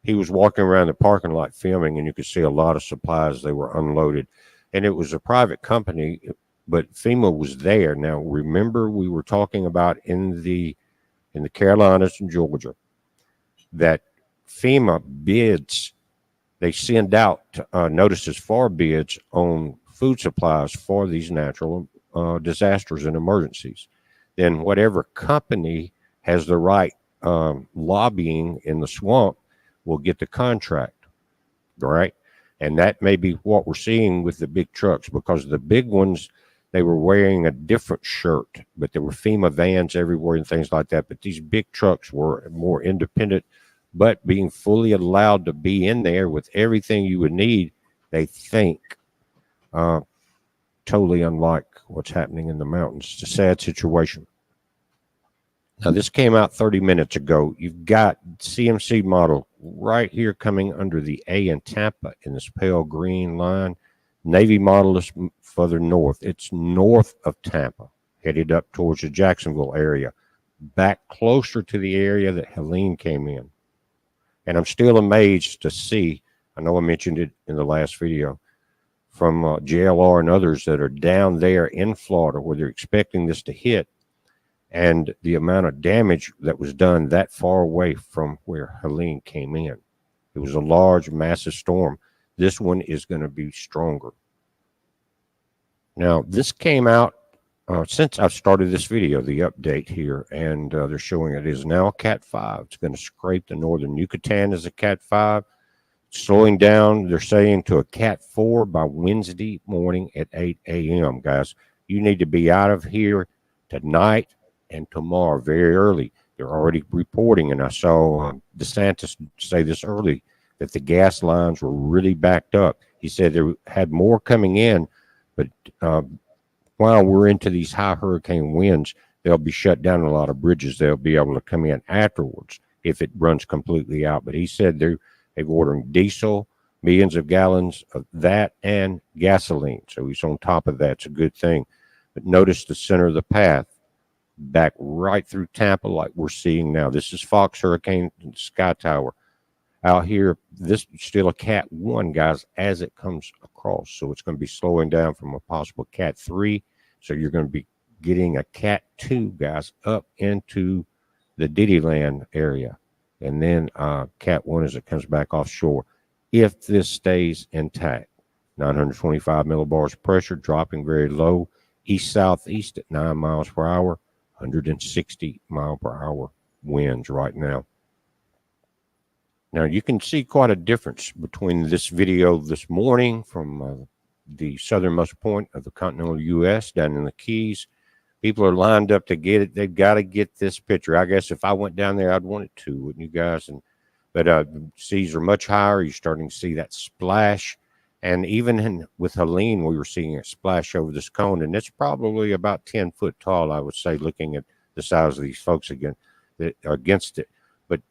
Speaker 1: he was walking around the parking lot filming, and you could see a lot of supplies. They were unloaded, and it was a private company, but FEMA was there. Now, remember, we were talking about in the Carolinas and Georgia that FEMA bids, they send out notices for bids on food supplies for these natural disasters and emergencies. Then whatever company has the right lobbying in the swamp will get the contract, right? And that may be what we're seeing with the big trucks, because the big ones, they were wearing a different shirt, but there were FEMA vans everywhere and things like that. But these big trucks were more independent, but being fully allowed to be in there with everything you would need, they think. Totally unlike what's happening in the mountains. It's a sad situation. Now, this came out 30 minutes ago. You've got CMC model right here coming under the A in Tampa in this pale green line. Navy model is further north. It's north of Tampa, headed up towards the Jacksonville area, back closer to the area that Helene came in. And I'm still amazed to see, I know I mentioned it in the last video, from JLR and others that are down there in Florida where they're expecting this to hit, and the amount of damage that was done that far away from where Helene came in. It was a large, massive storm. This one is going to be stronger. Now, this came out since I've started this video, the update here, and they're showing it is now a Cat 5. It's going to scrape the northern Yucatan as a Cat 5. Slowing down, they're saying, to a Cat 4 by Wednesday morning at 8 a.m., guys. You need to be out of here tonight and tomorrow very early. They're already reporting, and I saw DeSantis say this early, that the gas lines were really backed up. He said there had more coming in, but while we're into these high hurricane winds, they'll be shut down a lot of bridges. They'll be able to come in afterwards if it runs completely out. But he said they've ordered diesel, millions of gallons of that, and gasoline. So he's on top of that. It's a good thing. But notice the center of the path, back right through Tampa like we're seeing now. This is Fox Hurricane Sky Tower. Out here, this is still a Cat 1, guys, as it comes across. So it's going to be slowing down from a possible Cat 3. So you're going to be getting a Cat 2, guys, up into the Diddyland area. And then Cat 1 as it comes back offshore. If this stays intact, 925 millibars pressure, dropping very low, east-southeast at 9 miles per hour, 160 mile per hour winds right now. Now, you can see quite a difference between this video this morning from the southernmost point of the continental U.S. down in the Keys. People are lined up to get it. They've got to get this picture. I guess if I went down there, I'd want it to, wouldn't you guys? But the seas are much higher. You're starting to see that splash. And even with Helene, we were seeing it splash over this cone. And it's probably about 10 foot tall, I would say, looking at the size of these folks against it. But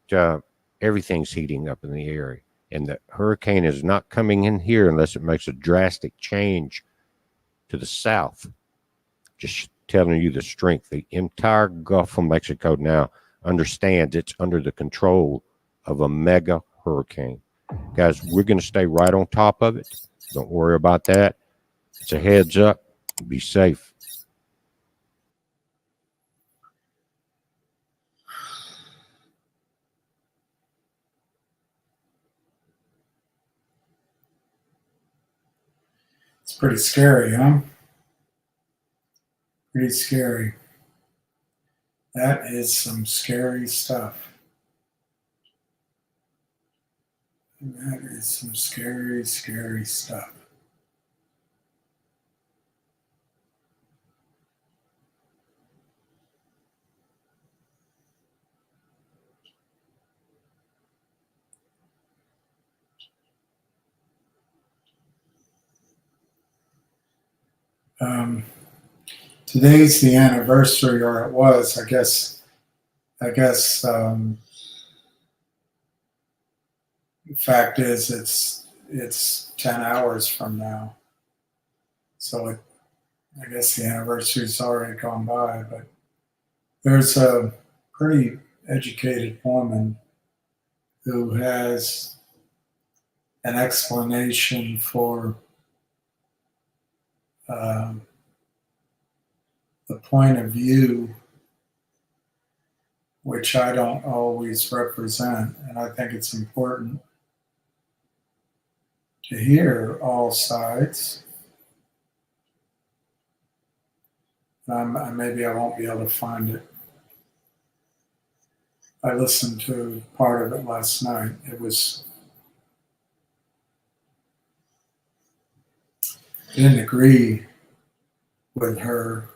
Speaker 1: everything's heating up in the area, and the hurricane is not coming in here unless it makes a drastic change to the south. Just telling you the strength. The entire Gulf of Mexico now understands it's under the control of a mega hurricane. Guys, we're going to stay right on top of it. Don't worry about that. It's a heads up. Be safe.
Speaker 3: It's pretty scary, huh? Pretty scary. That is some scary stuff. That is some scary, scary stuff. Today's the anniversary, or it was, I guess. The fact is, it's 10 hours from now, so I guess the anniversary's already gone by. But there's a pretty educated woman who has an explanation for the point of view which I don't always represent, and I think it's important to hear all sides. Maybe I won't be able to find it. I listened to part of it last night. Didn't agree with her,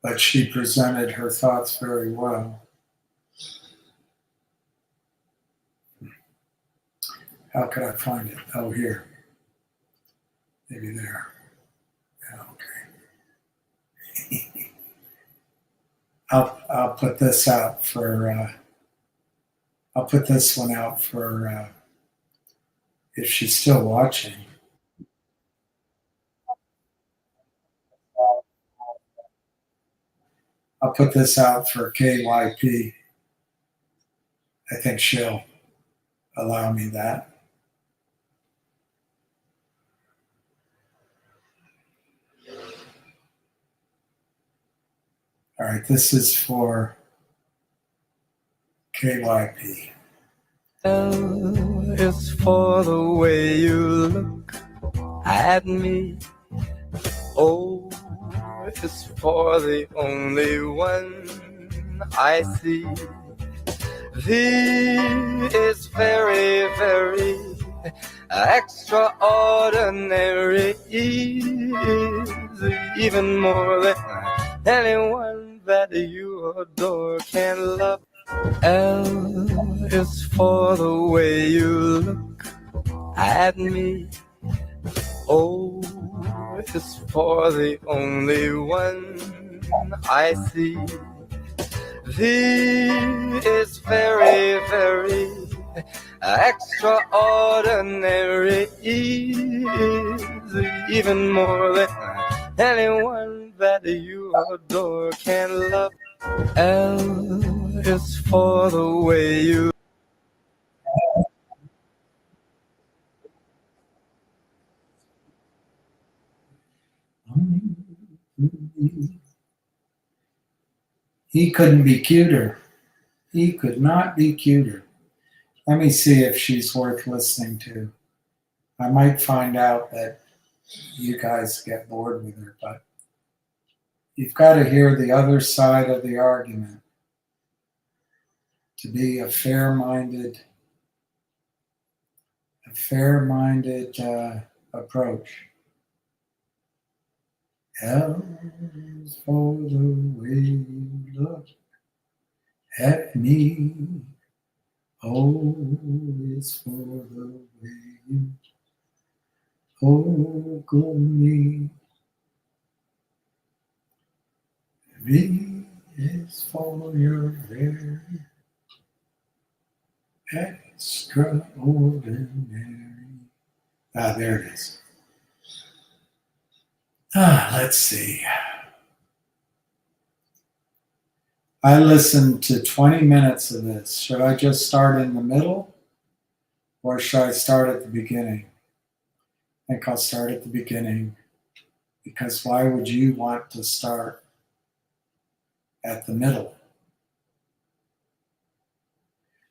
Speaker 3: but she presented her thoughts very well. How could I find it? Oh, here. Maybe there. Yeah, okay. I'll put this out for. I'll put this one out for if she's still watching. I'll put this out for KYP. I think she'll allow me that. All right, this is for KYP.
Speaker 6: L is for the way you look at me. O is for the only one I see. V is very, very extraordinary. E is even more than anyone that you adore can love. L is for the way you look at me. O is for the only one I see. V is very, very extraordinary. E is even more than anyone that you adore can love. L is for the way you.
Speaker 3: He couldn't be cuter. He could not be cuter. Let me see if she's worth listening to. I might find out that you guys get bored with her, but you've got to hear the other side of the argument to be a fair-minded approach. L is for the way you look at me. O is for the way you ogle me. V is for your very extraordinary. There it is. Let's see. I listened to 20 minutes of this. Should I just start in the middle or should I start at the beginning? I think I'll start at the beginning because why would you want to start at the middle?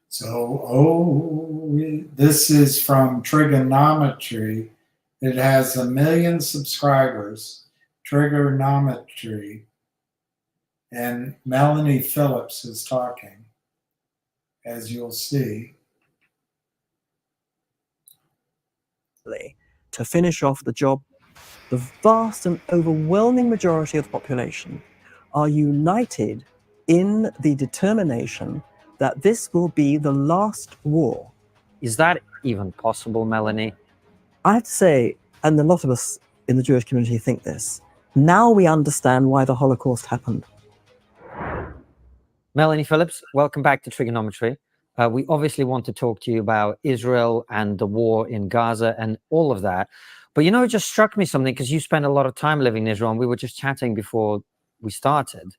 Speaker 3: So, this is from Trigonometry. It has 1 million subscribers, Trigonometry, and Melanie Phillips is talking, as you'll see.
Speaker 7: To finish off the job, the vast and overwhelming majority of the population are united in the determination that this will be the last war.
Speaker 8: Is that even possible, Melanie?
Speaker 7: I have to say, and a lot of us in the Jewish community think this, now we understand why the Holocaust happened.
Speaker 8: Melanie Phillips, welcome back to Trigonometry. We obviously want to talk to you about Israel and the war in Gaza and all of that. But you know, it just struck me something because you spend a lot of time living in Israel and we were just chatting before we started.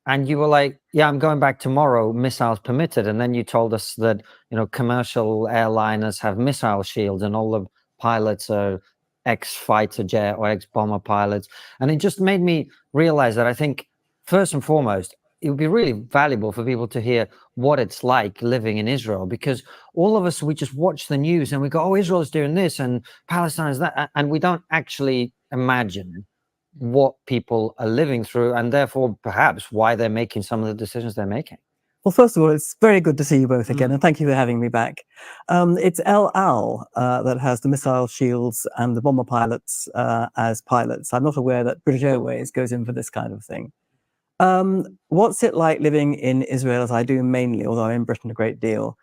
Speaker 8: and you were like, yeah, I'm going back tomorrow, missiles permitted. And then you told us that, commercial airliners have missile shields and all the pilots are ex-fighter jet or ex-bomber pilots. And it just made me realize that I think, first and foremost, it would be really valuable for people to hear what it's like living in Israel, because all of us, we just watch the news and we go, oh, Israel's doing this and Palestine is that. And we don't actually imagine what people are living through, and therefore perhaps why they're making some of the decisions they're making.
Speaker 7: Well, first of all, it's very good to see you both again, and thank you for having me back. It's El Al that has the missile shields and the bomber pilots as pilots. I'm not aware that British Airways goes in for this kind of thing. What's it like living in Israel, as I do mainly, although I'm in Britain a great deal?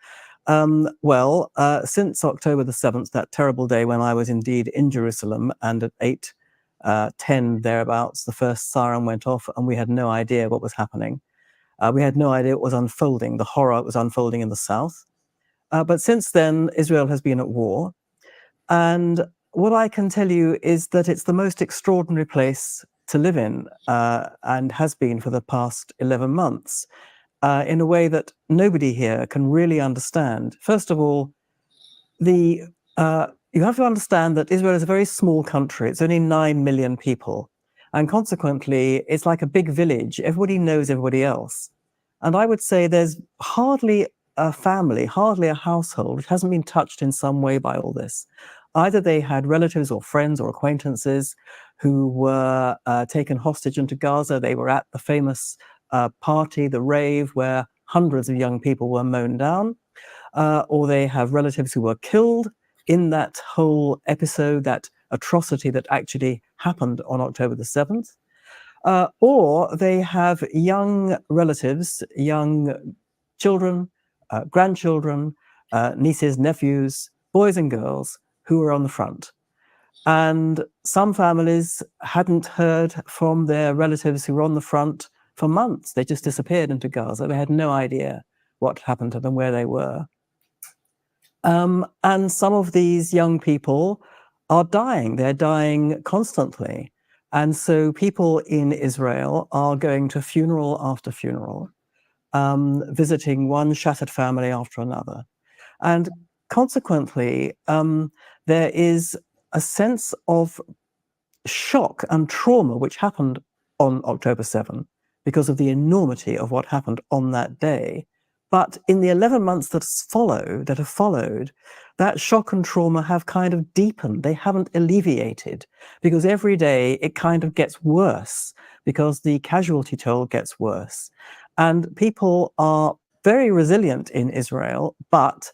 Speaker 7: Well, since October the 7th, that terrible day when I was indeed in Jerusalem, and at 8:10 thereabouts, the first siren went off and we had no idea what was happening. We had no idea what was unfolding. The horror was unfolding in the south. But since then, Israel has been at war. And what I can tell you is that it's the most extraordinary place to live in, and has been for the past 11 months, in a way that nobody here can really understand. First of all, you have to understand that Israel is a very small country. It's only 9 million people. And consequently, it's like a big village. Everybody knows everybody else. And I would say there's hardly a family, hardly a household which hasn't been touched in some way by all this. Either they had relatives or friends or acquaintances who were taken hostage into Gaza. They were at the famous party, the rave, where hundreds of young people were mown down. Or they have relatives who were killed in that whole episode, that atrocity that actually happened on October the 7th. Or they have young relatives, young children, grandchildren, nieces, nephews, boys and girls who were on the front. And some families hadn't heard from their relatives who were on the front for months. They just disappeared into Gaza. They had no idea what happened to them, where they were. And some of these young people are dying. They're dying constantly. And so people in Israel are going to funeral after funeral, visiting one shattered family after another. And consequently, there is a sense of shock and trauma which happened on October 7 because of the enormity of what happened on that day. But in the 11 months that have followed, that shock and trauma have kind of deepened. They haven't alleviated, because every day it kind of gets worse, because the casualty toll gets worse. And people are very resilient in Israel, but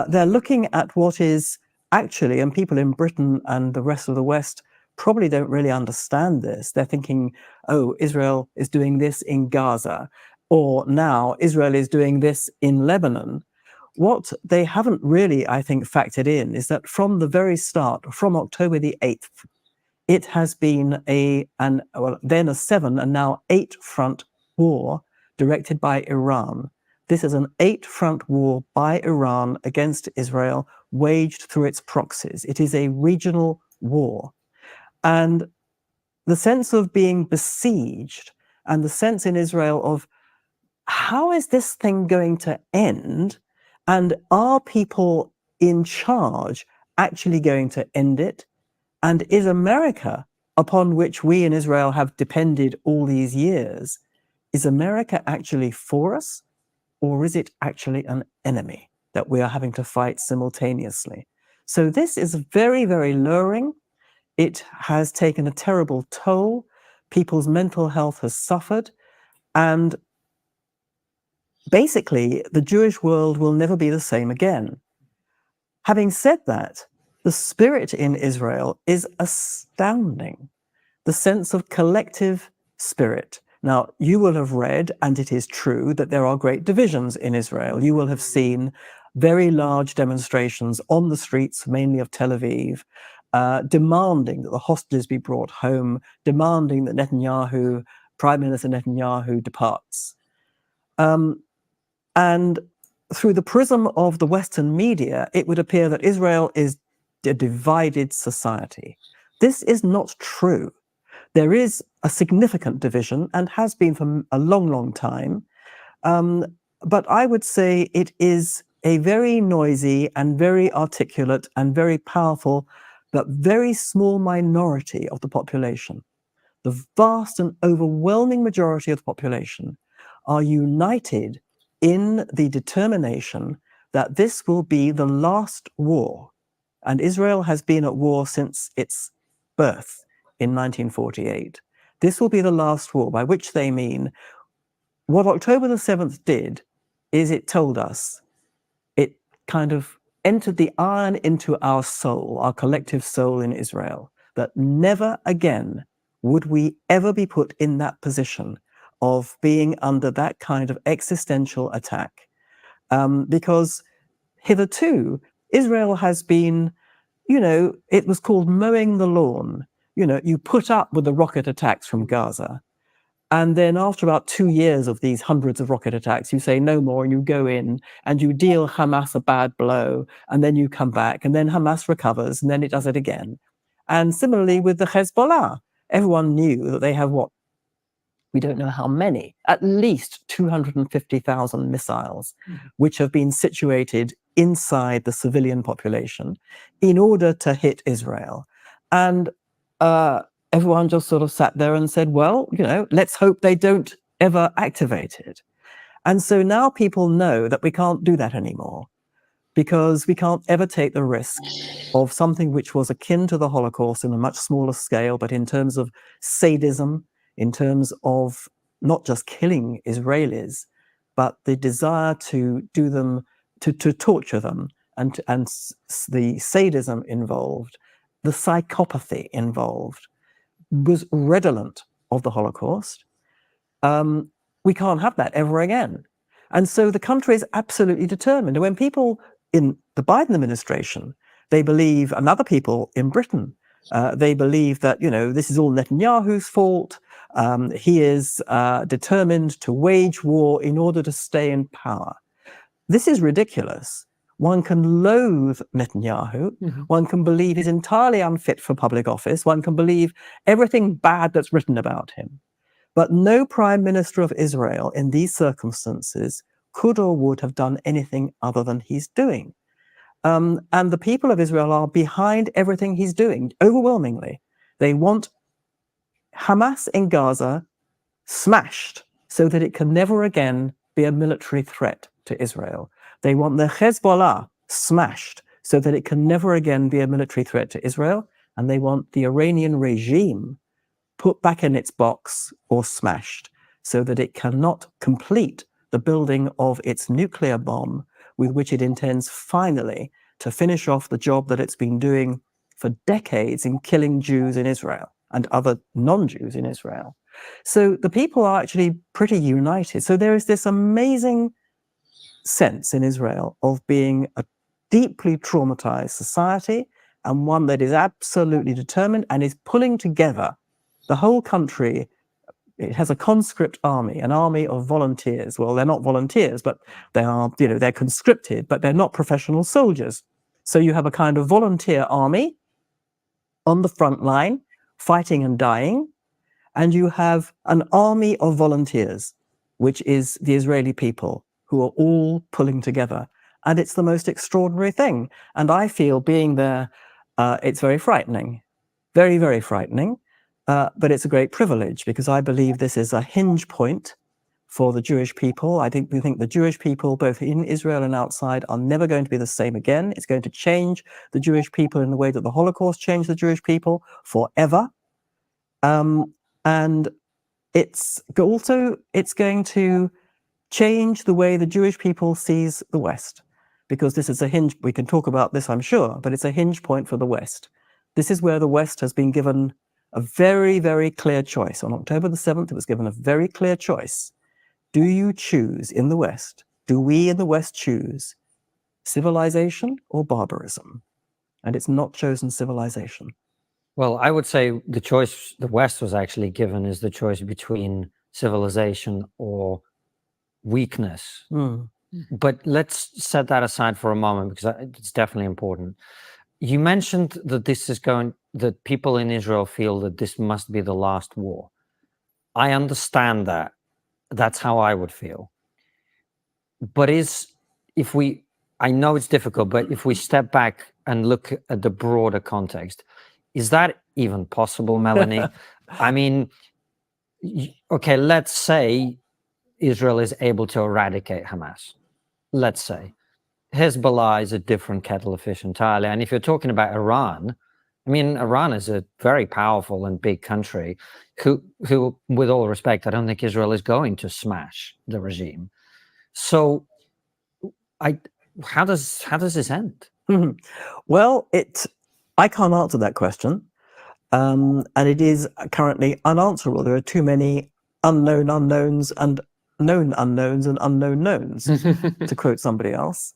Speaker 7: they're looking at what is actually, and people in Britain and the rest of the West probably don't really understand this. They're thinking, oh, Israel is doing this in Gaza, or now Israel is doing this in Lebanon. What they haven't really, I think, factored in is that from the very start, from October the 8th, it has been then a 7 and now 8 front war directed by Iran. This is an 8 front war by Iran against Israel, waged through its proxies. It is a regional war. And the sense of being besieged, and the sense in Israel of, how is this thing going to end? And are people in charge actually going to end it? And is America, upon which we in Israel have depended all these years, is America actually for us? Or is it actually an enemy that we are having to fight simultaneously? So this is very, very luring. It has taken a terrible toll. People's mental health has suffered. And basically, the Jewish world will never be the same again. Having said that, the spirit in Israel is astounding. The sense of collective spirit. Now, you will have read, and it is true, that there are great divisions in Israel. You will have seen very large demonstrations on the streets, mainly of Tel Aviv, demanding that the hostages be brought home, demanding that Netanyahu, Prime Minister Netanyahu, departs. And through the prism of the Western media, it would appear that Israel is a divided society. This is not true. there is a significant division and has been for a long, long time. But I would say it is a very noisy and very articulate and very powerful, but very small minority of the population. The vast and overwhelming majority of the population are united in the determination that this will be the last war. And Israel has been at war since its birth in 1948. This will be the last war, by which they mean what October the 7th did is it told us, it kind of entered the iron into our soul, our collective soul in Israel, that never again would we ever be put in that position of being under that kind of existential attack. Because hitherto, Israel has been, it was called mowing the lawn. You put up with the rocket attacks from Gaza. And then after about 2 years of these hundreds of rocket attacks, you say no more and you go in and you deal Hamas a bad blow and then you come back and then Hamas recovers and then it does it again. And similarly with the Hezbollah, everyone knew that they have we don't know how many, at least 250,000 missiles, which have been situated inside the civilian population in order to hit Israel. And everyone just sort of sat there and said, well, let's hope they don't ever activate it. And so now people know that we can't do that anymore because we can't ever take the risk of something which was akin to the Holocaust in a much smaller scale, but in terms of sadism, in terms of not just killing Israelis, but the desire to do them, to torture them, and the sadism involved, the psychopathy involved, was redolent of the Holocaust. We can't have that ever again. And so the country is absolutely determined. And when people in the Biden administration, they believe, and other people in Britain, they believe that, this is all Netanyahu's fault. He is determined to wage war in order to stay in power. This is ridiculous. One can loathe Netanyahu. One can believe he's entirely unfit for public office. One can believe everything bad that's written about him. But no prime minister of Israel in these circumstances could or would have done anything other than he's doing. And the people of Israel are behind everything he's doing, overwhelmingly. They want Hamas in Gaza smashed so that it can never again be a military threat to Israel. They want the Hezbollah smashed so that it can never again be a military threat to Israel. And they want the Iranian regime put back in its box or smashed so that it cannot complete the building of its nuclear bomb with which it intends finally to finish off the job that it's been doing for decades in killing Jews in Israel and other non-Jews in Israel. So the people are actually pretty united. So there is this amazing sense in Israel of being a deeply traumatized society and one that is absolutely determined and is pulling together the whole country. It has a conscript army, an army of volunteers. Well, they're not volunteers, but they are, they're conscripted, but they're not professional soldiers. So you have a kind of volunteer army on the front line, fighting and dying, and you have an army of volunteers, which is the Israeli people, who are all pulling together. And it's the most extraordinary thing. And I feel being there, it's very frightening, very, very frightening. But it's a great privilege because I believe this is a hinge point for the Jewish people. We think the Jewish people, both in Israel and outside, are never going to be the same again. It's going to change the Jewish people in the way that the Holocaust changed the Jewish people forever. And it's going to change the way the Jewish people sees the West, because this is a hinge. We can talk about this, I'm sure, but it's a hinge point for the West. This is where the West has been given a very, very clear choice. On October the 7th, it was given a very clear choice. Do you choose in the West? Do we in the West choose civilization or barbarism? And it's not chosen civilization.
Speaker 8: Well, I would say the choice the West was actually given is the choice between civilization or weakness. But let's set that aside for a moment because it's definitely important. You mentioned that that people in Israel feel that this must be the last war. I understand that. That's how I would feel. But I know it's difficult, but if we step back and look at the broader context, is that even possible, Melanie? I mean, okay, let's say Israel is able to eradicate Hamas. Let's say. Hezbollah is a different kettle of fish entirely. And if you're talking about Iran, I mean, Iran is a very powerful and big country who, with all respect, I don't think Israel is going to smash the regime. So how does this end?
Speaker 7: Well, I can't answer that question. And it is currently unanswerable. There are too many unknown unknowns and known unknowns and unknown knowns, to quote somebody else.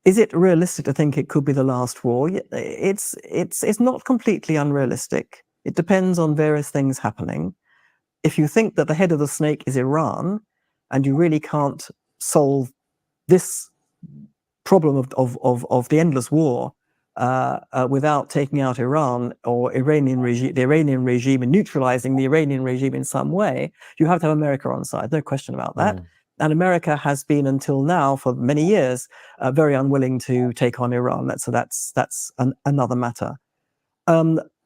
Speaker 7: Is it realistic to think it could be the last war? It's not completely unrealistic. It depends on various things happening. If you think that the head of the snake is Iran, and you really can't solve this problem of the endless war without taking out Iran or the Iranian regime and neutralizing the Iranian regime in some way, you have to have America on side. No question about that. And America has been, until now, for many years, very unwilling to take on Iran. That's another matter.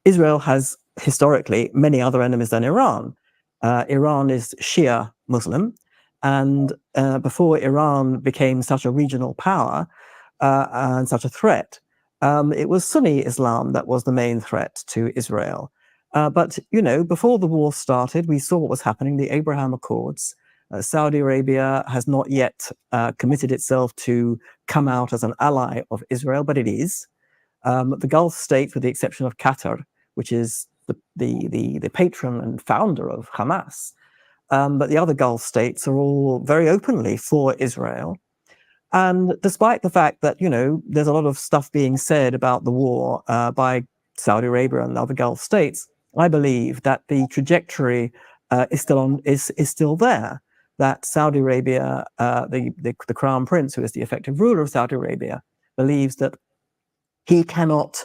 Speaker 7: Israel has historically many other enemies than Iran. Iran is Shia Muslim, and before Iran became such a regional power and such a threat, it was Sunni Islam that was the main threat to Israel. But before the war started, we saw what was happening. The Abraham Accords. Saudi Arabia has not yet committed itself to come out as an ally of Israel, but it is. The Gulf states, with the exception of Qatar, which is the patron and founder of Hamas, but the other Gulf states are all very openly for Israel. And despite the fact that, there's a lot of stuff being said about the war by Saudi Arabia and other Gulf states, I believe that the trajectory is still there. That Saudi Arabia, the Crown Prince, who is the effective ruler of Saudi Arabia, believes that he cannot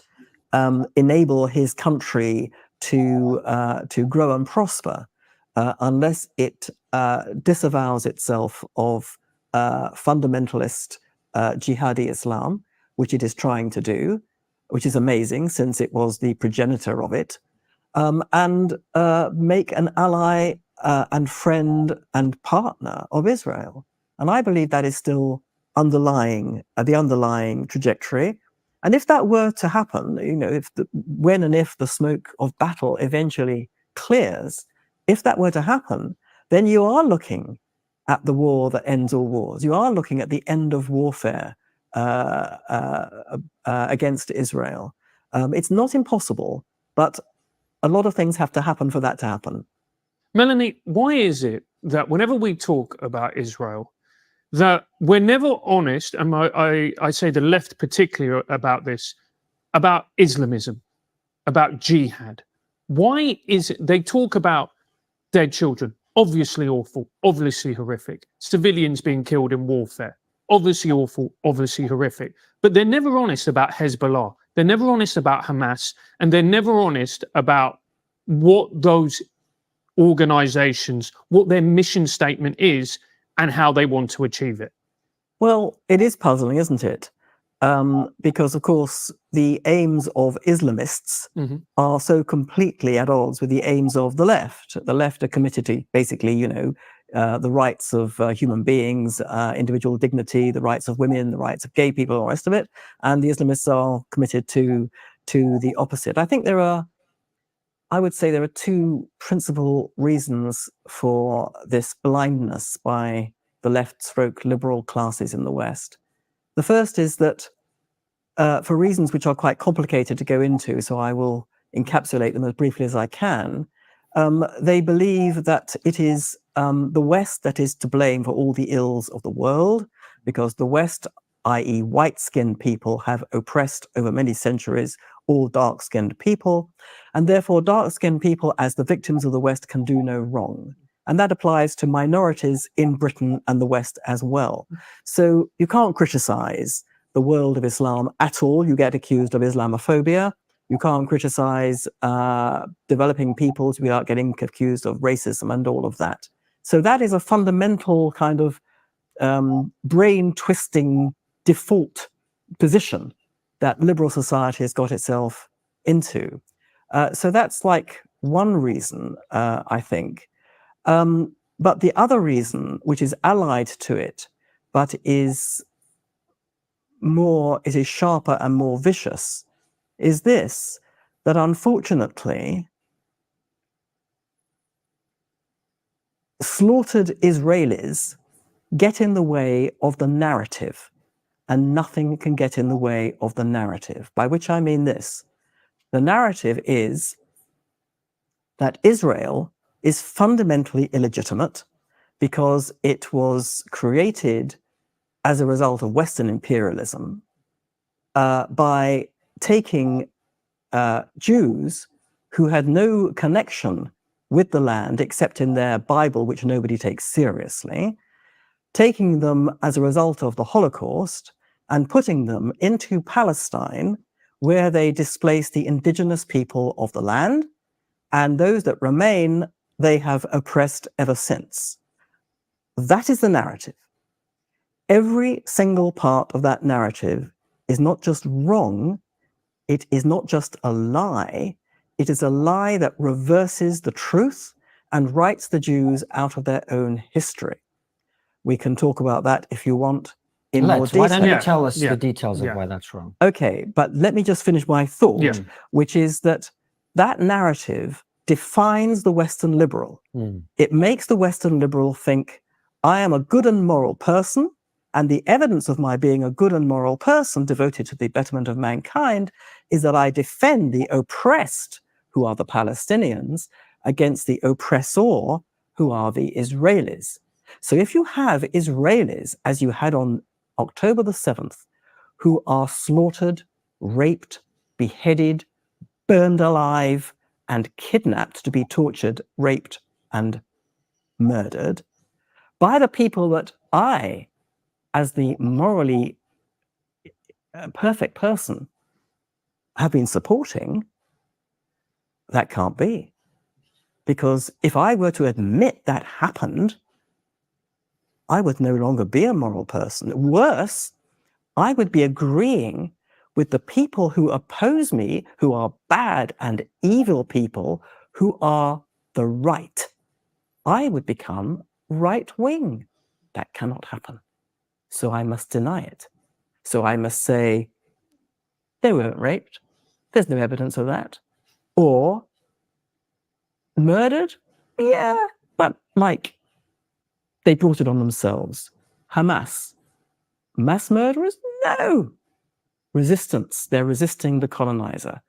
Speaker 7: enable his country to grow and prosper unless it disavows itself of fundamentalist jihadi Islam, which it is trying to do, which is amazing since it was the progenitor of it, and make an ally and friend and partner of Israel. And I believe that is still the underlying trajectory. And if that were to happen, when and if the smoke of battle eventually clears, if that were to happen, then you are looking at the war that ends all wars. You are looking at the end of warfare against Israel. It's not impossible, but a lot of things have to happen for that to happen.
Speaker 9: Melanie, why is it that whenever we talk about Israel, that we're never honest, and I say the left particularly about this, about Islamism, about jihad? Why is it they talk about dead children, obviously awful, obviously horrific, civilians being killed in warfare, obviously awful, obviously horrific, but they're never honest about Hezbollah, they're never honest about Hamas, and they're never honest about what those organizations, what their mission statement is, and how they want to achieve it.
Speaker 7: Well, it is puzzling, isn't it? Because, of course, the aims of Islamists are so completely at odds with the aims of the left. The left are committed to basically, the rights of human beings, individual dignity, the rights of women, the rights of gay people, and the rest of it. And the Islamists are committed to the opposite. I would say there are two principal reasons for this blindness by the left/liberal classes in the West. The first is that for reasons which are quite complicated to go into, so I will encapsulate them as briefly as I can, they believe that it is the West that is to blame for all the ills of the world, because the West, i.e. white-skinned people, have oppressed over many centuries all dark-skinned people, and therefore dark-skinned people as the victims of the West can do no wrong. And that applies to minorities in Britain and the West as well. So you can't criticize the world of Islam at all, you get accused of Islamophobia. You can't criticize developing peoples without getting accused of racism and all of that. So that is a fundamental kind of brain-twisting default position that liberal society has got itself into. So that's like one reason, I think. But the other reason, which is allied to it, but is sharper and more vicious, is this, that unfortunately, slaughtered Israelis get in the way of the narrative, and nothing can get in the way of the narrative, by which I mean this. The narrative is that Israel is fundamentally illegitimate because it was created as a result of Western imperialism by taking Jews who had no connection with the land except in their Bible, which nobody takes seriously, taking them as a result of the Holocaust and putting them into Palestine, where they displaced the indigenous people of the land, and those that remain, they have oppressed ever since. That is the narrative. Every single part of that narrative is not just wrong, it is not just a lie, it is a lie that reverses the truth and writes the Jews out of their own history. We can talk about that if you want in more detail.
Speaker 8: Why don't you
Speaker 9: Yeah,
Speaker 8: tell us
Speaker 9: yeah,
Speaker 8: the details of
Speaker 9: yeah.
Speaker 8: why that's wrong?
Speaker 7: Okay, but let me just finish my thought,
Speaker 9: Yeah.
Speaker 7: which is that that narrative defines the Western liberal. It makes the Western liberal think, I am a good and moral person, and the evidence of my being a good and moral person devoted to the betterment of mankind is that I defend the oppressed, who are the Palestinians, against the oppressor, who are the Israelis. So if you have Israelis, as you had on October the 7th, who are slaughtered, raped, beheaded, burned alive, and kidnapped to be tortured, raped, and murdered by the people that I, as the morally perfect person, have been supporting, that can't be. Because if I were to admit that happened, I would no longer be a moral person. Worse, I would be agreeing with the people who oppose me, who are bad and evil people, who are the right. I would become right-wing. That cannot happen. So I must deny it. So I must say, they weren't raped. There's no evidence of that. Or, murdered? Yeah, but like, they brought it on themselves. Hamas. Mass murderers? No. Resistance. They're resisting the colonizer.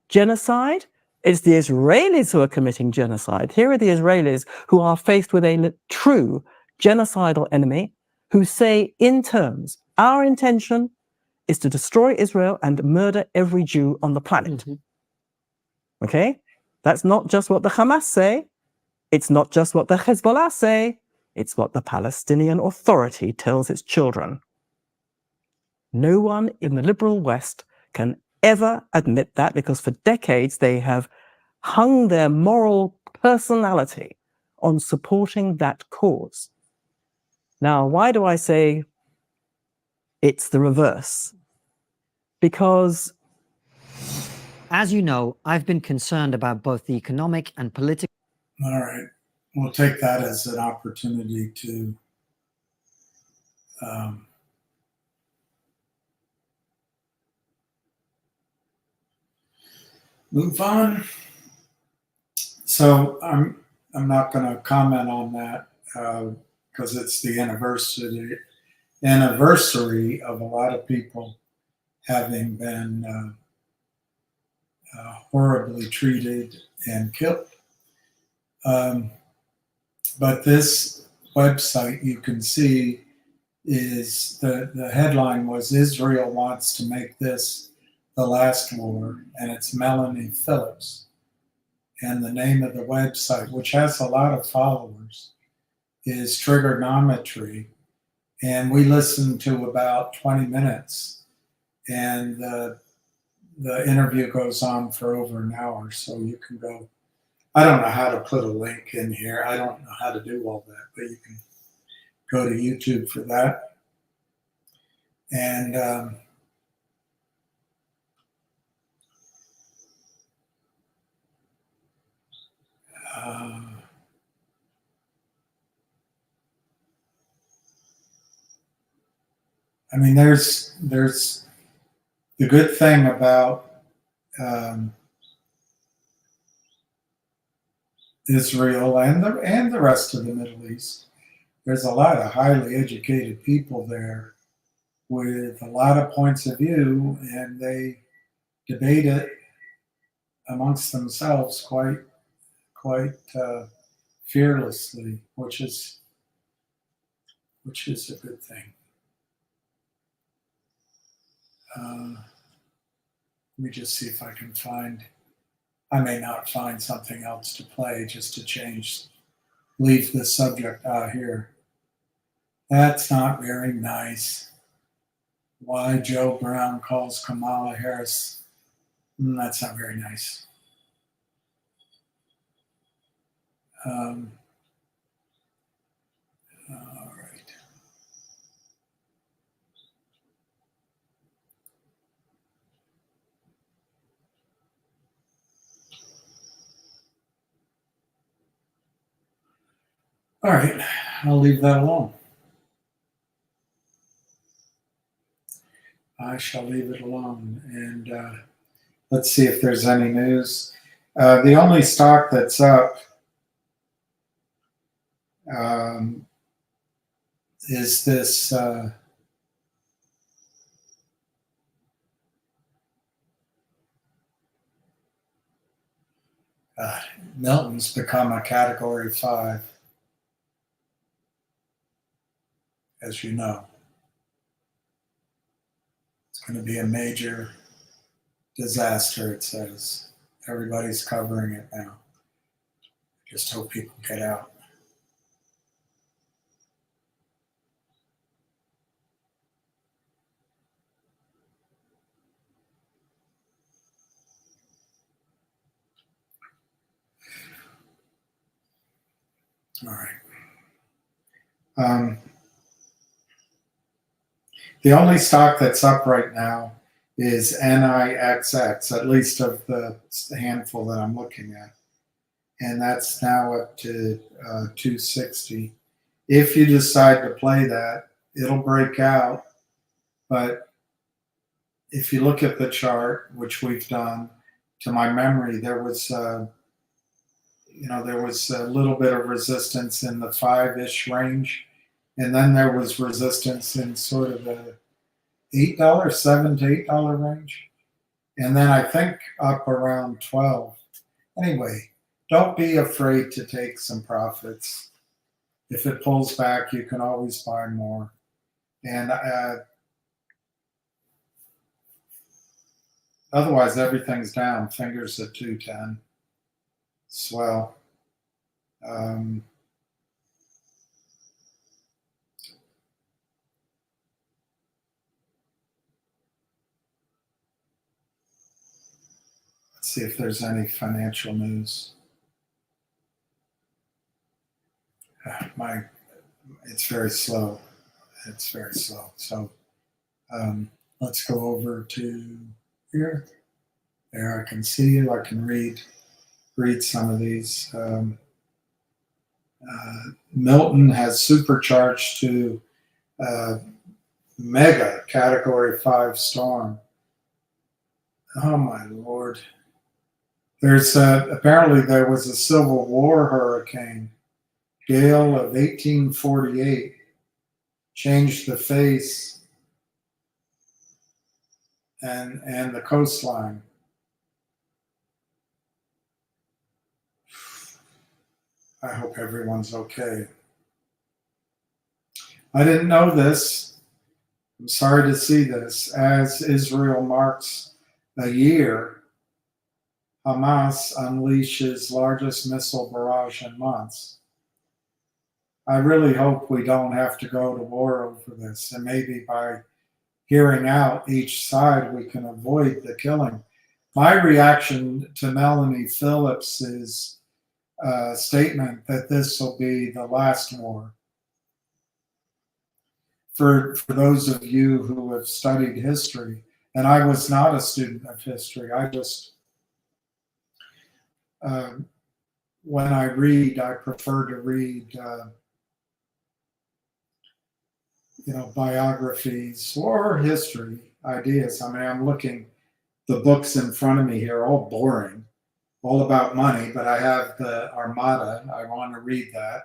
Speaker 7: Genocide? It's the Israelis who are committing genocide. Here are the Israelis who are faced with a true genocidal enemy who say in terms, our intention is to destroy Israel and murder every Jew on the planet. Okay? That's not just what the Hamas say. It's not just what the Hezbollah say. It's what the Palestinian Authority tells its children. No one in the liberal West can ever admit that, because for decades they have hung their moral personality on supporting that cause. Now, why do I say it's the reverse? Because,
Speaker 8: as you know, I've been concerned about both the economic and political.
Speaker 3: All right. We'll take that as an opportunity to move on. So I'm not going to comment on that because it's the anniversary of a lot of people having been horribly treated and killed. But this website, you can see, is the headline was Israel wants to make this the last war, and it's Melanie Phillips. And the name of the website, which has a lot of followers, is Trigonometry. And we listened to about 20 minutes and the interview goes on for over an hour, so you can go. I don't know how to put a link in here. I don't know how to do all that, but you can go to YouTube for that. And I mean, there's the good thing about Israel and the rest of the Middle East. There's a lot of highly educated people there with a lot of points of view, and they debate it amongst themselves quite fearlessly, which is a good thing. Let me just see if I can find. I may not find something else to play just to leave this subject out here. That's not very nice. Why Joe Brown calls Kamala Harris. That's not very nice. All right. All right, I'll leave that alone. I shall leave it alone, and let's see if there's any news. The only stock that's up is this Milton's become a Category 5, as you know. It's going to be a major disaster, it says. Everybody's covering it now. Just hope people get out. All right. The only stock that's up right now is NIXX, at least of the handful that I'm looking at. And that's now up to 260. If you decide to play that, it'll break out. But if you look at the chart, which we've done, to my memory, there was there was a little bit of resistance in the 5-ish range, and then there was resistance in sort of the $8, $7 to $8 range, and then I think up around 12. Anyway, don't be afraid to take some profits. If it pulls back, you can always buy more. And otherwise, everything's down. Fingers at 210. Swell. Let's see if there's any financial news. It's very slow. It's very slow. So let's go over to here. There, I can see you. I can read some of these. Milton has supercharged to mega Category 5 storm. Oh my Lord. There's apparently there was a Civil War hurricane, gale of 1848, changed the face and the coastline. I hope everyone's okay. I didn't know this. I'm sorry to see this. As Israel marks a year, Hamas unleashes largest missile barrage in months. I really hope we don't have to go to war over this, and maybe by hearing out each side, we can avoid the killing. My reaction to Melanie Phillips's statement that this will be the last war. For those of you who have studied history, and I was not a student of history, I just, when I read, I prefer to read, biographies or history ideas. I mean, I'm looking, the books in front of me here, all boring, all about money, but I have the Armada. I want to read that.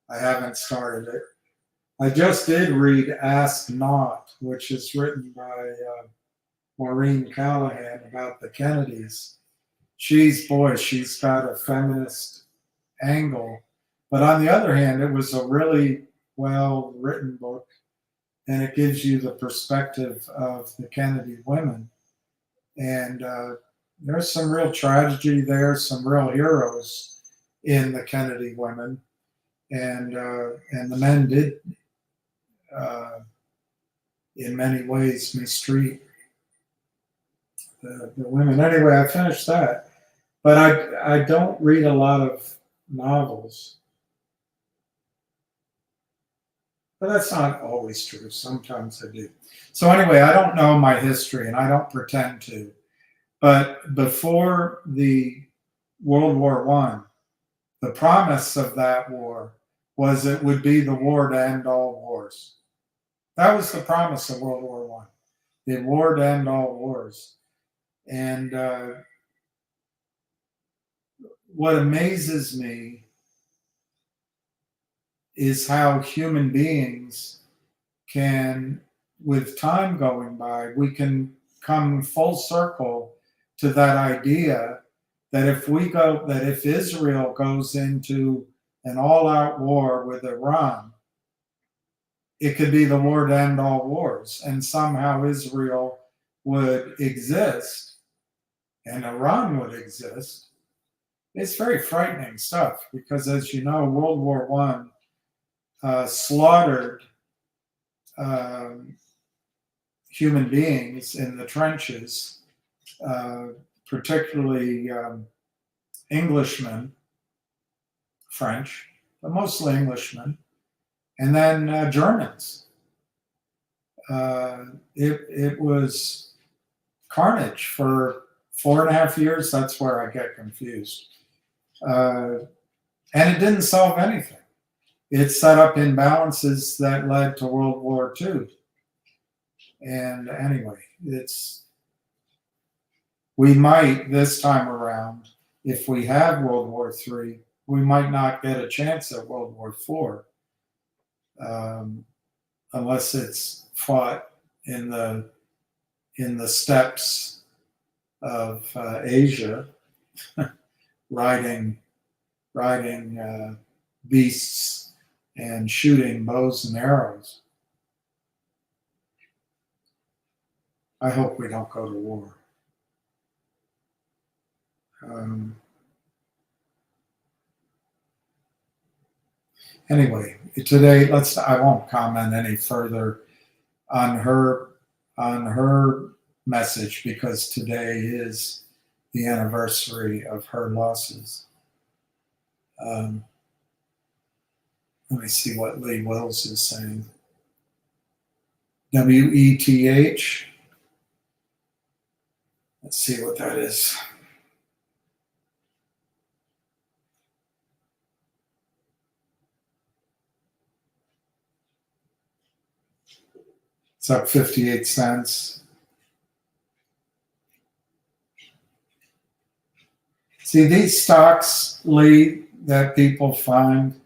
Speaker 3: I haven't started it. I just did read Ask Not, which is written by Maureen Callahan about the Kennedys. She's got a feminist angle. But on the other hand, it was a really well written book, and it gives you the perspective of the Kennedy women. And there's some real tragedy there, some real heroes in the Kennedy women. And the men did, in many ways, mistreat the women. Anyway, I finished that. But I don't read a lot of novels. But that's not always true. Sometimes I do. So anyway, I don't know my history, and I don't pretend to. But before the World War I, the promise of that war was it would be the war to end all wars. That was the promise of World War I, the war to end all wars. And what amazes me is how human beings can, with time going by, we can come full circle to that idea that if Israel goes into an all-out war with Iran, it could be the war to end all wars, and somehow Israel would exist and Iran would exist. It's very frightening stuff because, as you know, World War I slaughtered human beings in the trenches, particularly Englishmen, French, but mostly Englishmen, and then Germans. It was carnage for 4.5 years. That's where I get confused. And it didn't solve anything. It set up imbalances that led to World War II. And anyway, we might, this time around, if we have World War III, we might not get a chance at World War IV, unless it's fought in the steppes of Asia, riding beasts and shooting bows and arrows. I hope we don't go to war. Anyway, today I won't comment any further on her message because today is the anniversary of her losses. Let me see what Lee Wills is saying. WETH. Let's see what that is. It's up 58 cents. See, these stocks, Lee, that people find,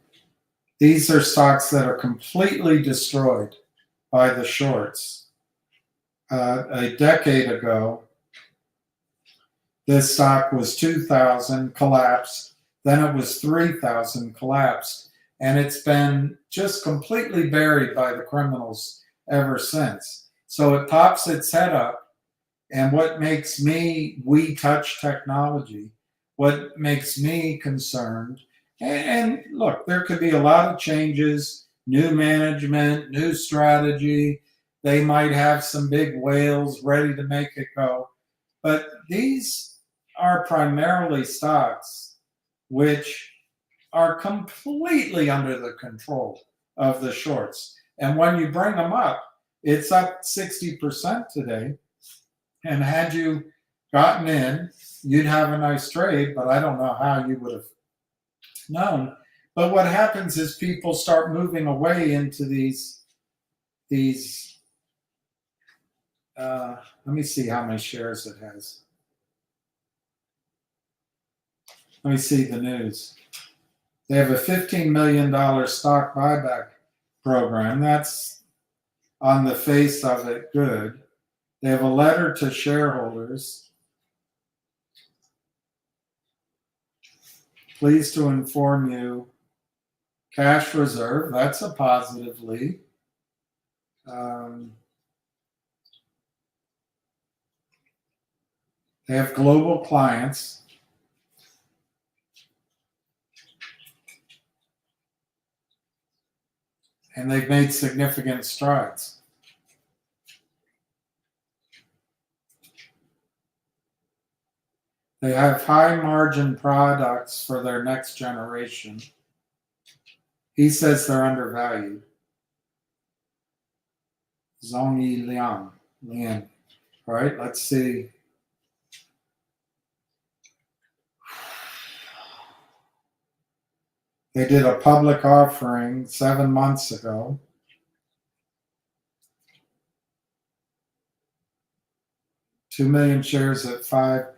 Speaker 3: these are stocks that are completely destroyed by the shorts. A decade ago, this stock was 2,000, collapsed. Then it was 3,000, collapsed. And it's been just completely buried by the criminals ever since. So it pops its head up. And what makes me, we touch technology, what makes me concerned, and look, there could be a lot of changes, new management, new strategy, They might have some big whales ready to make it go. But these are primarily stocks which are completely under the control of the shorts. And when you bring them up, it's up 60% today. And had you gotten in, you'd have a nice trade, but I don't know how you would have known. But what happens is people start moving away into these let me see how many shares it has. Let me see the news. They have a $15 million stock buyback program. That's on the face of it good. They have a letter to shareholders. Pleased to inform you, cash reserve, that's a positive lead. They have global clients. And they've made significant strides. They have high margin products for their next generation. He says they're undervalued. Zhongyi Lian. All right, let's see. They did a public offering 7 months ago. $2 million shares at $5.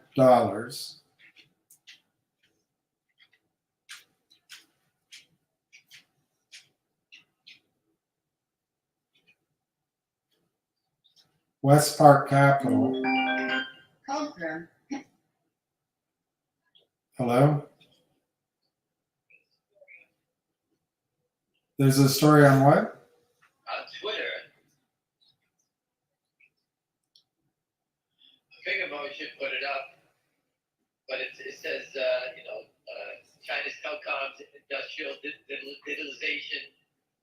Speaker 3: West Park Capital.
Speaker 4: Program.
Speaker 3: Hello? There's a story on what?
Speaker 5: On Twitter, Fingermotion put it up, but it says, China's telecoms, industrial digitalization,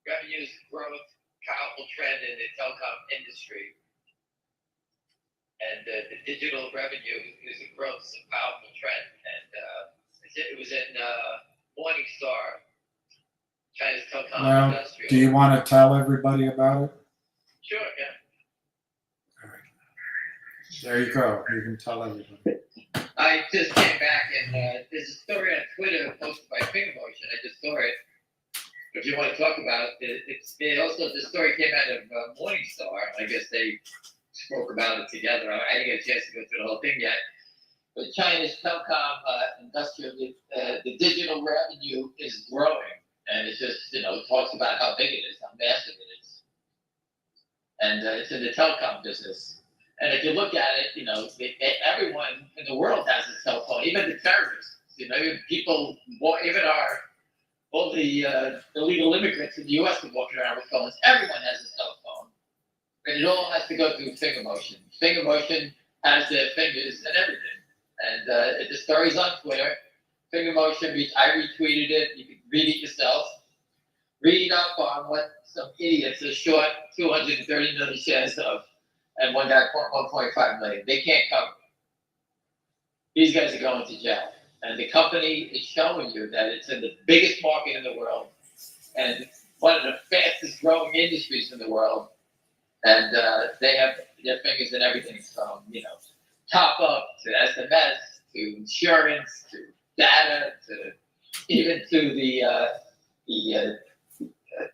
Speaker 5: revenues growth, powerful trend in the telecom industry. And the digital revenue is a growth, a powerful trend. And it was in Morningstar. China's telecom
Speaker 3: Well,
Speaker 5: industrial.
Speaker 3: do you want to tell everybody about it?
Speaker 5: Sure, yeah.
Speaker 3: All right. There you go. You can tell everybody.
Speaker 5: I just came back and there's a story on Twitter posted by Fingermotion. I just saw it. If you want to talk about it, the story came out of Morningstar. I guess they spoke about it together. I didn't get a chance to go through the whole thing yet. But China's telecom industrial, the digital revenue is growing. And it's just, it talks about how big it is, how massive it is. And it's in the telecom business. And if you look at it, everyone in the world has a cell phone, even the terrorists. People, even all the illegal immigrants in the U.S. are walking around with phones. Everyone has a cell phone. And it all has to go through Fingermotion. Fingermotion has their fingers and everything. And the story's on Twitter. Fingermotion, I retweeted it. You can read it yourself. Read up on what some idiots are short 230 million shares of, and one guy 1.5 million. They can't cover it. These guys are going to jail. And the company is showing you that it's in the biggest market in the world and one of the fastest growing industries in the world. And they have their fingers in everything from, top up to SMS to insurance to data to even to the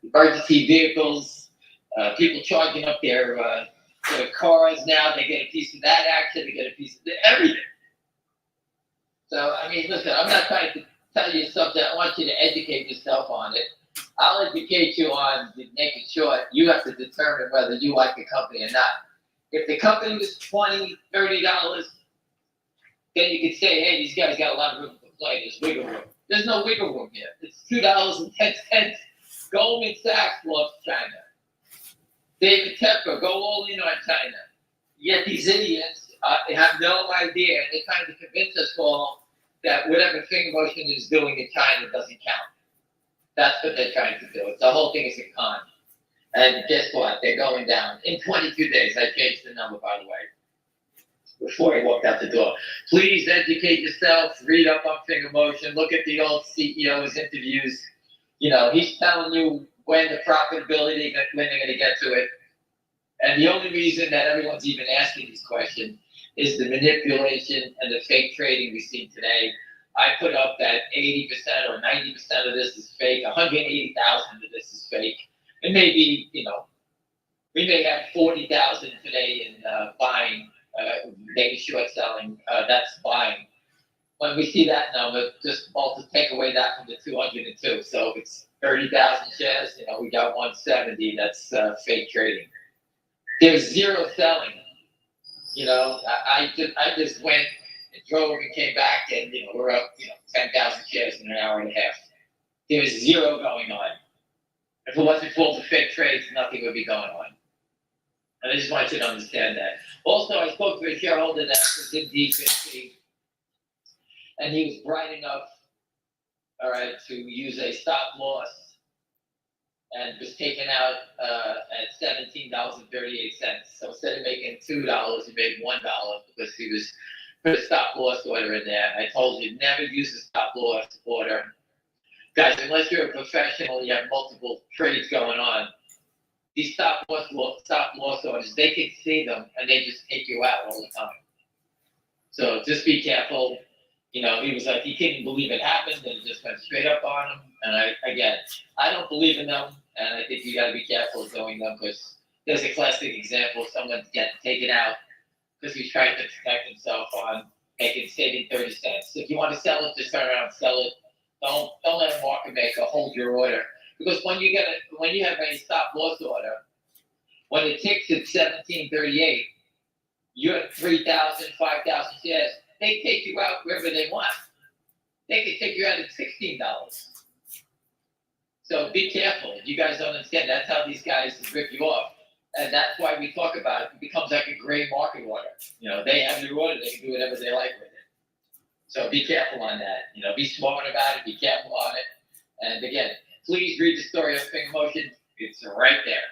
Speaker 5: emergency vehicles, people charging up their cars now. They get a piece of that action. They get a piece of everything. So, listen, I'm not trying to tell you something. I want you to educate yourself on it. I'll educate you on the naked short. You have to determine whether you like the company or not. If the company was $20, $30, then you could say, hey, these guys got a lot of room to play. There's wiggle room. There's no wiggle room here. It's $2.10. Goldman Sachs loves China. David Tepper, go all in on China. Yet these idiots have no idea. They're trying to convince us all that whatever Fingermotion is doing in China doesn't count. That's what they're trying to do. The whole thing is a con. And guess what? They're going down in 22 days. I changed the number, by the way, before I walked out the door. Please educate yourself. Read up on finger motion. Look at the old CEO's interviews. You know, he's telling you when the profitability, when they're going to get to it. And the only reason that everyone's even asking these questions is the manipulation and the fake trading we see today. I put up that 80% or 90% of this is fake. 180,000 of this is fake. It may be, you know, we may have 40,000 today in buying, maybe short selling. That's buying. When we see that number, just take away that from the 202. So if it's 30,000 shares, you know, we got 170. That's fake trading. There's zero selling. You know, I just went and drove and came back, and you know, we're up, you know, 10,000 shares in an hour and a half. There's zero going on. If it wasn't for the fake trades, nothing would be going on. And I just want you to understand that. Also, I spoke to a shareholder that was in D50, and he was bright enough, all right, to use a stop loss, and was taken out at $17.38. So instead of making $2, he made $1 because he was put a stop loss order in there. I told you, never use a stop loss order. Guys, unless you're a professional, you have multiple trades going on. These stop loss orders, they can see them and they just take you out all the time. So just be careful. You know, he was like, he couldn't believe it happened, and just went straight up on him. And I don't believe in them, and I think you got to be careful of doing them, because there's a classic example of someone getting taken out because he's trying to protect himself on saving 30 cents. If you want to sell it, just turn around and sell it. Don't let a market maker hold your order, because when you have a stop loss order, when it ticks at 1738, you're 3,000, 5,000 shares. They take you out wherever they want. They can take you out at $16. So be careful. You guys don't understand. That's how these guys rip you off. And that's why we talk about it. It becomes like a gray market order. You know, they have your order. They can do whatever they like with it. So be careful on that. You know, be smart about it. Be careful on it. And again, please read the story of finger motion. It's right there.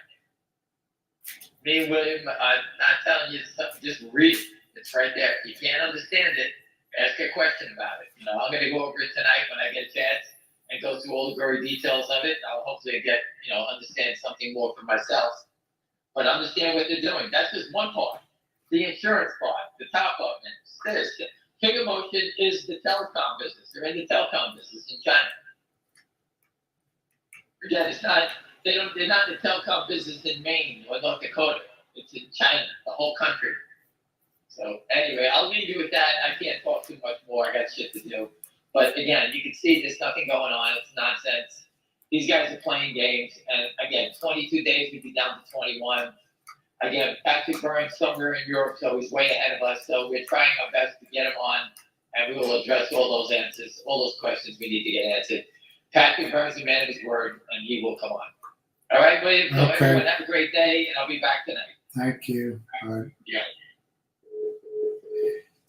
Speaker 5: Me and William, I'm not telling you something. Just read it. It's right there. If you can't understand it, ask a question about it. You know, I'm going to go over it tonight when I get a chance and go through all the gory details of it. I'll hopefully get, you know, understand something more for myself. But understand what they're doing. That's just one part. The insurance part, the top up, and this. Finger motion is the telecom business. They're in the telecom business in China. Again, it's not. They're not in the telecom business in Maine or North Dakota. It's in China, the whole country. So anyway, I'll leave you with that. I can't talk too much more. I got shit to do. But again, you can see there's nothing going on. It's nonsense. These guys are playing games. And again, 22 days, we'd be down to 21. Again, Patrick Burns somewhere in Europe, so he's way ahead of us. So we're trying our best to get him on, and we will address all those answers, all those questions we need to get answered. Patrick Burns is a man of his word, and he will come on. All right, William? So
Speaker 3: Okay.
Speaker 5: everyone, have a great day, and I'll be back tonight.
Speaker 3: Thank you. All right.
Speaker 5: Yeah.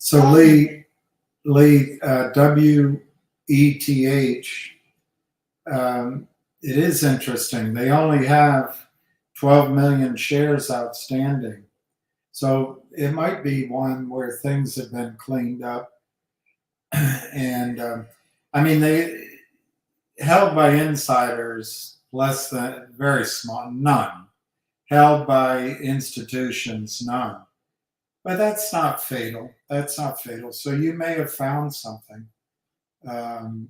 Speaker 3: So Lee, WETH, it is interesting. They only have 12 million shares outstanding. So it might be one where things have been cleaned up. And I mean, they held by insiders, less than, very small, none. Held by institutions, none. But that's not fatal. That's not fatal. So you may have found something. And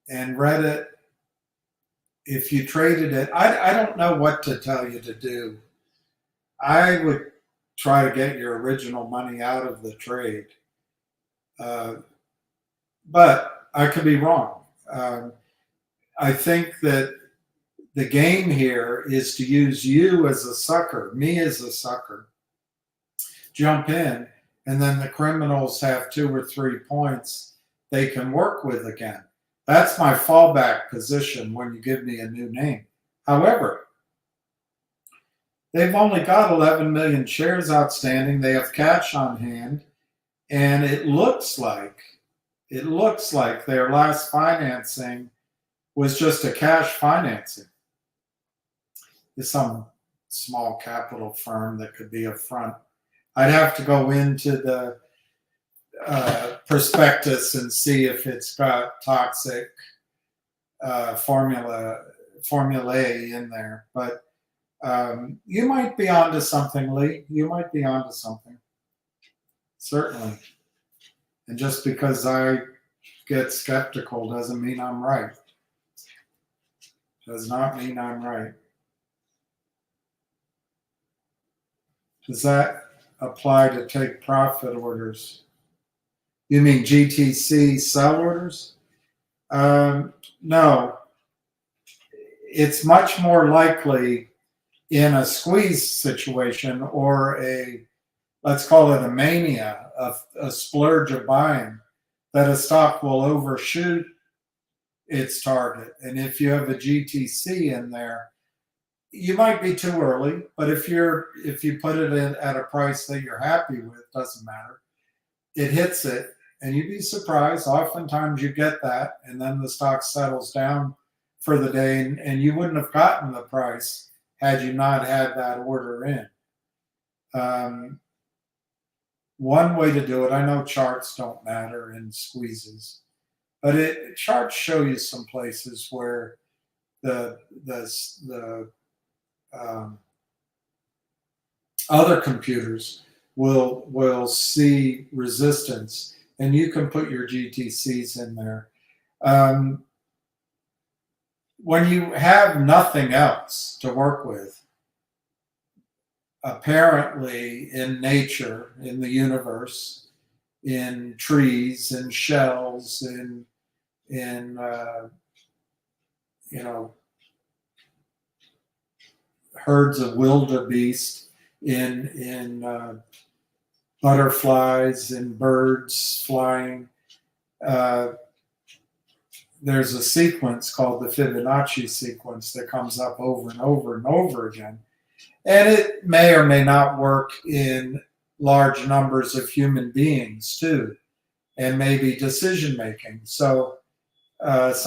Speaker 3: Reddit, if you traded it, I don't know what to tell you to do. I would try to get your original money out of the trade. But I could be wrong. I think that the game here is to use you as a sucker, me as a sucker, jump in, and then the criminals have 2 or 3 points they can work with again. That's my fallback position when you give me a new name. However, they've only got 11 million shares outstanding. They have cash on hand, and it looks like their last financing was just a cash financing. some small capital firm that could be a front. I'd have to go into the prospectus and see if it's got toxic formulae in there. But you might be onto something, Lee. You might be onto something. Certainly. And just because I get skeptical doesn't mean I'm right. Does not mean I'm right. Does that apply to take profit orders? You mean GTC sell orders? No. It's much more likely in a squeeze situation or let's call it a mania, a splurge of buying, that a stock will overshoot its target. And if you have a GTC in there, you might be too early, but if you put it in at a price that you're happy with, doesn't matter. It hits it, and you'd be surprised. Oftentimes you get that, and then the stock settles down for the day, and you wouldn't have gotten the price had you not had that order in. One way to do it, I know charts don't matter in squeezes, but charts show you some places where the other computers will see resistance, and you can put your GTCs in there. When you have nothing else to work with, apparently in nature, in the universe, in trees, in shells, in herds of wildebeest, in butterflies, in birds flying. There's a sequence called the Fibonacci sequence that comes up over and over and over again. And it may or may not work in large numbers of human beings too, and maybe decision making. So, if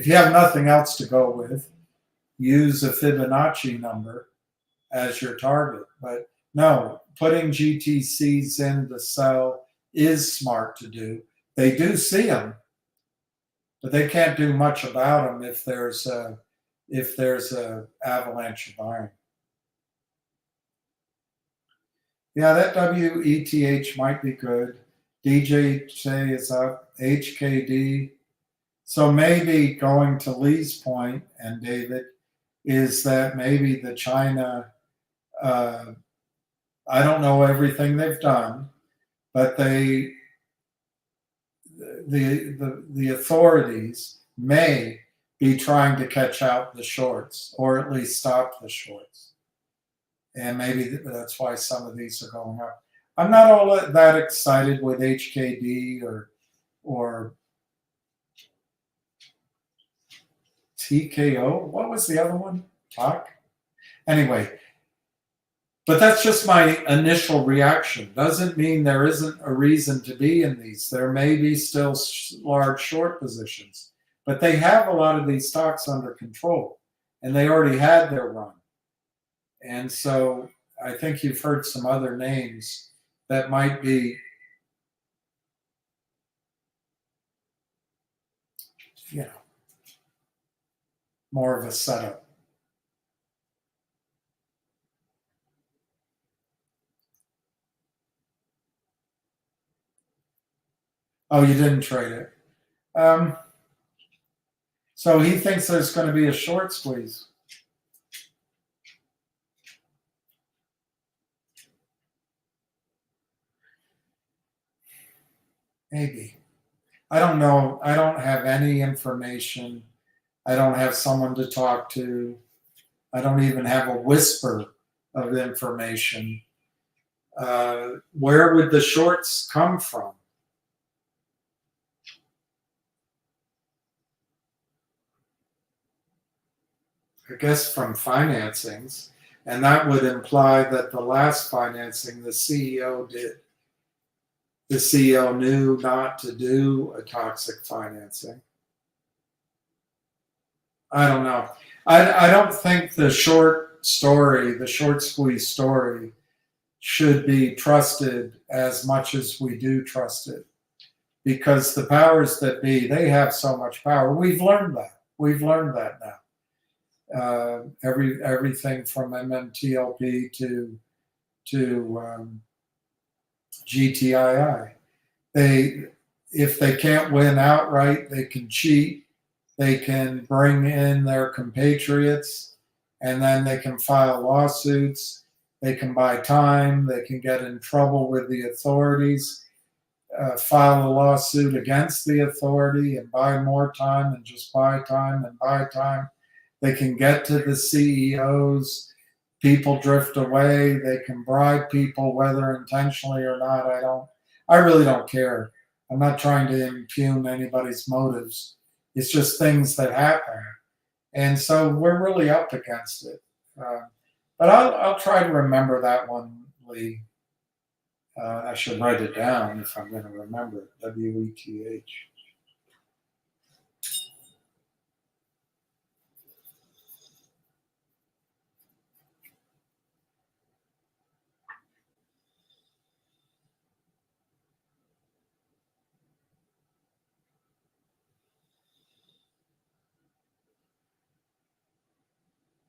Speaker 3: you have nothing else to go with, use a Fibonacci number as your target. But no, putting GTCs in the sell is smart to do. They do see them, but they can't do much about them if there's a avalanche of buying. Yeah, that WETH might be good. DJJ is up, HKD. So maybe going to Lee's point, and David, is that maybe the China, I don't know everything they've done, but the authorities may be trying to catch out the shorts, or at least stop the shorts. And maybe that's why some of these are going up. I'm not all that excited with HKD or TKO. What was the other one? TAK? Anyway, but that's just my initial reaction. Doesn't mean there isn't a reason to be in these. There may be still large short positions, but they have a lot of these stocks under control, and they already had their run. And so I think you've heard some other names that might be, more of a setup. Oh, you didn't trade it. So he thinks there's going to be a short squeeze. Maybe. I don't know. I don't have any information. I don't have someone to talk to. I don't even have a whisper of information. Where would the shorts come from? I guess from financings. And that would imply that the last financing the CEO did. The CEO knew not to do a toxic financing. I don't know. I don't think the short squeeze story should be trusted as much as we do trust it, because the powers that be, they have so much power. We've learned that now. Everything from MMTLP to GTII. If they can't win outright, they can cheat. They can bring in their compatriots, and then they can file lawsuits. They can buy time. They can get in trouble with the authorities, file a lawsuit against the authority and buy more time and just buy time and buy time. They can get to the CEOs. People drift away. They can bribe people, whether intentionally or not. I really don't care. I'm not trying to impugn anybody's motives. It's just things that happen. And so we're really up against it. But I'll try to remember that one, Lee. I should write it down if I'm going to remember it. WETH.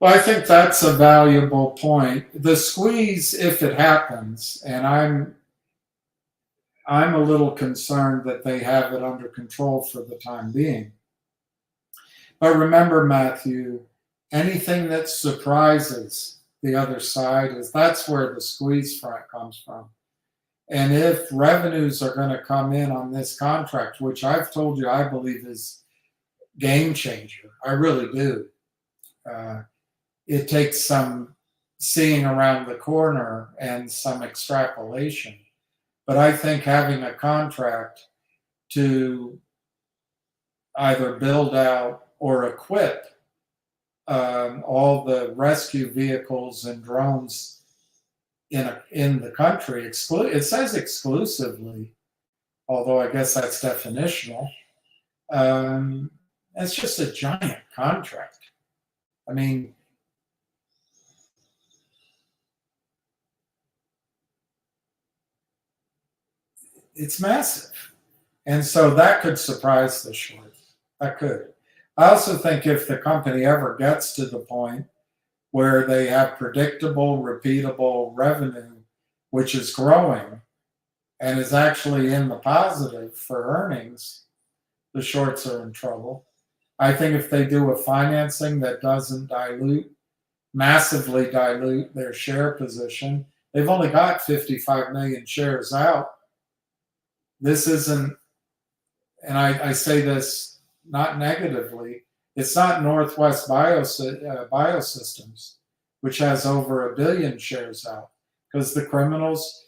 Speaker 3: Well, I think that's a valuable point. The squeeze, if it happens, and I'm a little concerned that they have it under control for the time being. But remember, Matthew, anything that surprises the other side that's where the squeeze comes from. And if revenues are going to come in on this contract, which I've told you I believe is game changer, I really do. It takes some seeing around the corner and some extrapolation. But I think having a contract to either build out or equip all the rescue vehicles and drones in the country, it says exclusively, although I guess that's definitional. It's just a giant contract. I mean, it's massive. And so that could surprise the shorts. That could. I also think if the company ever gets to the point where they have predictable, repeatable revenue, which is growing and is actually in the positive for earnings, the shorts are in trouble. I think if they do a financing that doesn't massively dilute their share position, they've only got 55 million shares out. This isn't, and I say this not negatively, it's not Northwest Biosystems, which has over 1 billion shares out, because the criminals,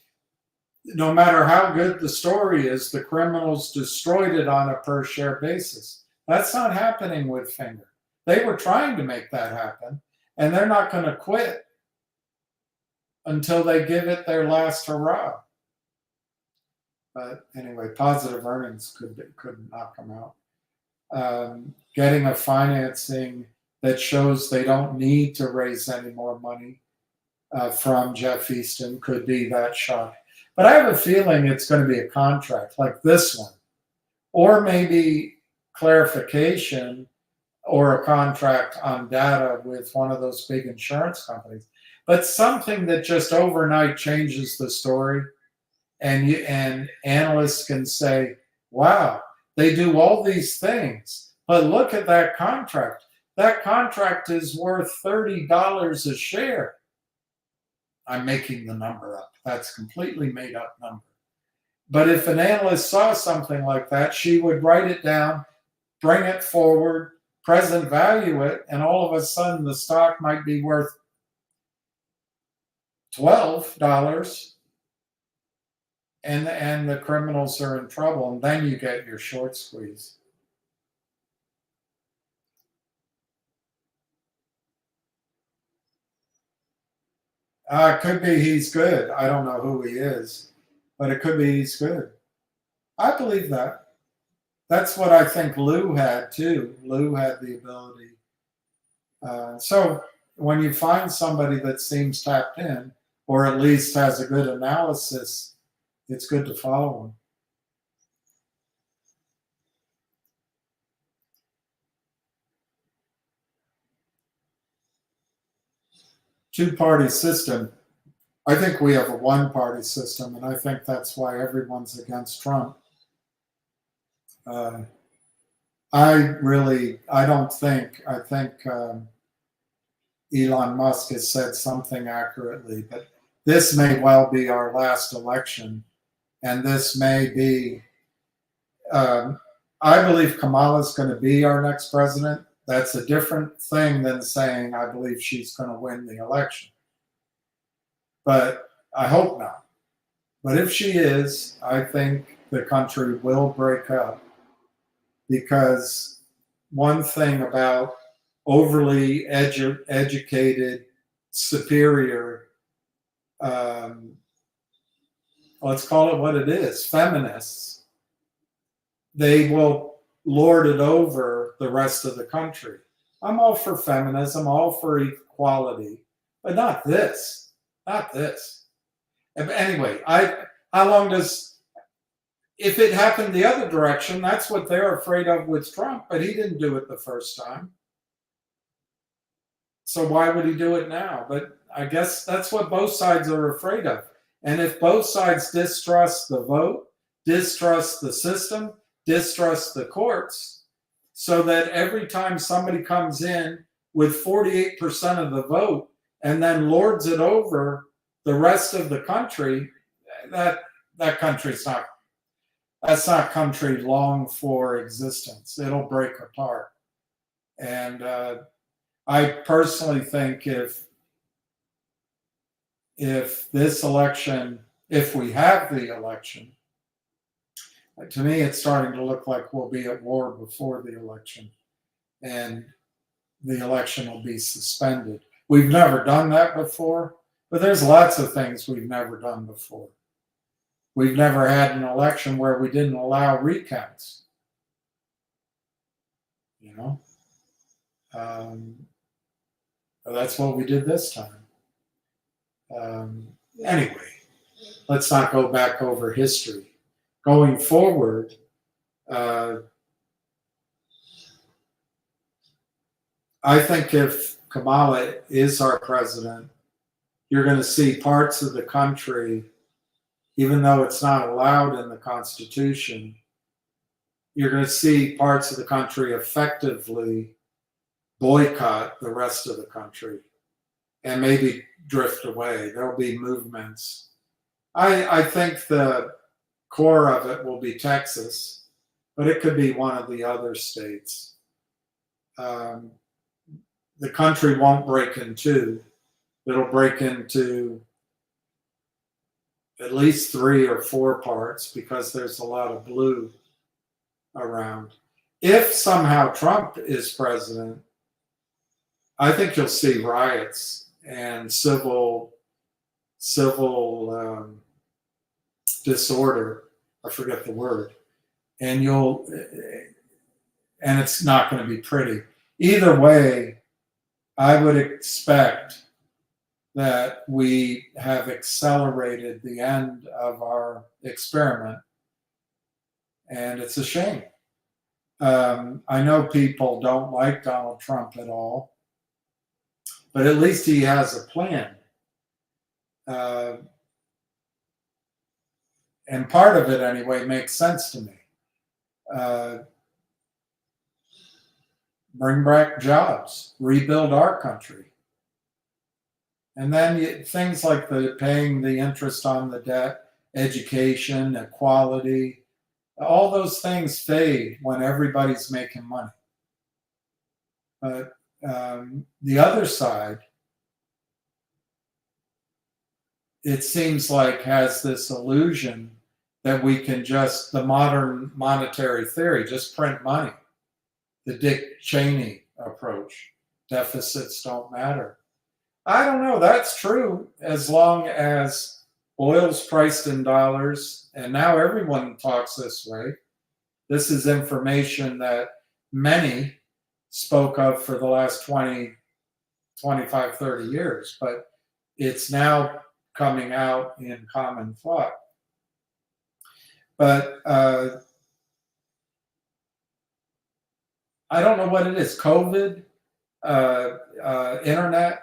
Speaker 3: no matter how good the story is, the criminals destroyed it on a per share basis. That's not happening with Finger. They were trying to make that happen, and they're not going to quit until they give it their last hurrah. But anyway, positive earnings could knock them out. Getting a financing that shows they don't need to raise any more money from Jeff Easton could be that shock. But I have a feeling it's going to be a contract like this one, or maybe clarification or a contract on data with one of those big insurance companies. But something that just overnight changes the story. And analysts can say, wow, they do all these things, but look at that contract. That contract is worth $30 a share. I'm making the number up. That's completely made up number. But if an analyst saw something like that, she would write it down, bring it forward, present value it, and all of a sudden the stock might be worth $12. And the criminals are in trouble, and then you get your short squeeze. It could be he's good. I don't know who he is, but it could be he's good. I believe that. That's what I think Lou had too. Lou had the ability. So when you find somebody that seems tapped in, or at least has a good analysis, it's good to follow them. Two-party system. I think we have a one-party system, and I think that's why everyone's against Trump. I think Elon Musk has said something accurately, but this may well be our last election, and this may be, I believe Kamala's going to be our next president. That's a different thing than saying I believe she's going to win the election. But I hope not. But if she is, I think the country will break up, because one thing about overly educated, superior, let's call it what it is, feminists, they will lord it over the rest of the country. I'm all for feminism, all for equality, but not this. Not this. Anyway, how long does, if it happened the other direction, that's what they're afraid of with Trump, but he didn't do it the first time. So why would he do it now? But I guess that's what both sides are afraid of. And if both sides distrust the vote, distrust the system, distrust the courts, so that every time somebody comes in with 48% of the vote and then lords it over the rest of the country, that country's not, that's not country long for existence. It'll break apart. And I personally think if this election, if we have the election, to me it's starting to look like we'll be at war before the election, and the election will be suspended. We've never done that before, but there's lots of things we've never done before. We've never had an election where we didn't allow recounts. You know? That's what we did this time. Anyway, let's not go back over history. Going forward, I think if Kamala is our president, you're going to see parts of the country, even though it's not allowed in the Constitution, you're going to see parts of the country effectively boycott the rest of the country and maybe drift away. There'll be movements. I think the core of it will be Texas, but it could be one of the other states. The country won't break in two. It'll break into at least 3 or 4 parts, because there's a lot of blue around. If somehow Trump is president, I think you'll see riots and civil disorder. I forget the word. And it's not going to be pretty. Either way, I would expect that we have accelerated the end of our experiment, and it's a shame. I know people don't like Donald Trump at all, but at least he has a plan. And part of it, anyway, makes sense to me. Bring back jobs, rebuild our country. And then things like paying the interest on the debt, education, equality, all those things fade when everybody's making money. But the other side, it seems like, has this illusion that we can just, the modern monetary theory, just print money. The Dick Cheney approach, deficits don't matter. I don't know, that's true as long as oil's priced in dollars, and now everyone talks this way. This is information that many spoke of for the last 20 25, 30 years, but it's now coming out in common thought. But I don't know what it is. COVID, internet,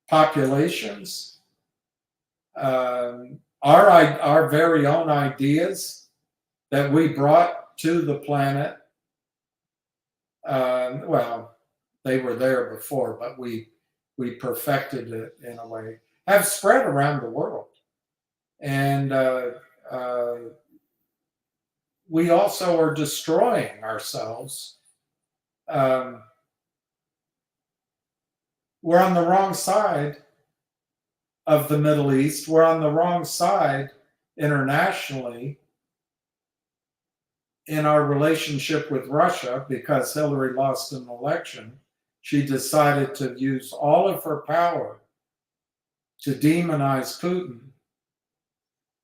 Speaker 3: populations, our very own ideas that we brought to the planet. Well, they were there before, but we perfected it in a way, have spread around the world. And we also are destroying ourselves. We're on the wrong side of the Middle East. We're on the wrong side internationally in our relationship with Russia because Hillary lost an election. She decided to use all of her power to demonize Putin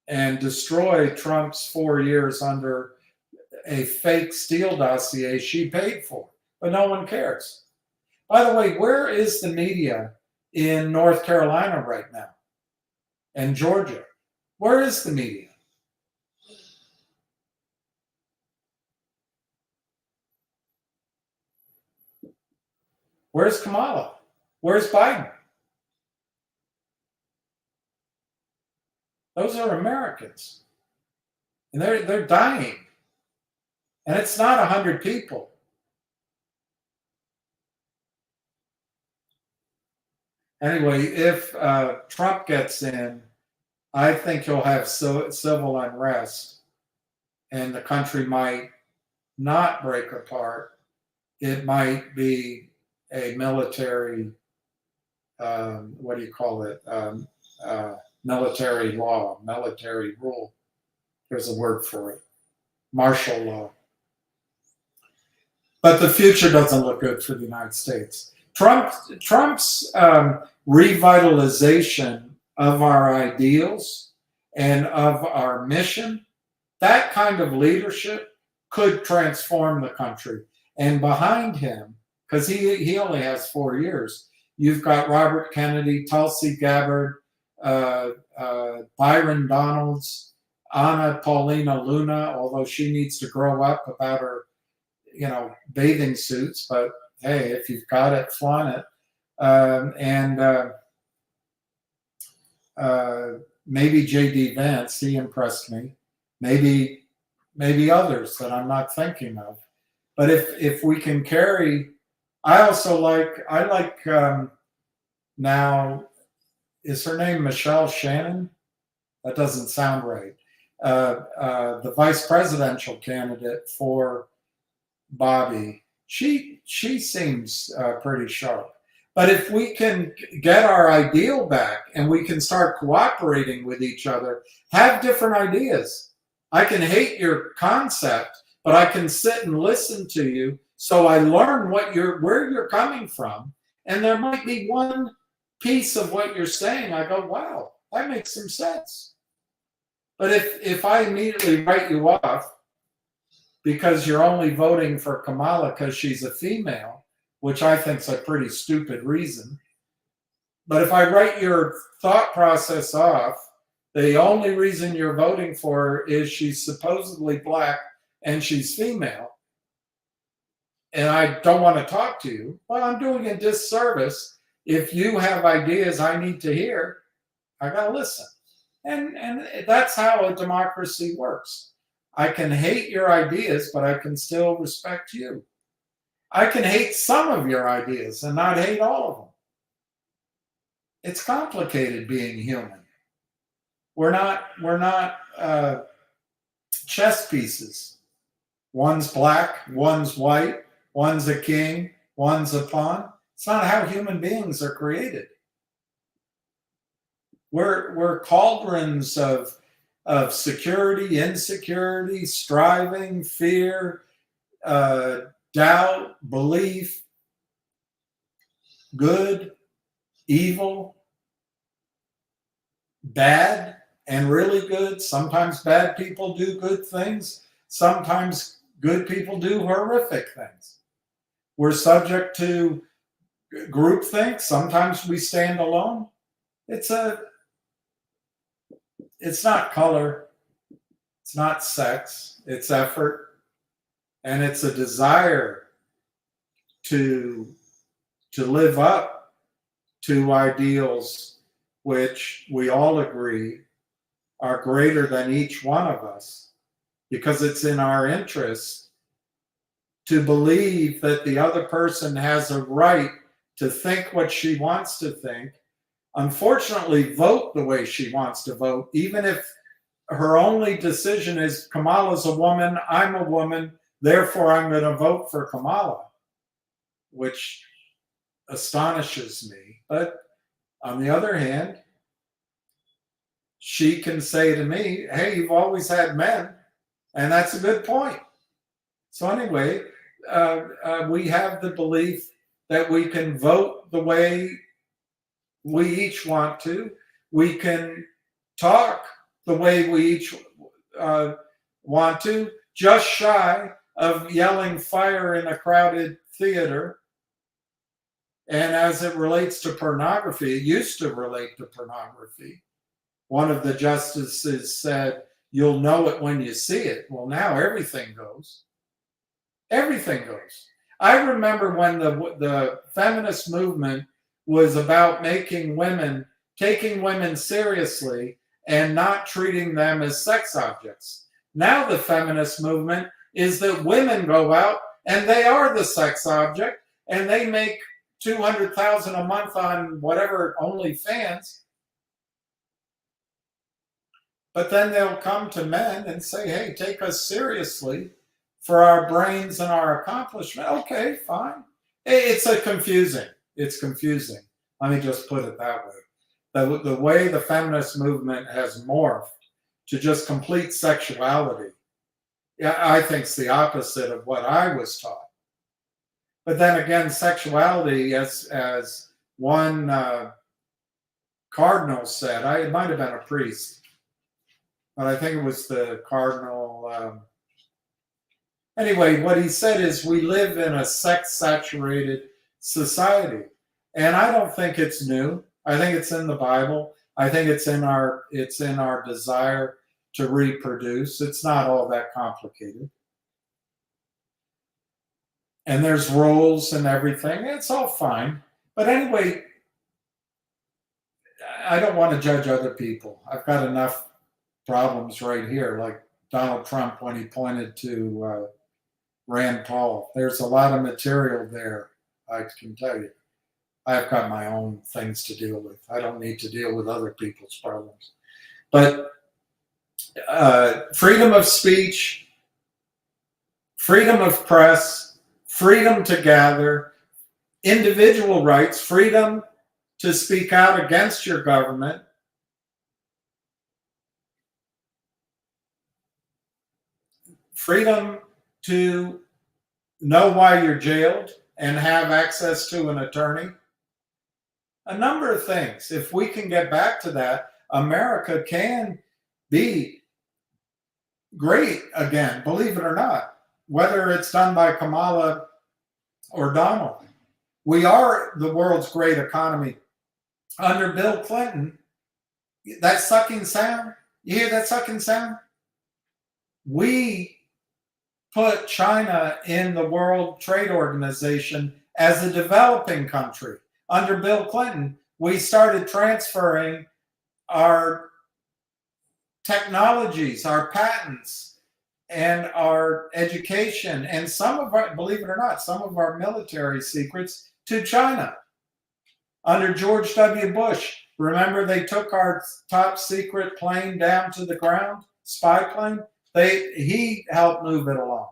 Speaker 3: and destroy Trump's 4 years under a fake Steele dossier she paid for. But no one cares. By the way, where is the media in North Carolina right now and Georgia? Where is the media? Where's Kamala? Where's Biden? Those are Americans. And they're dying. And it's not 100 people. Anyway, if Trump gets in, I think he'll have civil unrest, and the country might not break apart. It might be a military, what do you call it? Military law, military rule. There's a word for it. Martial law. But the future doesn't look good for the United States. Trump's revitalization of our ideals and of our mission, that kind of leadership could transform the country. And behind him, because he only has 4 years, you've got Robert Kennedy, Tulsi Gabbard, Byron Donalds, Anna Paulina Luna, although she needs to grow up about her, bathing suits, but hey, if you've got it, flaunt it. Maybe J.D. Vance, he impressed me. Maybe others that I'm not thinking of. But if we can carry, I like now, is her name Michelle Shannon? That doesn't sound right. The vice presidential candidate for Bobby. She seems pretty sharp. But if we can get our ideal back and we can start cooperating with each other, have different ideas. I can hate your concept, but I can sit and listen to you so I learn where you're coming from. And there might be one piece of what you're saying, I go, wow, that makes some sense. But if I immediately write you off because you're only voting for Kamala because she's a female, which I think is a pretty stupid reason. But if I write your thought process off, the only reason you're voting for her is she's supposedly black and she's female, and I don't want to talk to you, well, I'm doing a disservice. If you have ideas I need to hear, I got to listen. And that's how a democracy works. I can hate your ideas, but I can still respect you. I can hate some of your ideas and not hate all of them. It's complicated being human. We're not chess pieces. One's black, one's white, one's a king, one's a pawn. It's not how human beings are created. We're cauldrons of security, insecurity, striving, fear, doubt, belief, good, evil, bad, and really good. Sometimes bad people do good things. Sometimes good people do horrific things. We're subject to groupthink. Sometimes we stand alone. It's not color. It's not sex. It's effort. And it's a desire to live up to ideals which we all agree are greater than each one of us, because it's in our interest to believe that the other person has a right to think what she wants to think, unfortunately vote the way she wants to vote, even if her only decision is Kamala's a woman, I'm a woman, therefore I'm going to vote for Kamala, which astonishes me. But on the other hand, she can say to me, hey, you've always had men, and that's a good point. So anyway, we have the belief that we can vote the way we each want to. We can talk the way we each want to, just shy of yelling fire in a crowded theater. And as it relates to pornography, it used to relate to pornography. One of the justices said, you'll know it when you see it. Well, now everything goes. Everything goes. I remember when the feminist movement was about taking women seriously and not treating them as sex objects. Now the feminist movement is that women go out and they are the sex object, and they make $200,000 a month on whatever OnlyFans. But then they'll come to men and say, hey, take us seriously for our brains and our accomplishment. Okay, fine. It's confusing. Let me just put it that way. The way the feminist movement has morphed to just complete sexuality, I think it's the opposite of what I was taught. But then again, sexuality, as one cardinal said, it might have been a priest, but I think it was the cardinal. Anyway, what he said is we live in a sex-saturated society. And I don't think it's new. I think it's in the Bible. I think it's in our desire to reproduce. It's not all that complicated. And there's roles and everything. It's all fine. But anyway, I don't want to judge other people. I've got enough problems right here, like Donald Trump when he pointed to Rand Paul. There's a lot of material there, I can tell you. I've got my own things to deal with. I don't need to deal with other people's problems. But freedom of speech, freedom of press, freedom to gather, individual rights, freedom to speak out against your government, freedom to know why you're jailed and have access to an attorney. A number of things. If we can get back to that, America can be great again, believe it or not, whether it's done by Kamala or Donald. We are the world's great economy. Under Bill Clinton, that sucking sound, you hear that sucking sound? We put China in the World Trade Organization as a developing country. Under Bill Clinton, we started transferring our technologies, our patents, and our education, and some of our, believe it or not, some of our military secrets to China. Under George W. Bush, remember they took our top secret plane down to the ground, spy plane? He helped move it along.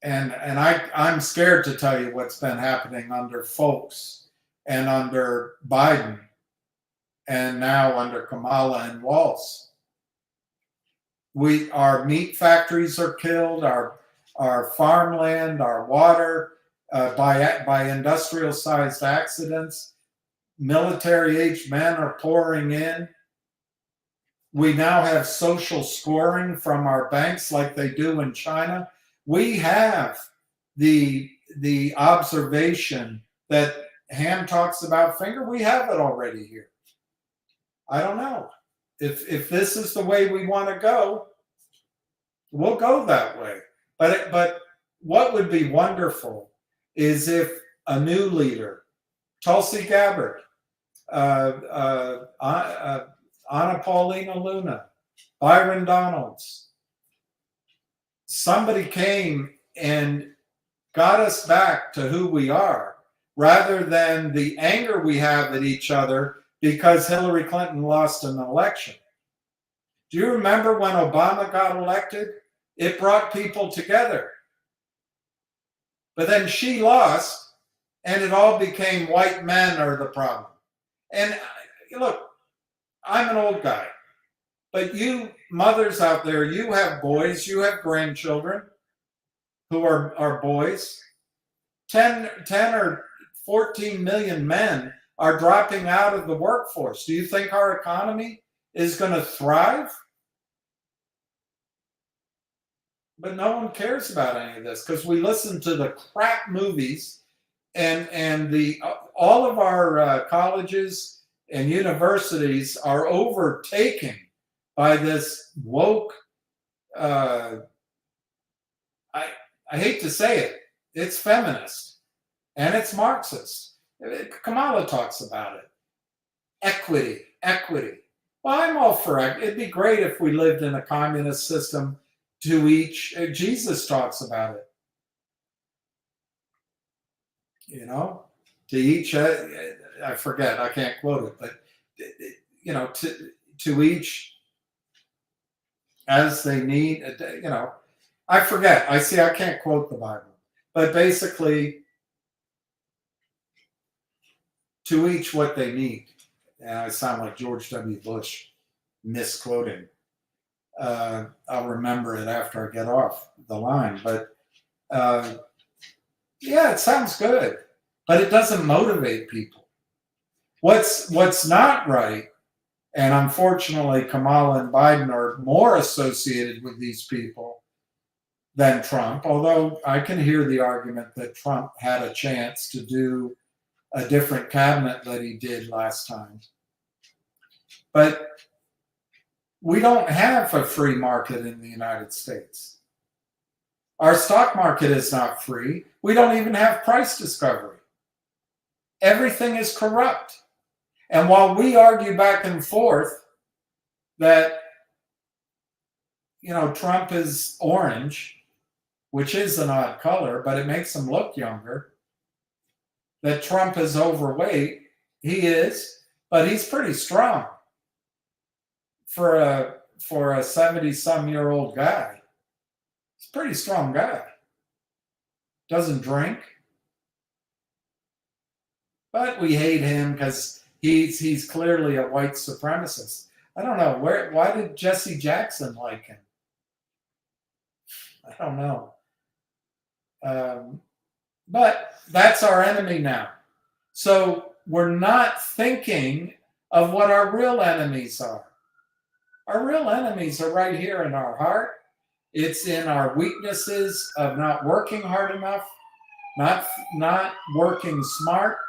Speaker 3: And I'm scared to tell you what's been happening under Folks and under Biden and now under Kamala and Walz. Our meat factories are killed, our farmland, our water by industrial-sized accidents. Military-aged men are pouring in. We now have social scoring from our banks like they do in China. We have the the observation that Ham talks about finger, we have it already here. I don't know. If this is the way we want to go, we'll go that way. But what would be wonderful is if a new leader, Tulsi Gabbard, Anna Paulina Luna, Byron Donalds, somebody came and got us back to who we are, rather than the anger we have at each other because Hillary Clinton lost an election. Do you remember when Obama got elected? It brought people together. But then she lost, and it all became white men are the problem. And look, I'm an old guy, but you mothers out there, you have boys, you have grandchildren who are boys. 10 or 14 million men are dropping out of the workforce. Do you think our economy is going to thrive? But no one cares about any of this because we listen to the crap movies, and all of our colleges and universities are overtaken by this woke. I hate to say it, it's feminist and it's Marxist. Kamala talks about it. Equity. Well, I'm all for it. It'd be great if we lived in a communist system. To each, Jesus talks about it. You know, to each, I forget, I can't quote it, but, you know, to each as they need, you know, I forget. I can't quote the Bible, but basically, to each what they need. And I sound like George W. Bush misquoting. I'll remember it after I get off the line. But yeah, it sounds good, but it doesn't motivate people. What's not right, and unfortunately Kamala and Biden are more associated with these people than Trump, although I can hear the argument that Trump had a chance to do a different cabinet than he did last time. But we don't have a free market in the United States. Our stock market is not free. We don't even have price discovery. Everything is corrupt. And while we argue back and forth that, you know, Trump is orange, which is an odd color, but it makes him look younger, that Trump is overweight, he is, but he's pretty strong. For a 70-some-year-old guy, he's a pretty strong guy. Doesn't drink, but we hate him because he's clearly a white supremacist. I don't know why did Jesse Jackson like him? I don't know. But that's our enemy now. So we're not thinking of what our real enemies are. Our real enemies are right here in our heart. It's in our weaknesses of not working hard enough, not working smart.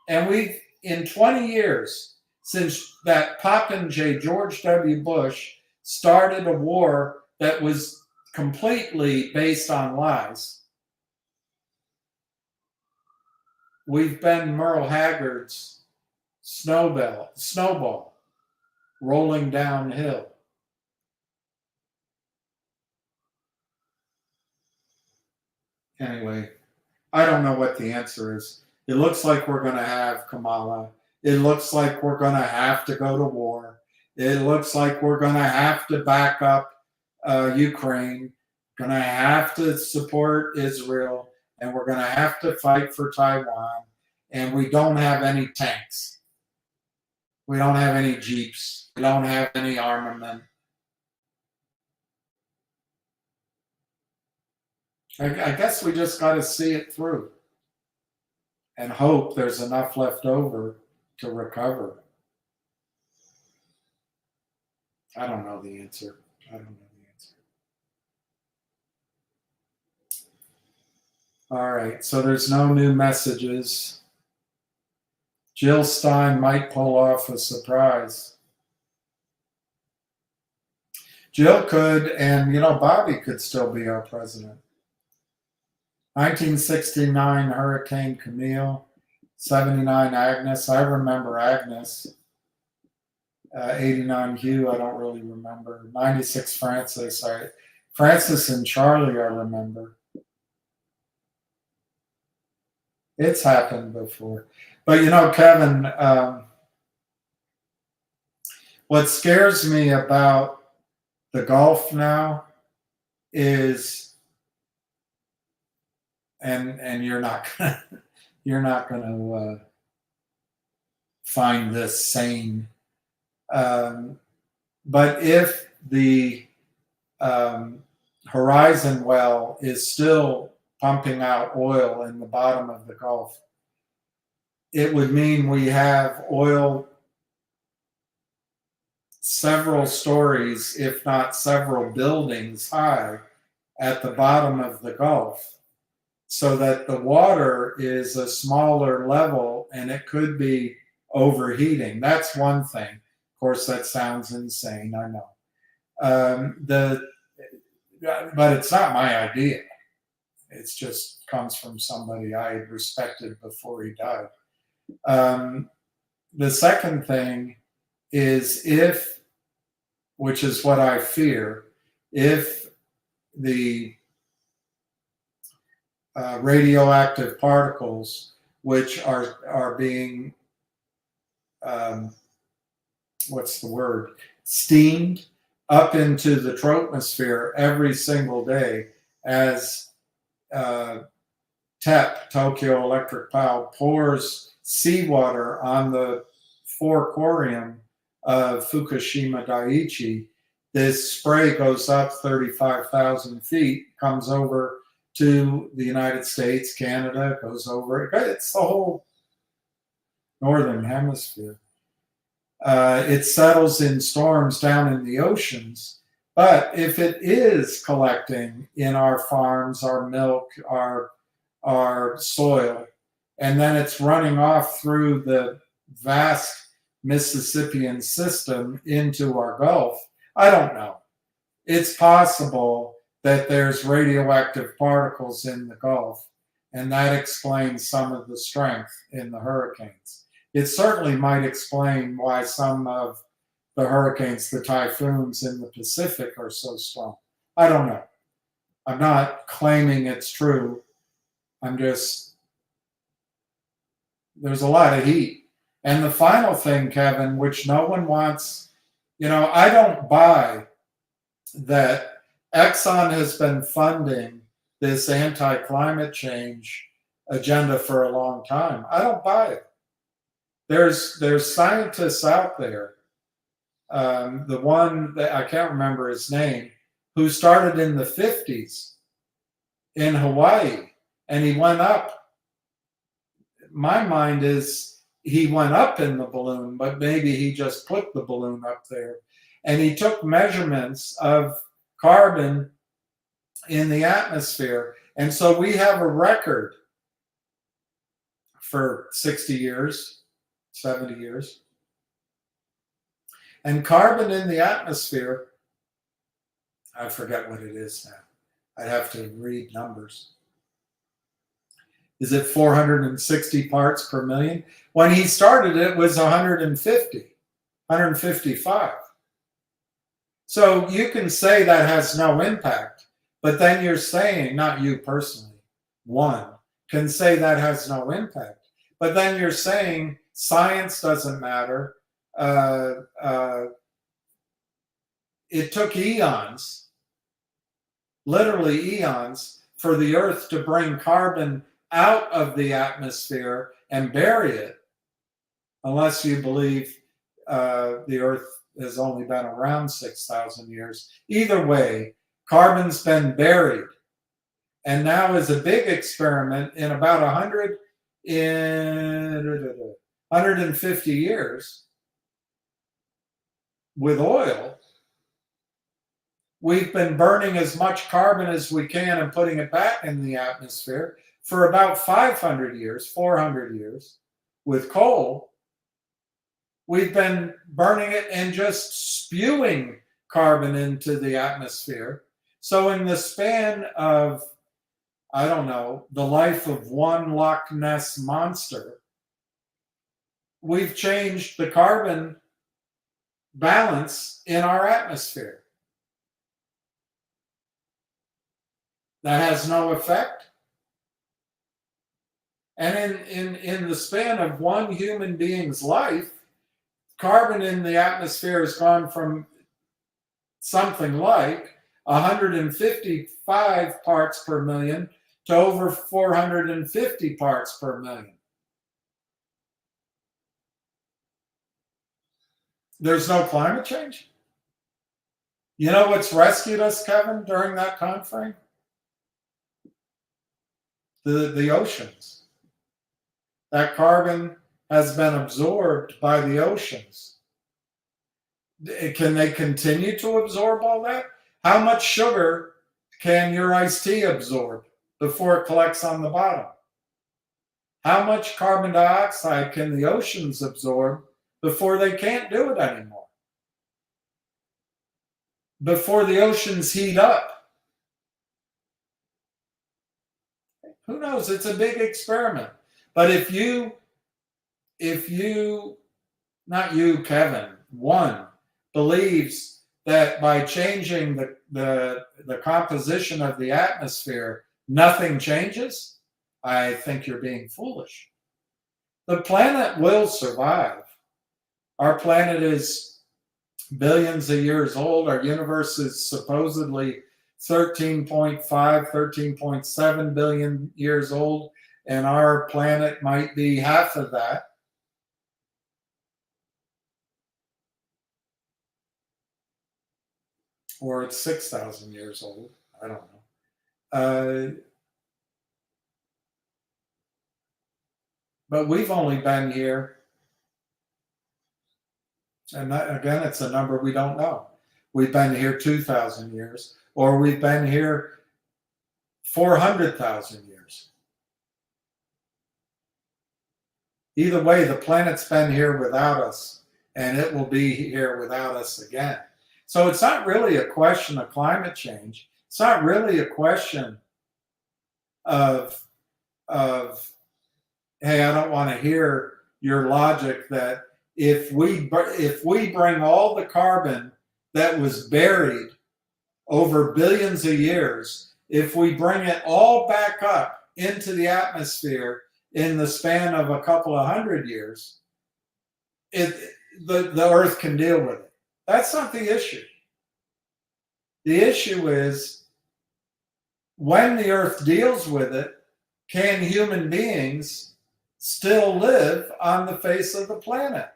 Speaker 3: And we've, in 20 years, since that Popinjay George W. Bush started a war that was completely based on lies, we've been Merle Haggard's snowball rolling downhill. Anyway, I don't know what the answer is. It looks like we're going to have Kamala. It looks like we're going to have to go to war. It looks like we're going to have to back up Ukraine, going to have to support Israel, and we're going to have to fight for Taiwan. And we don't have any tanks. We don't have any Jeeps. We don't have any armament. I guess we just got to see it through and hope there's enough left over to recover. I don't know the answer. All right, so there's no new messages. Jill Stein might pull off a surprise. Jill could, and Bobby could still be our president. 1969 Hurricane Camille, 79 Agnes. I remember Agnes. 89 Hugh, I don't really remember. 96 Francis. Francis and Charlie, I remember. It's happened before. But Kevin, what scares me about the Gulf now is, and you're not gonna find this sane, but if the Horizon well is still pumping out oil in the bottom of the Gulf, it would mean we have oil several stories, if not several buildings high at the bottom of the Gulf, so that the water is a smaller level and it could be overheating. That's one thing. Of course, that sounds insane, I know. But it's not my idea. It just comes from somebody I had respected before he died. The second thing is which is what I fear, if the radioactive particles, which are being, steamed up into the troposphere every single day as TEP, Tokyo Electric Power, pours seawater on the forecorium of Fukushima Daiichi. This spray goes up 35,000 feet, comes over to the United States, Canada, goes over. It's the whole northern hemisphere. It settles in storms down in the oceans. But if it is collecting in our farms, our milk, our soil, and then it's running off through the vast Mississippian system into our Gulf, I don't know. It's possible that there's radioactive particles in the Gulf, and that explains some of the strength in the hurricanes. It certainly might explain why some of the hurricanes, the typhoons in the Pacific are so strong. I don't know. I'm not claiming it's true. There's a lot of heat. And the final thing, Kevin, which no one wants, I don't buy that Exxon has been funding this anti-climate change agenda for a long time. I don't buy it. There's scientists out there, the one that I can't remember his name, who started in the 50s in Hawaii, and he went up. My mind is he went up in the balloon, but maybe he just put the balloon up there. And he took measurements of carbon in the atmosphere. And so we have a record for 60 years, 70 years. And carbon in the atmosphere, I forget what it is now. I'd have to read numbers. Is it 460 parts per million? When he started, it was 155. So you can say that has no impact, but then you're saying, not you personally, one can say that has no impact, but then you're saying science doesn't matter. It took eons, literally eons, for the Earth to bring carbon out of the atmosphere and bury it, unless you believe the Earth has only been around 6,000 years. Either way, carbon's been buried. And now is a big experiment in about 150 years with oil. We've been burning as much carbon as we can and putting it back in the atmosphere for about 500 years, 400 years with coal, we've been burning it and just spewing carbon into the atmosphere. So in the span of, I don't know, the life of one Loch Ness monster, we've changed the carbon balance in our atmosphere. That has no effect. And in the span of one human being's life, carbon in the atmosphere has gone from something like 155 parts per million to over 450 parts per million. There's no climate change. You know what's rescued us, Kevin, during that time frame? The oceans. That carbon has been absorbed by the oceans. Can they continue to absorb all that? How much sugar can your iced tea absorb before it collects on the bottom? How much carbon dioxide can the oceans absorb before they can't do it anymore? Before the oceans heat up? Who knows? It's a big experiment. But if you, not you, Kevin, one, believes that by changing the composition of the atmosphere, nothing changes, I think you're being foolish. The planet will survive. Our planet is billions of years old. Our universe is supposedly 13.5, 13.7 billion years old, and our planet might be half of that. Or it's 6,000 years old. I don't know. But we've only been here, and that, again, it's a number we don't know. We've been here 2,000 years, or we've been here 400,000 years. Either way, the planet's been here without us, and it will be here without us again. So it's not really a question of climate change. It's not really a question of hey, I don't want to hear your logic that if we bring all the carbon that was buried over billions of years, if we bring it all back up into the atmosphere in the span of a couple of hundred years, the Earth can deal with it. That's not the issue. The issue is, when the Earth deals with it, can human beings still live on the face of the planet?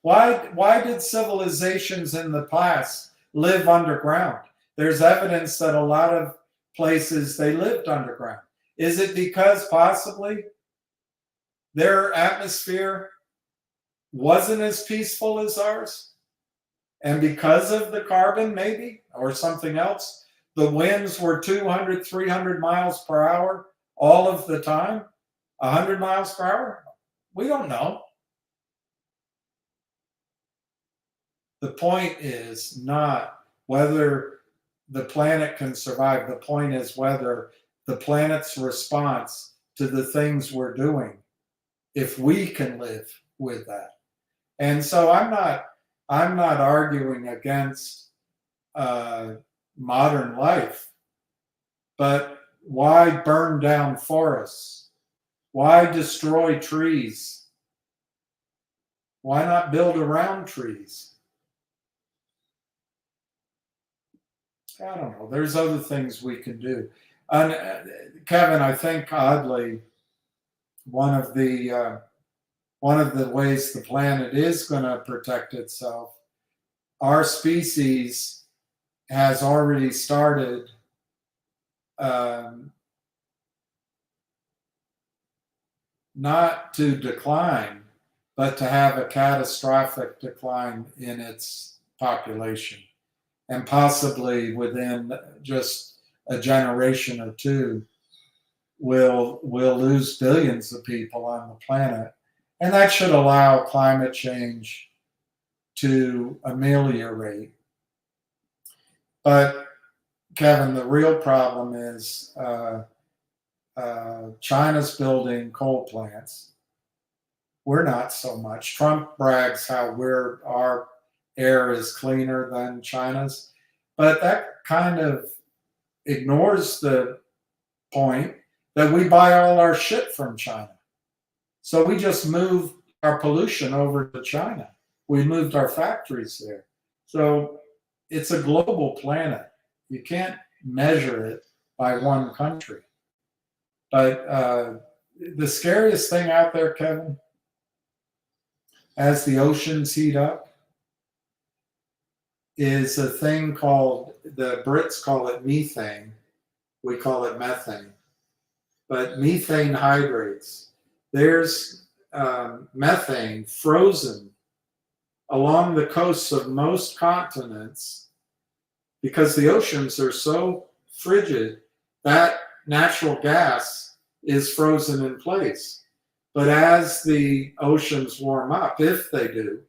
Speaker 3: Why did civilizations in the past live underground? There's evidence that a lot of places they lived underground. Is it because possibly their atmosphere wasn't as peaceful as ours? And because of the carbon, maybe, or something else, the winds were 200, 300 miles per hour all of the time? 100 miles per hour? We don't know. The point is not whether the planet can survive. The point is whether the planet's response to the things we're doing, if we can live with that. And so I'm not arguing against modern life, but why burn down forests? Why destroy trees? Why not build around trees? I don't know. There's other things we can do. And Kevin, I think oddly, one of the ways the planet is going to protect itself, our species has already started not to decline, but to have a catastrophic decline in its population. And possibly within just a generation or two, we'll lose billions of people on the planet. And that should allow climate change to ameliorate. But Kevin, the real problem is China's building coal plants. We're not so much. Trump brags how our air is cleaner than China's, but that kind of ignores the point that we buy all our shit from China. So we just moved our pollution over to China. We moved our factories there. So it's a global planet. You can't measure it by one country. But the scariest thing out there, Kevin, as the oceans heat up, is a thing called, the Brits call it methane. We call it methane. But methane hydrates. There's methane frozen along the coasts of most continents because the oceans are so frigid that natural gas is frozen in place. But as the oceans warm up, if they do,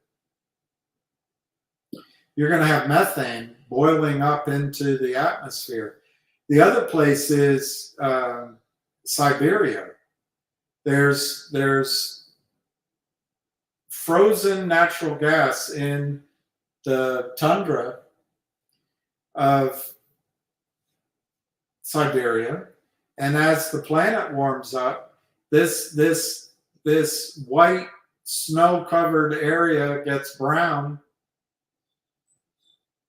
Speaker 3: you're going to have methane boiling up into the atmosphere. The other place is Siberia. There's frozen natural gas in the tundra of Siberia, and as the planet warms up, this white snow-covered area gets brown,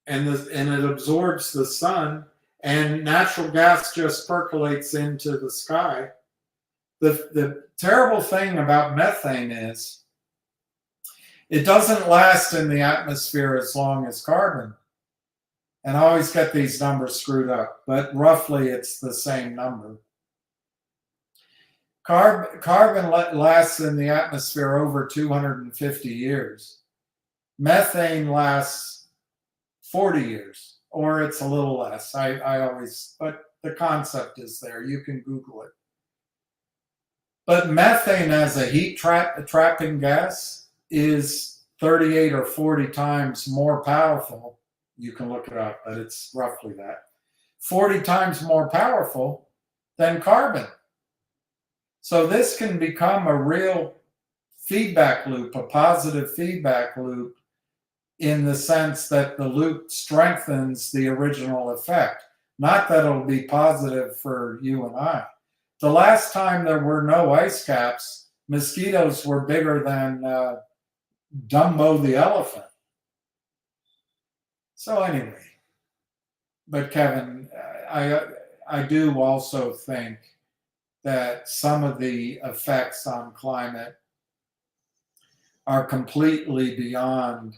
Speaker 3: and it absorbs the sun, and natural gas just percolates into the sky. The terrible thing about methane is it doesn't last in the atmosphere as long as carbon. And I always get these numbers screwed up, but roughly it's the same number. Carbon lasts in the atmosphere over 250 years. Methane lasts 40 years, or it's a little less. But the concept is there. You can Google it. But methane as a heat trapping gas is 38 or 40 times more powerful. You can look it up, but it's roughly that. 40 times more powerful than carbon. So this can become a real feedback loop, a positive feedback loop, in the sense that the loop strengthens the original effect. Not that it'll be positive for you and I. The last time there were no ice caps, mosquitoes were bigger than Dumbo the elephant. So anyway, but Kevin, I do also think that some of the effects on climate are completely beyond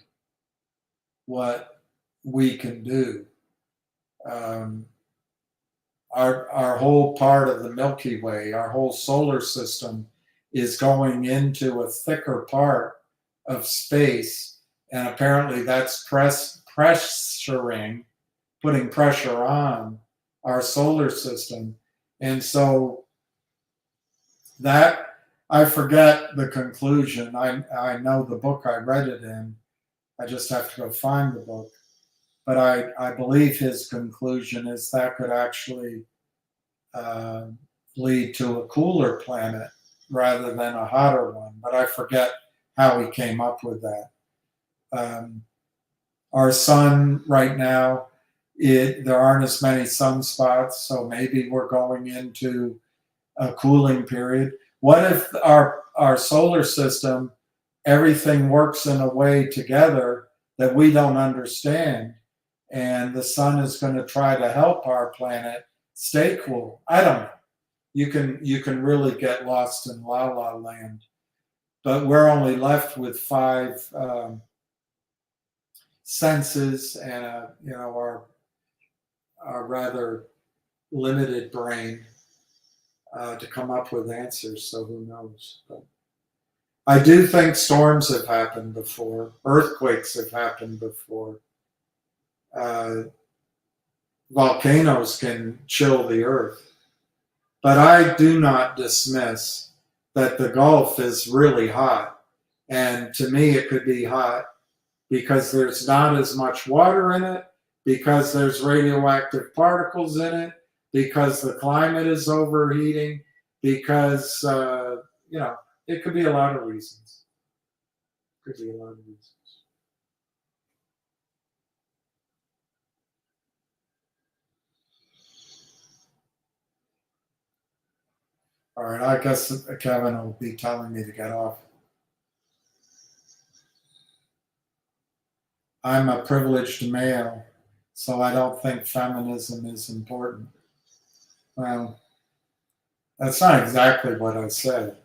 Speaker 3: what we can do. Our whole part of the Milky Way, our whole solar system is going into a thicker part of space, and apparently that's pressuring, putting pressure on our solar system. And so that, I forget the conclusion. I know the book I read it in. I just have to go find the book. But I believe his conclusion is that could actually lead to a cooler planet rather than a hotter one. But I forget how he came up with that. Our sun right now, there aren't as many sunspots, so maybe we're going into a cooling period. What if our solar system, everything works in a way together that we don't understand, and the sun is going to try to help our planet stay cool? I don't know. You can really get lost in la la land, but we're only left with 5 senses and our rather limited brain to come up with answers. So who knows? But I do think storms have happened before. Earthquakes have happened before. volcanoes can chill the earth. But I do not dismiss that the Gulf is really hot. And to me, it could be hot because there's not as much water in it, because there's radioactive particles in it, because the climate is overheating, because, it could be a lot of reasons. Could be a lot of reasons. All right, I guess Kevin will be telling me to get off. I'm a privileged male, so I don't think feminism is important. Well, that's not exactly what I said.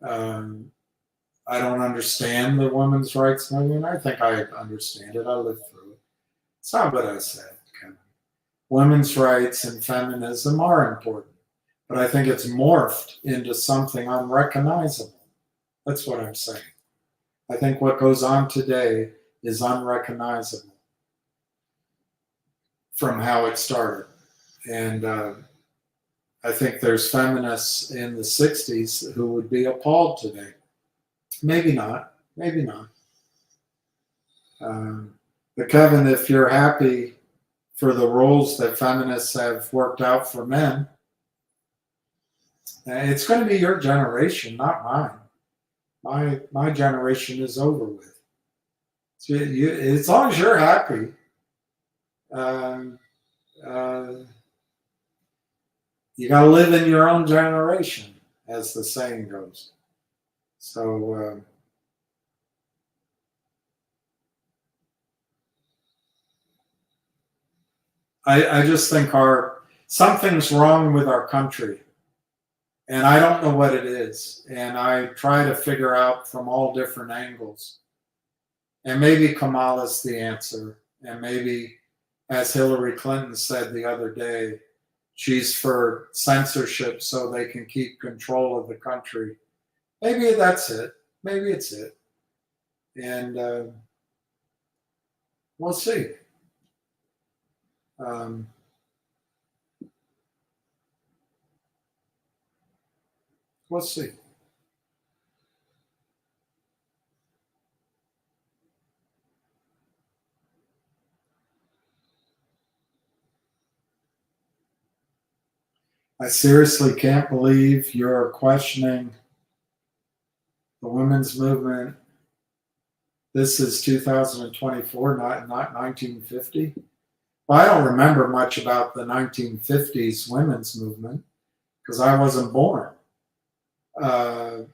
Speaker 3: I don't understand the women's rights movement. I think I understand it. I lived through it. It's not what I said, Kevin. Women's rights and feminism are important, but I think it's morphed into something unrecognizable. That's what I'm saying. I think what goes on today is unrecognizable from how it started. And I think there's feminists in the 60s who would be appalled today. Maybe not. Maybe not. But Kevin, if you're happy for the roles that feminists have worked out for men, it's going to be your generation, not mine. My generation is over with. So as long as you're happy, you got to live in your own generation, as the saying goes. So I just think something's wrong with our country. And I don't know what it is. And I try to figure out from all different angles. And maybe Kamala's the answer. And maybe, as Hillary Clinton said the other day, she's for censorship so they can keep control of the country. Maybe that's it. Maybe it's it. And we'll see. We'll see. I seriously can't believe you're questioning the women's movement. This is 2024, not 1950. Well, I don't remember much about the 1950s women's movement because I wasn't born. But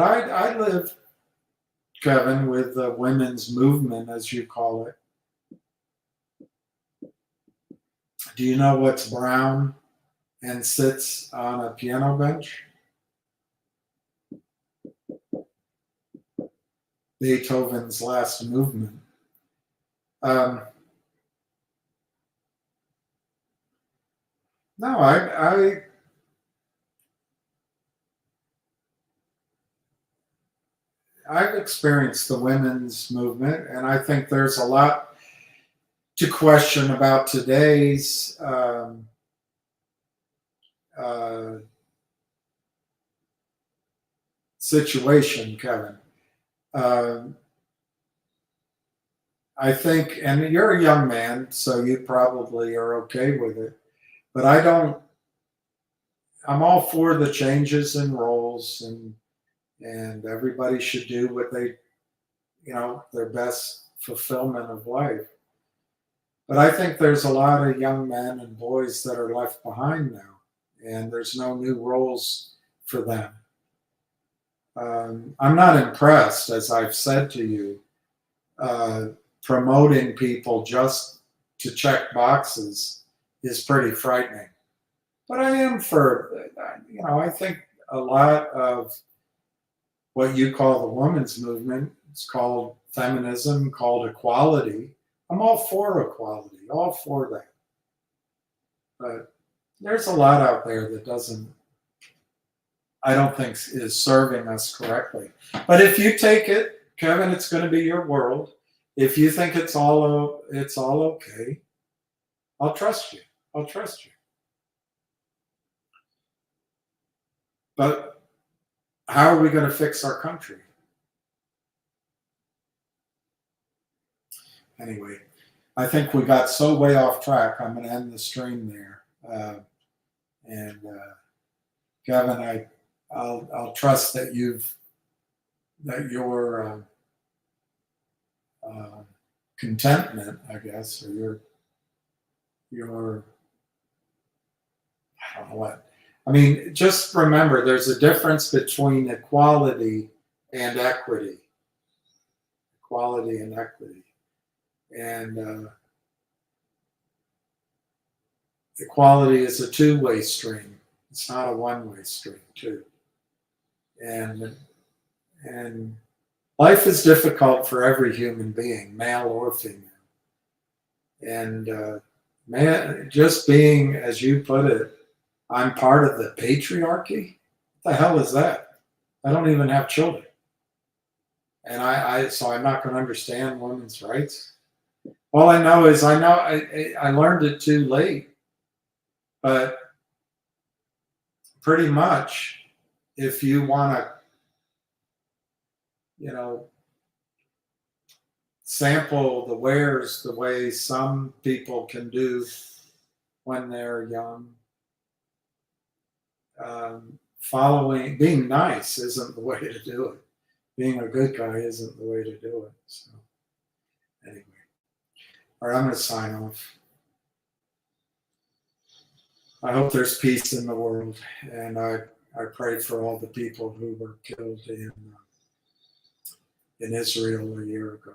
Speaker 3: I lived, Kevin, with the women's movement, as you call it. Do you know what's brown and sits on a piano bench? Beethoven's Last Movement. No, I've experienced the women's movement, and I think there's a lot to question about today's situation, Kevin. I think, and you're a young man, so you probably are okay with it, but I'm all for the changes in roles, and everybody should do what their best fulfillment of life. But I think there's a lot of young men and boys that are left behind now, and there's no new roles for them. I'm not impressed, as I've said to you, promoting people just to check boxes is pretty frightening. But I am for, I think a lot of what you call the women's movement, it's called feminism, called equality. I'm all for equality, all for that. But there's a lot out there that I don't think is serving us correctly. But if you take it, Kevin, it's going to be your world. If you think it's all okay, I'll trust you. I'll trust you. But how are we going to fix our country? Anyway, I think we got so way off track. I'm going to end the stream there. Kevin, I'll trust that your contentment, I guess, or your I don't know what. I mean, just remember, there's a difference between equality and equity. Equality and equity. And equality is a two-way stream. It's not a one-way stream, too. And life is difficult for every human being, male or female. And man, just being, as you put it, I'm part of the patriarchy. What the hell is that? I don't even have children, and so I'm not going to understand women's rights. All I know is I learned it too late, but pretty much, if you want to, sample the wares the way some people can do when they're young. Being nice isn't the way to do it. Being a good guy isn't the way to do it. So, anyway, all right, I'm going to sign off. I hope there's peace in the world, and I pray for all the people who were killed in Israel a year ago.